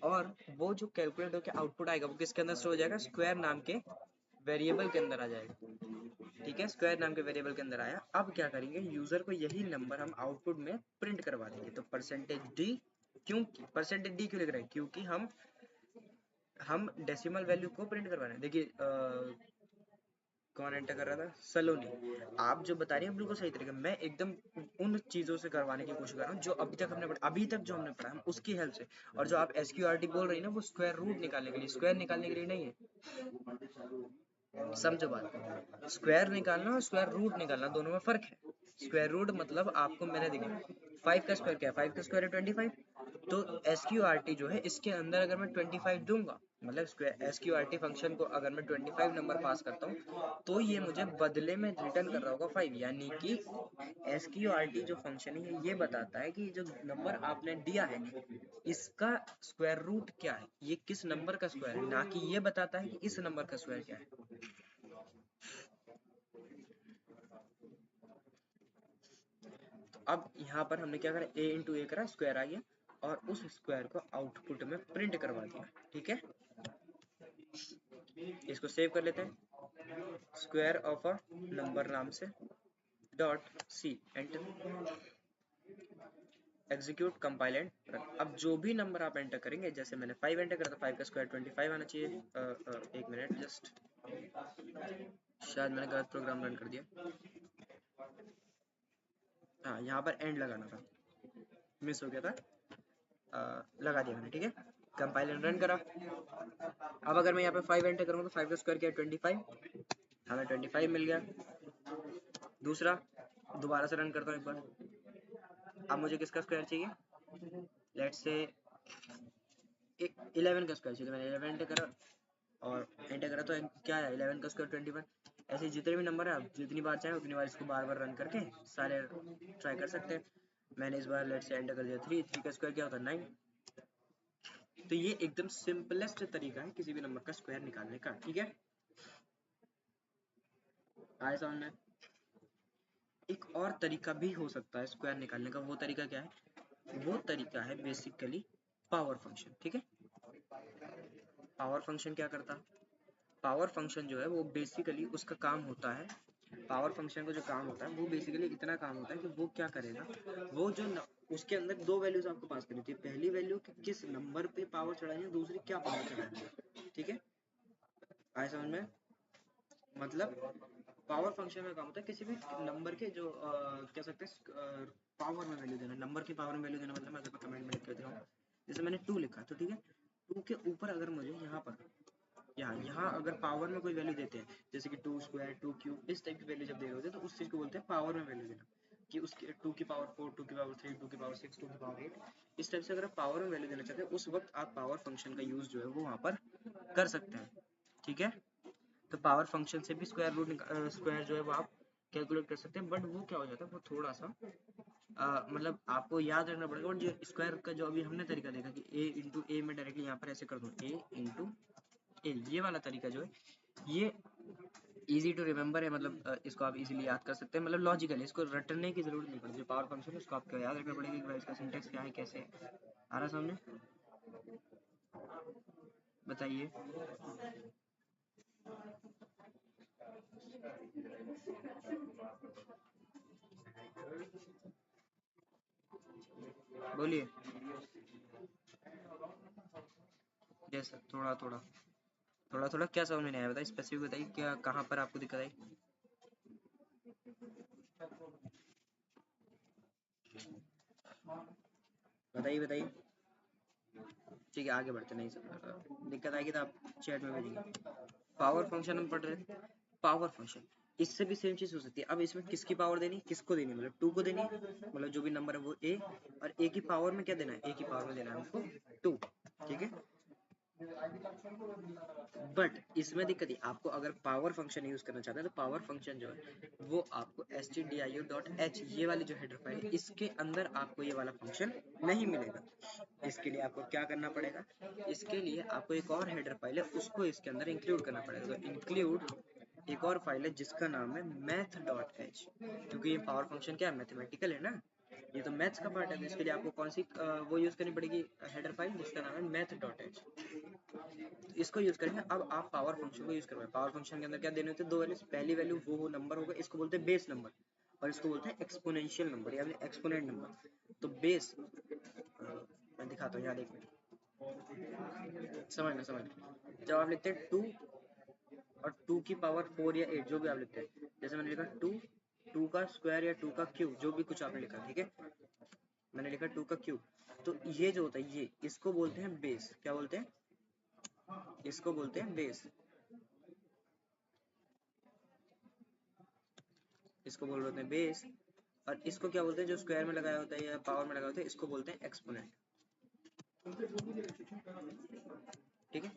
और वो जो कैलकुलेट होकर आउटपुट आएगा वो किसके अंदर स्टोर हो जाएगा, स्क्वायर नाम के वेरिएबल के अंदर आ जाएगा, ठीक है? स्क्वायर नाम के वेरिएबल के अंदर आया। अब क्या करेंगे, यूजर को यही नंबर हम आउटपुट में प्रिंट करवा देंगे। तो परसेंटेज डी, क्योंकि परसेंटेज डी क्यों लिख रहे हैं, क्योंकि हम डेसिमल वैल्यू को प्रिंट करवा रहे हैं। देखिए कौन एंटर कर रहा था, सलोनी। आप जो बता रही हैं बिल्कुल सही तरीके, मैं एकदम उन चीजों से करवाने की कोशिश कर रहा हूँ जो अभी तक हमने पढ़ा, अभी तक जो हमने पढ़ा हम उसकी हेल्प से। और जो आप SQRT बोल रही है ना वो स्क्वायर रूट निकालने के लिए, स्क्वायर निकालने के लिए नहीं है, समझो बात। स्क्वायर निकालना और स्क्वायर रूट निकालना दोनों में फर्क है। स्क्वायर रूट मतलब आपको मैंने देखा 5 का स्क्वायर क्या है, 5 का स्क्वायर है 25, तो SQRT जो है इसके अंदर अगर मैं 25 दूंगा, मतलब स्क्वायर SQRT फंक्शन को अगर मैं 25 नंबर पास करता हूँ तो ये मुझे बदले में रिटर्न कर रहा होगा 5, यानी कि SQRT जो फंक्शन है ये बताता है कि जो नंबर आपने दिया है इसका स्क्वायर रूट क्या है, ये किस नंबर का स्क्वायर है, ना कि ये बताता है कि इस नंबर का स्क्वायर क्या है। तो अब यहाँ पर हमने क्या करा, a इंटू ए करा, स्क्वायर आ गया और उस स्क्वायर को आउटपुट में प्रिंट करवा दिया, ठीक है? इसको सेव कर लेते हैं, स्क्वायर ऑफ अ नंबर नाम से dot C, enter, execute, compile and run. अब जो भी नंबर आप एंटर करेंगे, जैसे मैंने 5 एंटर करा था, 5 का स्क्वायर 25 आना चाहिए। एक मिनट जस्ट, शायद मैंने गलत प्रोग्राम रन कर दिया। हाँ यहाँ पर एंड लगाना था, मिस हो गया था, लगा दिया मैंने, ठीक है? कंपाइल एंड रन करा। अब अगर मैं यहाँ पे 5 एंटर करूँगा तो 5 का स्क्वायर क्या है 25, हमें 25 मिल गया। दूसरा दोबारा से रन करता हूँ एक बार, अब मुझे किसका स्क्वायर चाहिए, लेट्स से 11 का स्क्वायर चाहिए, तो मैंने 11 एंटर करा और एंटर करा तो क्या है 11 का स्क्वायर 21। ऐसे जितने भी नंबर है आप जितनी बार चाहें उतनी बार इसको बार बार रन करके सारे ट्राई कर सकते हैं। मैंने इस बार लेट से एंटर कर दिया 3 का स्क्वायर क्या होता है 9। तो ये एकदम सिंपलेस्ट तरीका है किसी भी नंबर का स्क्वायर निकालने का, ठीक है? आए समझ में? एक और तरीका भी हो सकता है स्क्वायर निकालने का, वो तरीका क्या है, वो तरीका है बेसिकली पावर फंक्शन। ठीक है, पावर फंक्शन क्या करता, पावर फंक्शन जो है वो बेसिकली उसका काम होता है, पावर फंक्शन का जो काम होता है वो बेसिकली इतना काम होता है कि वो क्या करेगा, वो जो उसके अंदर दो वैल्यूज आपको पास करनी थी, पहली वैल्यू कि किस नंबर पे पावर चढ़ाई है, दूसरी क्या पावर चढ़ाई है। ठीक है, आए समझ में, मतलब पावर फंक्शन का काम होता है किसी भी नंबर के जो कह सकते हैं पावर में वैल्यू देना, नंबर की पावर में वैल्यू देना, मतलब मैं अगर कमेंट में लिख के दे रहा हूँ, जैसे मैंने 2 लिखा तो ठीक है, 2 के ऊपर अगर मुझे यहाँ पर यहाँ अगर पावर में कोई वैल्यू देते हैं, जैसे कि 2 स्क्वायर 2 क्यूब, इस टाइप की वैल्यू जब दे रहे होते हैं तो उस चीज को बोलते हैं पावर में वैल्यू देना, कि उसके 2 की पावर 4 2 की पावर 3 2 की पावर 6 2 की पावर 8, इस टाइप से अगर आप पावर में वैल्यू देना चाहते हैं उस वक्त आप पावर फंक्शन का यूज जो है वो वहाँ पर कर सकते हैं। ठीक है, तो पावर फंक्शन से भी स्क्वायर रूट स्क्वायर जो है वो आप कैलकुलेट कर सकते हैं, बट वो क्या हो जाता है, वो थोड़ा सा मतलब आपको याद रखना पड़ेगा, और जो स्क्वायर का जो अभी हमने तरीका देखा कि a इंटू ए में डायरेक्टली यहाँ पर ऐसे कर दूँ a इंटू ए, ये वाला तरीका जो है ये इजी टू रिमेंबर है, मतलब इसको आप इजीली याद कर सकते हैं, मतलब लॉजिकल है, इसको रटने की जरूरत नहीं पड़ती, जो पावर फंक्शन है उसको आपको याद रखना पड़ेगा कि भाई इसका सिंटेक्स क्या है, कैसे है। आ रहा सामने, बताइए। बोलिए, जैसा थोड़ा थोड़ा थोड़ा थोड़ा क्या समझ में नहीं आया, बताइए स्पेसिफिक बताइए, क्या कहाँ पर आपको दिक्कत आई। बताइए बताइए, ठीक है आगे बढ़ते, नहीं सब दिक्कत आएगी तो आप चैट में भेजिए। पावर फंक्शन हम पढ़ रहे थे, पावर फंक्शन इससे भी सेम चीज हो सकती है, अब इसमें किसकी पावर देनी, किसको देनी, मतलब 2 को देनी, मतलब जो भी नंबर है वो a, और a की पावर में क्या देना है, a की पावर में देना है हमको 2। ठीक है, बट इसमें दिक्कत है, आपको अगर पावर फंक्शन यूज करना चाहते हैं तो पावर फंक्शन जो है वो आपको stdio.h ये वाली जो हेडर फाइल है इसके अंदर आपको ये वाला फंक्शन नहीं मिलेगा। इसके लिए आपको क्या करना पड़ेगा, इसके लिए आपको एक और हेडर फाइल है उसको इसके अंदर इंक्लूड करना पड़ेगा, तो इंक्लूड एक और फाइल है जिसका नाम है math.h, क्योंकि ये पावर फंक्शन क्या है, मैथमेटिकल है ना, ये तो मैथ्स का पार्ट है, तो इसके लिए आपको कौन सी वो यूज करनी पड़ेगी हेडर फाइल जिसका नाम है math.h, इसको यूज करेंगे। अब आप पावर फंक्शन को यूज करवाएं, पावर फंक्शन के अंदर क्या देने होते हैं, दो वैल्यूज, पहली वैल्यू वो नंबर होगा, इसको बोलते हैं बेस नंबर, और इसको बोलते हैं एक्सपोनेंशियल नंबर या फिर एक्सपोनेंट नंबर। तो बेस मैं दिखाता हूँ, यहाँ देखो, समझना समझना, जब आप लिखते हैं 2 और 2 की पावर 4 या 8 जो भी आप लिखते हैं, जैसे मैंने लिखा 2 2 का स्क्वायर या 2 का क्यूब, जो भी कुछ आपने लिखा, ठीक है, मैंने लिखा 2 का क्यूब, तो ये जो होता है ये इसको बोलते हैं बेस, क्या बोलते हैं, इसको बोलते हैं बेस, इसको बोल रहे हैं बेस, और इसको क्या बोलते हैं, जो स्क्वायर में लगाया होता है या पावर में लगाया होता है इसको बोलते हैं एक्सपोनेंट। ठीक है,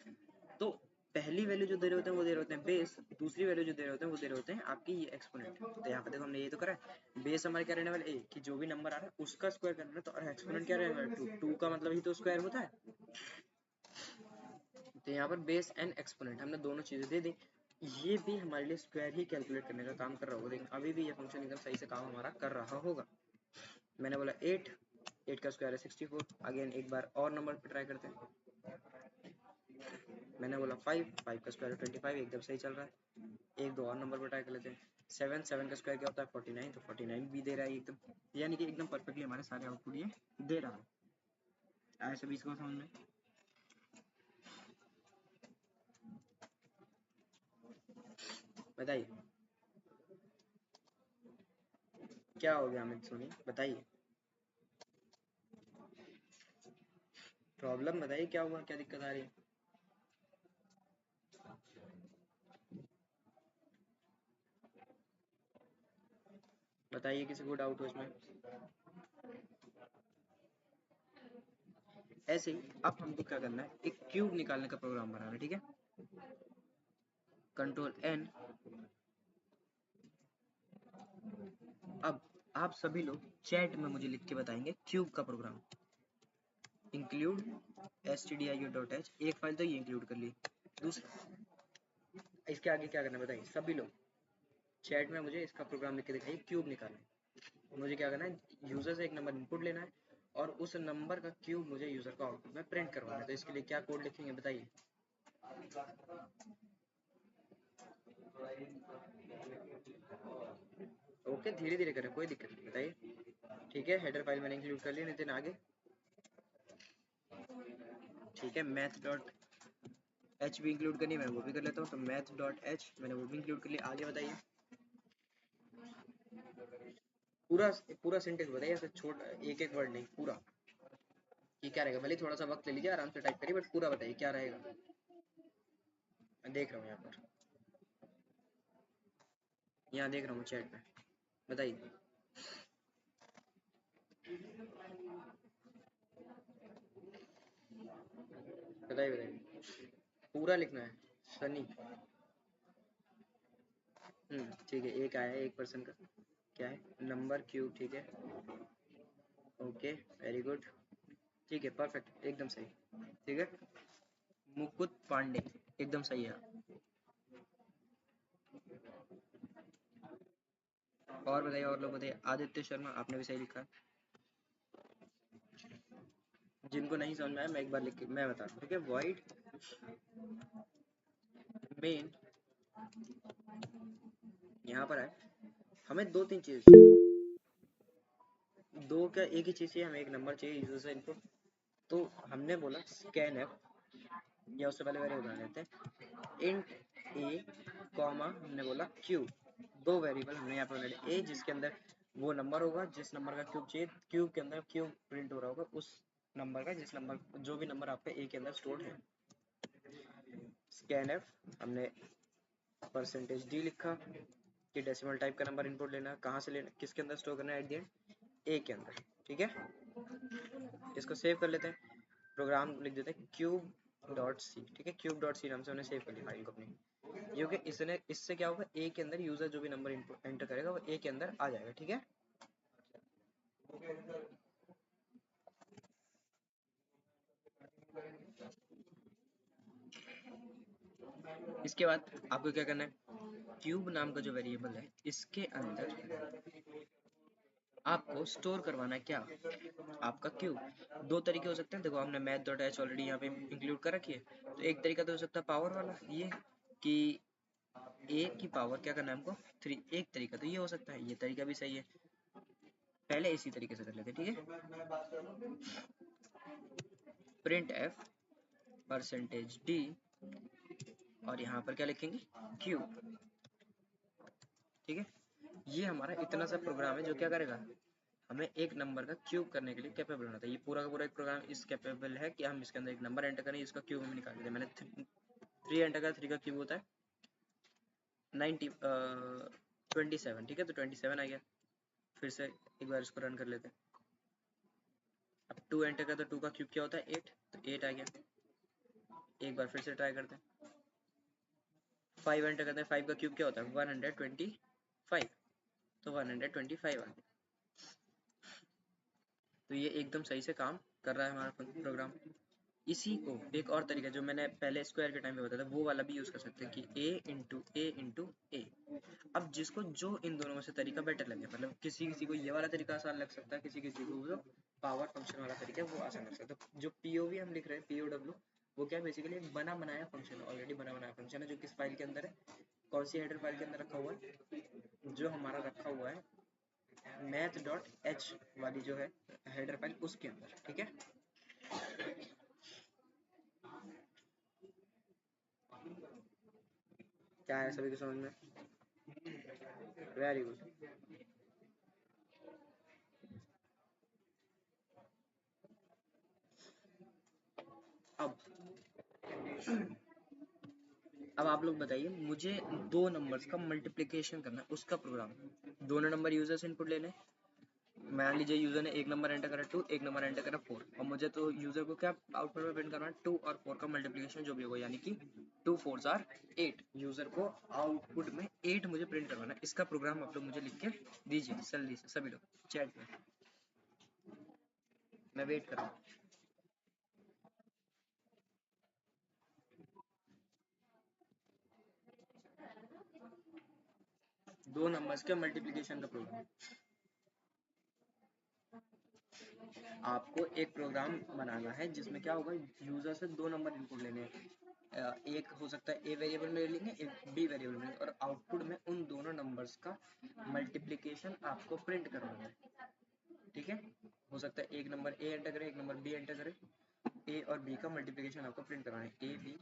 तो पहली वैल्यू जो दे रहे होते हैं वो दे रहे होते हैं बेस, दूसरी वैल्यू जो दे रहे होते हैं वो दे रहे होते हैं आपकी ये एक्सपोनेंट। तो यहाँ पे देखो हमने ये तो करा है, बेस हमारे क्या रहने वाला ए, कि जो भी नंबर आ रहा है उसका स्क्वायर करना है, तो और एक्सपोनेंट क्या रहने वाला 2, 2 का मतलब ही तो स्क्वायर होता है, तो यहाँ पर बेस एंड एक्सपोनेंट हमने दोनों चीजें दे दी, ये भी हमारे लिए स्क्वायर ही कैलकुलेट करने का काम कर रहा होगा, लेकिन अभी भी ये फंक्शन एकदम सही से काम हमारा कर रहा होगा। मैंने बोला 8 8 का स्क्वायर है 64, अगेन एक बार और नंबर पे ट्राई करते हैं, मैंने बोला 5 5 का स्क्वायर 25, एकदम सही चल रहा है, एक दो और नंबर पर ट्राई कर लेते हैं, 7 7 का स्क्वायर क्या होता है 49, तो 49 भी दे रहा है एकदम, यानी कि एकदम परफेक्टली हमारे सारे आउटपुट ये दे रहा है। ऐसे भी इसको समझ में, बताइए क्या हो गया अमित सोनी, बताइए प्रॉब्लम, बताइए क्या हुआ, क्या दिक्कत आ रही है, बताइए किसी को डाउट हो इसमें। ऐसे ही अब हमको क्या करना है, एक क्यूब निकालने का प्रोग्राम बनाना है, ठीक है, कंट्रोल एन। अब आप सभी लोग चैट में मुझे लिख के बताएंगे क्यूब का प्रोग्राम, इंक्लूड stdio.h, एक फाइल तो ये इंक्लूड कर ली, दूसरा इसके आगे क्या करना है बताइए सभी लोग, चैट में मुझे इसका प्रोग्राम लिख के दिखाइए, क्यूब निकालना है, मुझे क्या करना है, यूजर से एक नंबर इनपुट लेना है और उस नंबर का क्यूब मुझे यूजर को आउटपुट में प्रिंट करवाना है। तो इसके लिए क्या कोड लिखेंगे बताइए। ओके, धीरे धीरे करें, कोई दिक्कत नहीं, बताइए। ठीक है, हेडर फाइल मैंने इंक्लूड कर लिया। नितिन आगे। ठीक है, मैथ डॉट एच भी इंक्लूड करनी है, मैं वो भी कर लेता हूँ। तो मैथ डॉट एच मैंने वो भी इंक्लूड कर लिया। आगे बताइए, पूरा पूरा सेंटेंस बताइए, ऐसे छोटा एक एक वर्ड नहीं, पूरा। ये क्या रहेगा, भले थोड़ा सा वक्त ले लीजिए, आराम से टाइप करिए, बट पूरा बताइए क्या रहेगा। मैं देख रहा हूँ यहाँ पर, यहाँ देख रहा हूँ चैट में, बताइए। बताइए बताइए, पूरा लिखना है सनी। ठीक है, एक आया है एक पर्सन का, क्या है, नंबर क्यूब। ठीक है, ओके, वेरी गुड। ठीक है, परफेक्ट, एकदम सही। ठीक है, मुकुट पांडे, एकदम सही है। और बताइए, और लोग बताइए। आदित्य शर्मा, आपने भी सही लिखा है। जिनको नहीं समझ में आया, मैं एक बार लिख के मैं बता रहा हूँ। ठीक है, वॉइड मेन, यहाँ पर है, हमें दो तीन चीज चाहिए। दो क्या, एक ही चीज चाहिए, हमें एक नंबर चाहिए यूजर से इनपुट। तो हमने बोला स्कैन एफ, या उससे पहले वेरिएबल बना लेते हैं, इंट ए कॉमा हमने बोला क्यूब। दो वेरिएबल हमने यहाँ पर बना ए, जिसके अंदर वो नंबर होगा जिस नंबर का क्यूब चाहिए, क्यूब के अंदर क्यूब प्रिंट हो रहा होगा उस नंबर का, जिस नंबर जो भी नंबर आपका ए के अंदर स्टोर्ड है। स्कैन एफ हमने परसेंटेज डी लिखा कि डेसिमल टाइप का नंबर इनपुट लेना है, कहाँ से लेना, किसके अंदर स्टोर करना है, एट द एंड ए के अंदर। ठीक है, इसको सेव कर लेते हैं, प्रोग्राम लिख देते हैं क्यूब डॉट सी। ठीक है, क्यूब डॉट सी नाम से हमने सेव कर ली फाइल को अपनी, क्योंकि इसने इससे क्या होगा, ए के अंदर यूजर जो भी नंबर एंटर करेगा वो ए के अंदर आ जाएगा। ठीक है, इसके बाद आपको क्या करना है, क्यूब नाम का जो वेरिएबल है इसके अंदर आपको स्टोर करवाना है क्या, आपका क्यूब। दो तरीके हो सकते हैं, देखो हमने मैथ डॉट एच ऑलरेडी यहाँ पे इंक्लूड कर रखी है। तो एक तरीका तो हो सकता है पावर वाला, ये कि ए की पावर क्या करना है हमको 3। एक तरीका तो ये हो सकता है, ये तरीका भी सही है। पहले इसी तरीके से कर लेते हैं। ठीक है, प्रिंट एफ परसेंटेज डी, और यहाँ पर क्या लिखेंगे, क्यूब। ठीक है, ये हमारा इतना सा प्रोग्राम है जो क्या करेगा, हमें एक नंबर का क्यूब करने के लिए कैपेबल होना था। ये पूरा का पूरा एक प्रोग्राम इस कैपेबल है कि हम इसके अंदर एक नंबर एंटर करें, इसका क्यूब हमें निकाल दें। मैंने 3 एंटर करा, 3 का क्यूब होता है 27। ठीक है, तो 27 आ गया। फिर से एक बार इसको रन कर लेते हैं। अब 2 एंटर करा, तो 2 का क्यूब क्या होता है 8, तो 8 आ गया। एक बार फिर से ट्राई करते हैं। 5 एंटर करते हैं, 5 का क्यूब क्या होता है 125, तो 125 आ गया। तो ये एकदम सही से काम कर रहा है हमारा प्रोग्राम। इसी को एक और तरीका जो मैंने पहले स्क्वायर के टाइम पे बताया था, वो वाला भी यूज कर सकते हैं कि a × a। अब जिसको जो इन दोनों में से तरीका बेटर लगे, मतलब किसी किसी को ये वाला तरीका आसान लग सकता है, किसी किसी को जो पावर फंक्शन वाला तरीका है वो आसान लग सकता है। तो जो पीओवी हम लिख रहे हैं, POW, वो क्या है, बेसिकली एक बना बनाया फंक्शन, ऑलरेडी बना बनाया फंक्शन है, जो किस फाइल के अंदर है, कौन सी हेडर फाइल के अंदर रखा हुआ है, जो हमारा रखा हुआ है मैथ डॉट एच वाली जो है हेडर फाइल, उसके अंदर। ठीक है, क्या है सभी को समझ में, वेरी गुड। अब अब आप लोग बताइए, मुझे दो नंबर्स का मल्टीप्लिकेशन करना है, उसका प्रोग्राम। दोनों नंबर यूजर से इनपुट लेने, मान लीजिए यूजर ने एक नंबर एंटर करा 2, एक नंबर एंटर करा 4, और मुझे तो यूजर को क्या आउटपुट में प्रिंट करना है, 2 और 4 का मल्टीप्लिकेशन जो भी होगा, यानी कि 2 4s are 8। यूजर को आउटपुट में 8 मुझे प्रिंट करवाना है। इसका प्रोग्राम आप लोग मुझे लिख के दीजिए जल्दी से, सभी लोग चैट में, मैं वेट कर रहा हूँ। दो नंबर्स के मल्टीप्लिकेशन का प्रोग्राम। आपको एक प्रोग्राम बनाना है जिसमें क्या होगा, यूजर से 2 नंबर इनपुट लेने हैं। एक हो सकता है ए वेरिएबल में ले लेंगे, एक बी वेरिएबल में, और आउटपुट में उन दोनों नंबर्स का मल्टीप्लिकेशन आपको प्रिंट करवाना है। ठीक है, हो सकता है एक नंबर ए एंटर करे, एक नंबर बी एंटर करे, ए और बी का मल्टीप्लिकेशन आपको प्रिंट करवाना है। ए बी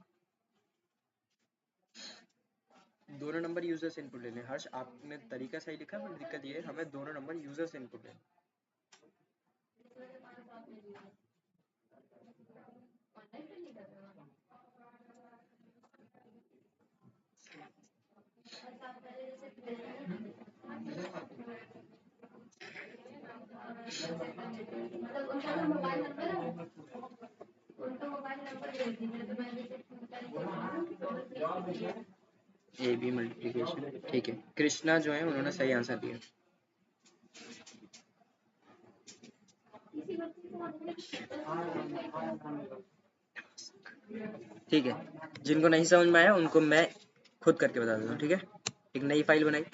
दोनों नंबर यूजर से इनपुट लेने हैं। हर्ष आपने तरीका सही लिखा, पर दिक्कत ये है हमें दोनों नंबर यूजर से इनपुट लेने। ए बी मल्टीप्लिकेशन, ठीक है। कृष्णा जो है उन्होंने सही आंसर दिया। ठीक है, जिनको नहीं समझ में आया उनको मैं खुद करके बता देता हूँ। ठीक है, एक नई फाइल बनाई,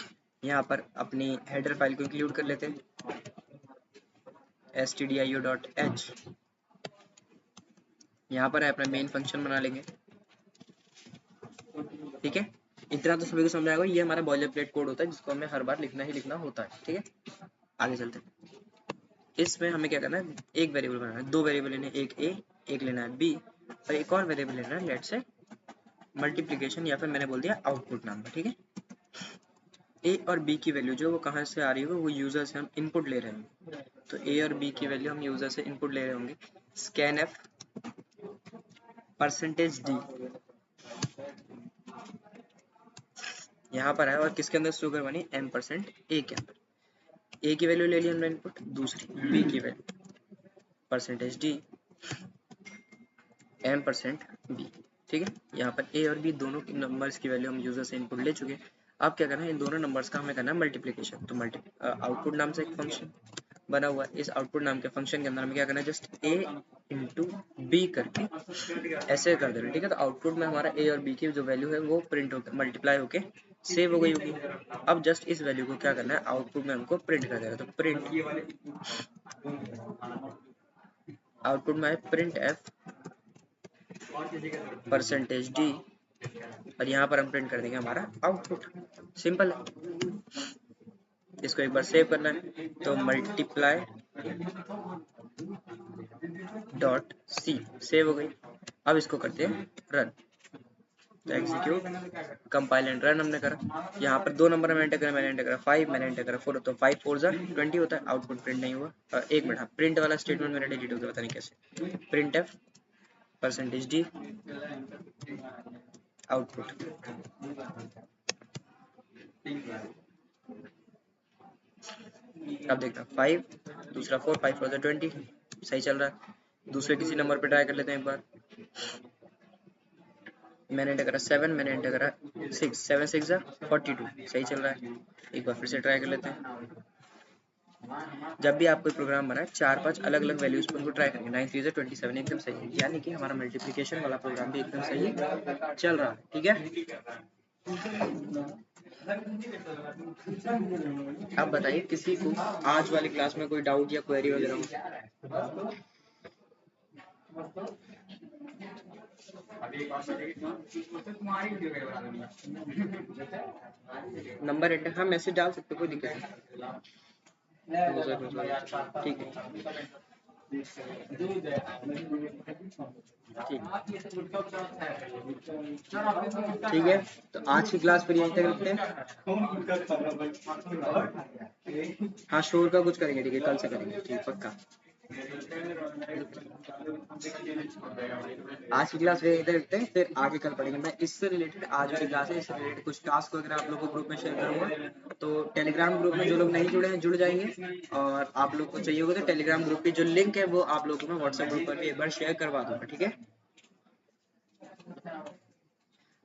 यहाँ पर अपनी हेडर फाइल को इंक्लूड कर लेते हैं, stdio.h। यहाँ पर है अपना मेन फंक्शन बना लेंगे। ठीक है, इतना तो सभी को समझ आएगा। ये हमारा बॉयलर प्लेट कोड होता है जिसको हमें हर बार लिखना ही लिखना होता है। ठीक है, आगे चलते हैं। इसमें हमें क्या करना है, एक वेरिएबल बनाना है, 2 वेरिएबल लेने, एक ए, एक लेना है बी, और एक और वेरिएबल लेना है, लेट से मल्टीप्लिकेशन, या फिर मैंने बोल दिया आउटपुट नंबर। ठीक है, ए और बी की वैल्यू जो वो कहाँ से आ रही है, वो यूजर से हम इनपुट ले रहे हैं। तो ए और बी की वैल्यू हम यूजर से इनपुट ले रहे होंगे। स्कैन एफ परसेंटेज डी यहाँ पर है, और किसके अंदर स्टोर करवानी, m% ए के अंदर। ए की वैल्यू ले ली हमने इनपुट, दूसरी बी की value percentage D m% B. ठीक है, यहाँ पर ए और बी दोनों नंबर्स की वैल्यू हम यूजर से इनपुट ले चुके हैं। अब क्या करना है, इन दोनों नंबर्स का हमें करना है मल्टीप्लिकेशन। तो आउटपुट नाम से एक फंक्शन बना हुआ है, इस आउटपुट नाम के फंक्शन के अंदर हमें क्या करना है, जस्ट a इंटू बी करके ऐसे कर देना। ठीक है, तो आउटपुट में हमारा a और b की जो वैल्यू है वो प्रिंट होकर मल्टीप्लाई होके सेव हो गई होगी। अब जस्ट इस वैल्यू को क्या करना है, आउटपुट में हमको प्रिंट कर देना। तो प्रिंट आउटपुट में है प्रिंट एफ परसेंटेज डी, और यहाँ पर हम प्रिंट कर देंगे हमारा आउटपुट। सिंपल है, इसको एक बार सेव करना है, तो मल्टीप्लाई डॉट सी सेव हो गई। अब इसको करते हैं रन, तो एग्जीक्यूट कंपाइल एंड रन हमने करा। यहाँ पर 2 नंबर मैंने एंटर करा, मैंने एंटर करा 5, मैंने एंटर करा 4, तो 5 4 20 होता है। आउटपुट प्रिंट नहीं हुआ। एक मिनट, प्रिंट वाला स्टेटमेंट मेरा डिलीट हो गया, पता नहीं कैसे। Print F percentage D output, अब देखना 5 दूसरा 4, 5 4 20 सही चल रहा है। दूसरे किसी नंबर पे ट्राई कर लेते हैं एक बार। मैंने एंटर करा 7, मैंने एंटर करा 6, 7 6 42 सही चल रहा है। एक बार फिर से ट्राई कर लेते हैं। जब भी आप कोई प्रोग्राम बनाए 4-5 अलग अलग वैल्यूज पर उनको ट्राई करेंगे। 9 3 27 एकदम सही है, यानी कि हमारा मल्टीप्लिकेशन वाला प्रोग्राम भी एकदम सही चल रहा है। ठीक है, अब बताइए किसी को आज वाली क्लास में कोई डाउट या क्वेरी वगैरह हो? नंबर एंटर, हाँ मैसेज डाल सकते हो, कोई दिक्कत नहीं। ठीक है, ठीक है, तो आज की क्लास फिर यहीं तक रखते हैं। हाँ शोर का कुछ करेंगे, ठीक है कल से करेंगे, ठीक पक्का। आज की क्लास यहीं तक रखते हैं, फिर आगे कल पढ़ेंगे। मैं इससे रिलेटेड आज वाली क्लास है, इससे रिलेटेड कुछ टास्क वगैरह आप लोगों को ग्रुप में शेयर करूंगा। तो टेलीग्राम ग्रुप में जो लोग नहीं जुड़े हैं जुड़ जाएंगे, और आप लोग को चाहिए होगा तो टेलीग्राम ग्रुप की जो लिंक है वो आप लोगों को मैं व्हाट्सएप ग्रुप पर भी एक बार शेयर करवा दूंगा। ठीक है,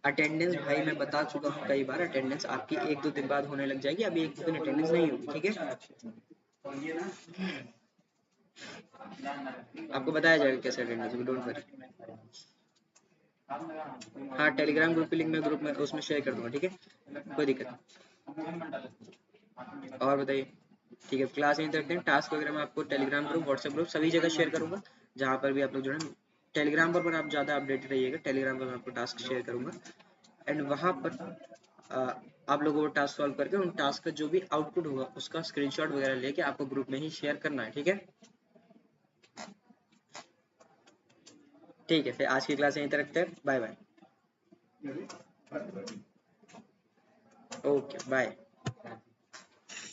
अटेंडेंस भाई मैं बता चुका हूँ कई बार, अटेंडेंस आपकी 1-2 दिन बाद होने लग जाएगी, अभी 1-2 दिन अटेंडेंस नहीं होगी। ठीक है, आपको बताया जाएगा कैसे अटेंडेंस, डोंट वरी। हाँ टेलीग्राम ग्रुप की लिंक मैं ग्रुप में उसमें शेयर कर दूंगा। ठीक है, कोई दिक्कत नहीं। और बताइए। ठीक है, क्लास यहीं तक रखते हैं। टास्क वगैरह मैं आपको टेलीग्राम ग्रुप, व्हाट्सएप ग्रुप सभी जगह शेयर करूंगा, जहाँ पर भी आप लोग जो है टेलीग्राम पर आप ज़्यादा अपडेटेड रहिएगा। टेलीग्राम पर मैं आपको टास्क शेयर करूंगा एंड वहाँ पर आप लोगों को टास्क सॉल्व करके उन टास्क का जो भी आउटपुट होगा उसका स्क्रीनशॉट वगैरह लेके आपको ग्रुप में ही शेयर करना है। ठीक है, ठीक है, फिर आज की क्लास यहीं तक रखते हैं। Bye bye. Okay bye.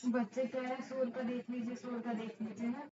बच्चे कह रहे हैं शोर का देख लीजिए, शोर का देख लीजिए ना।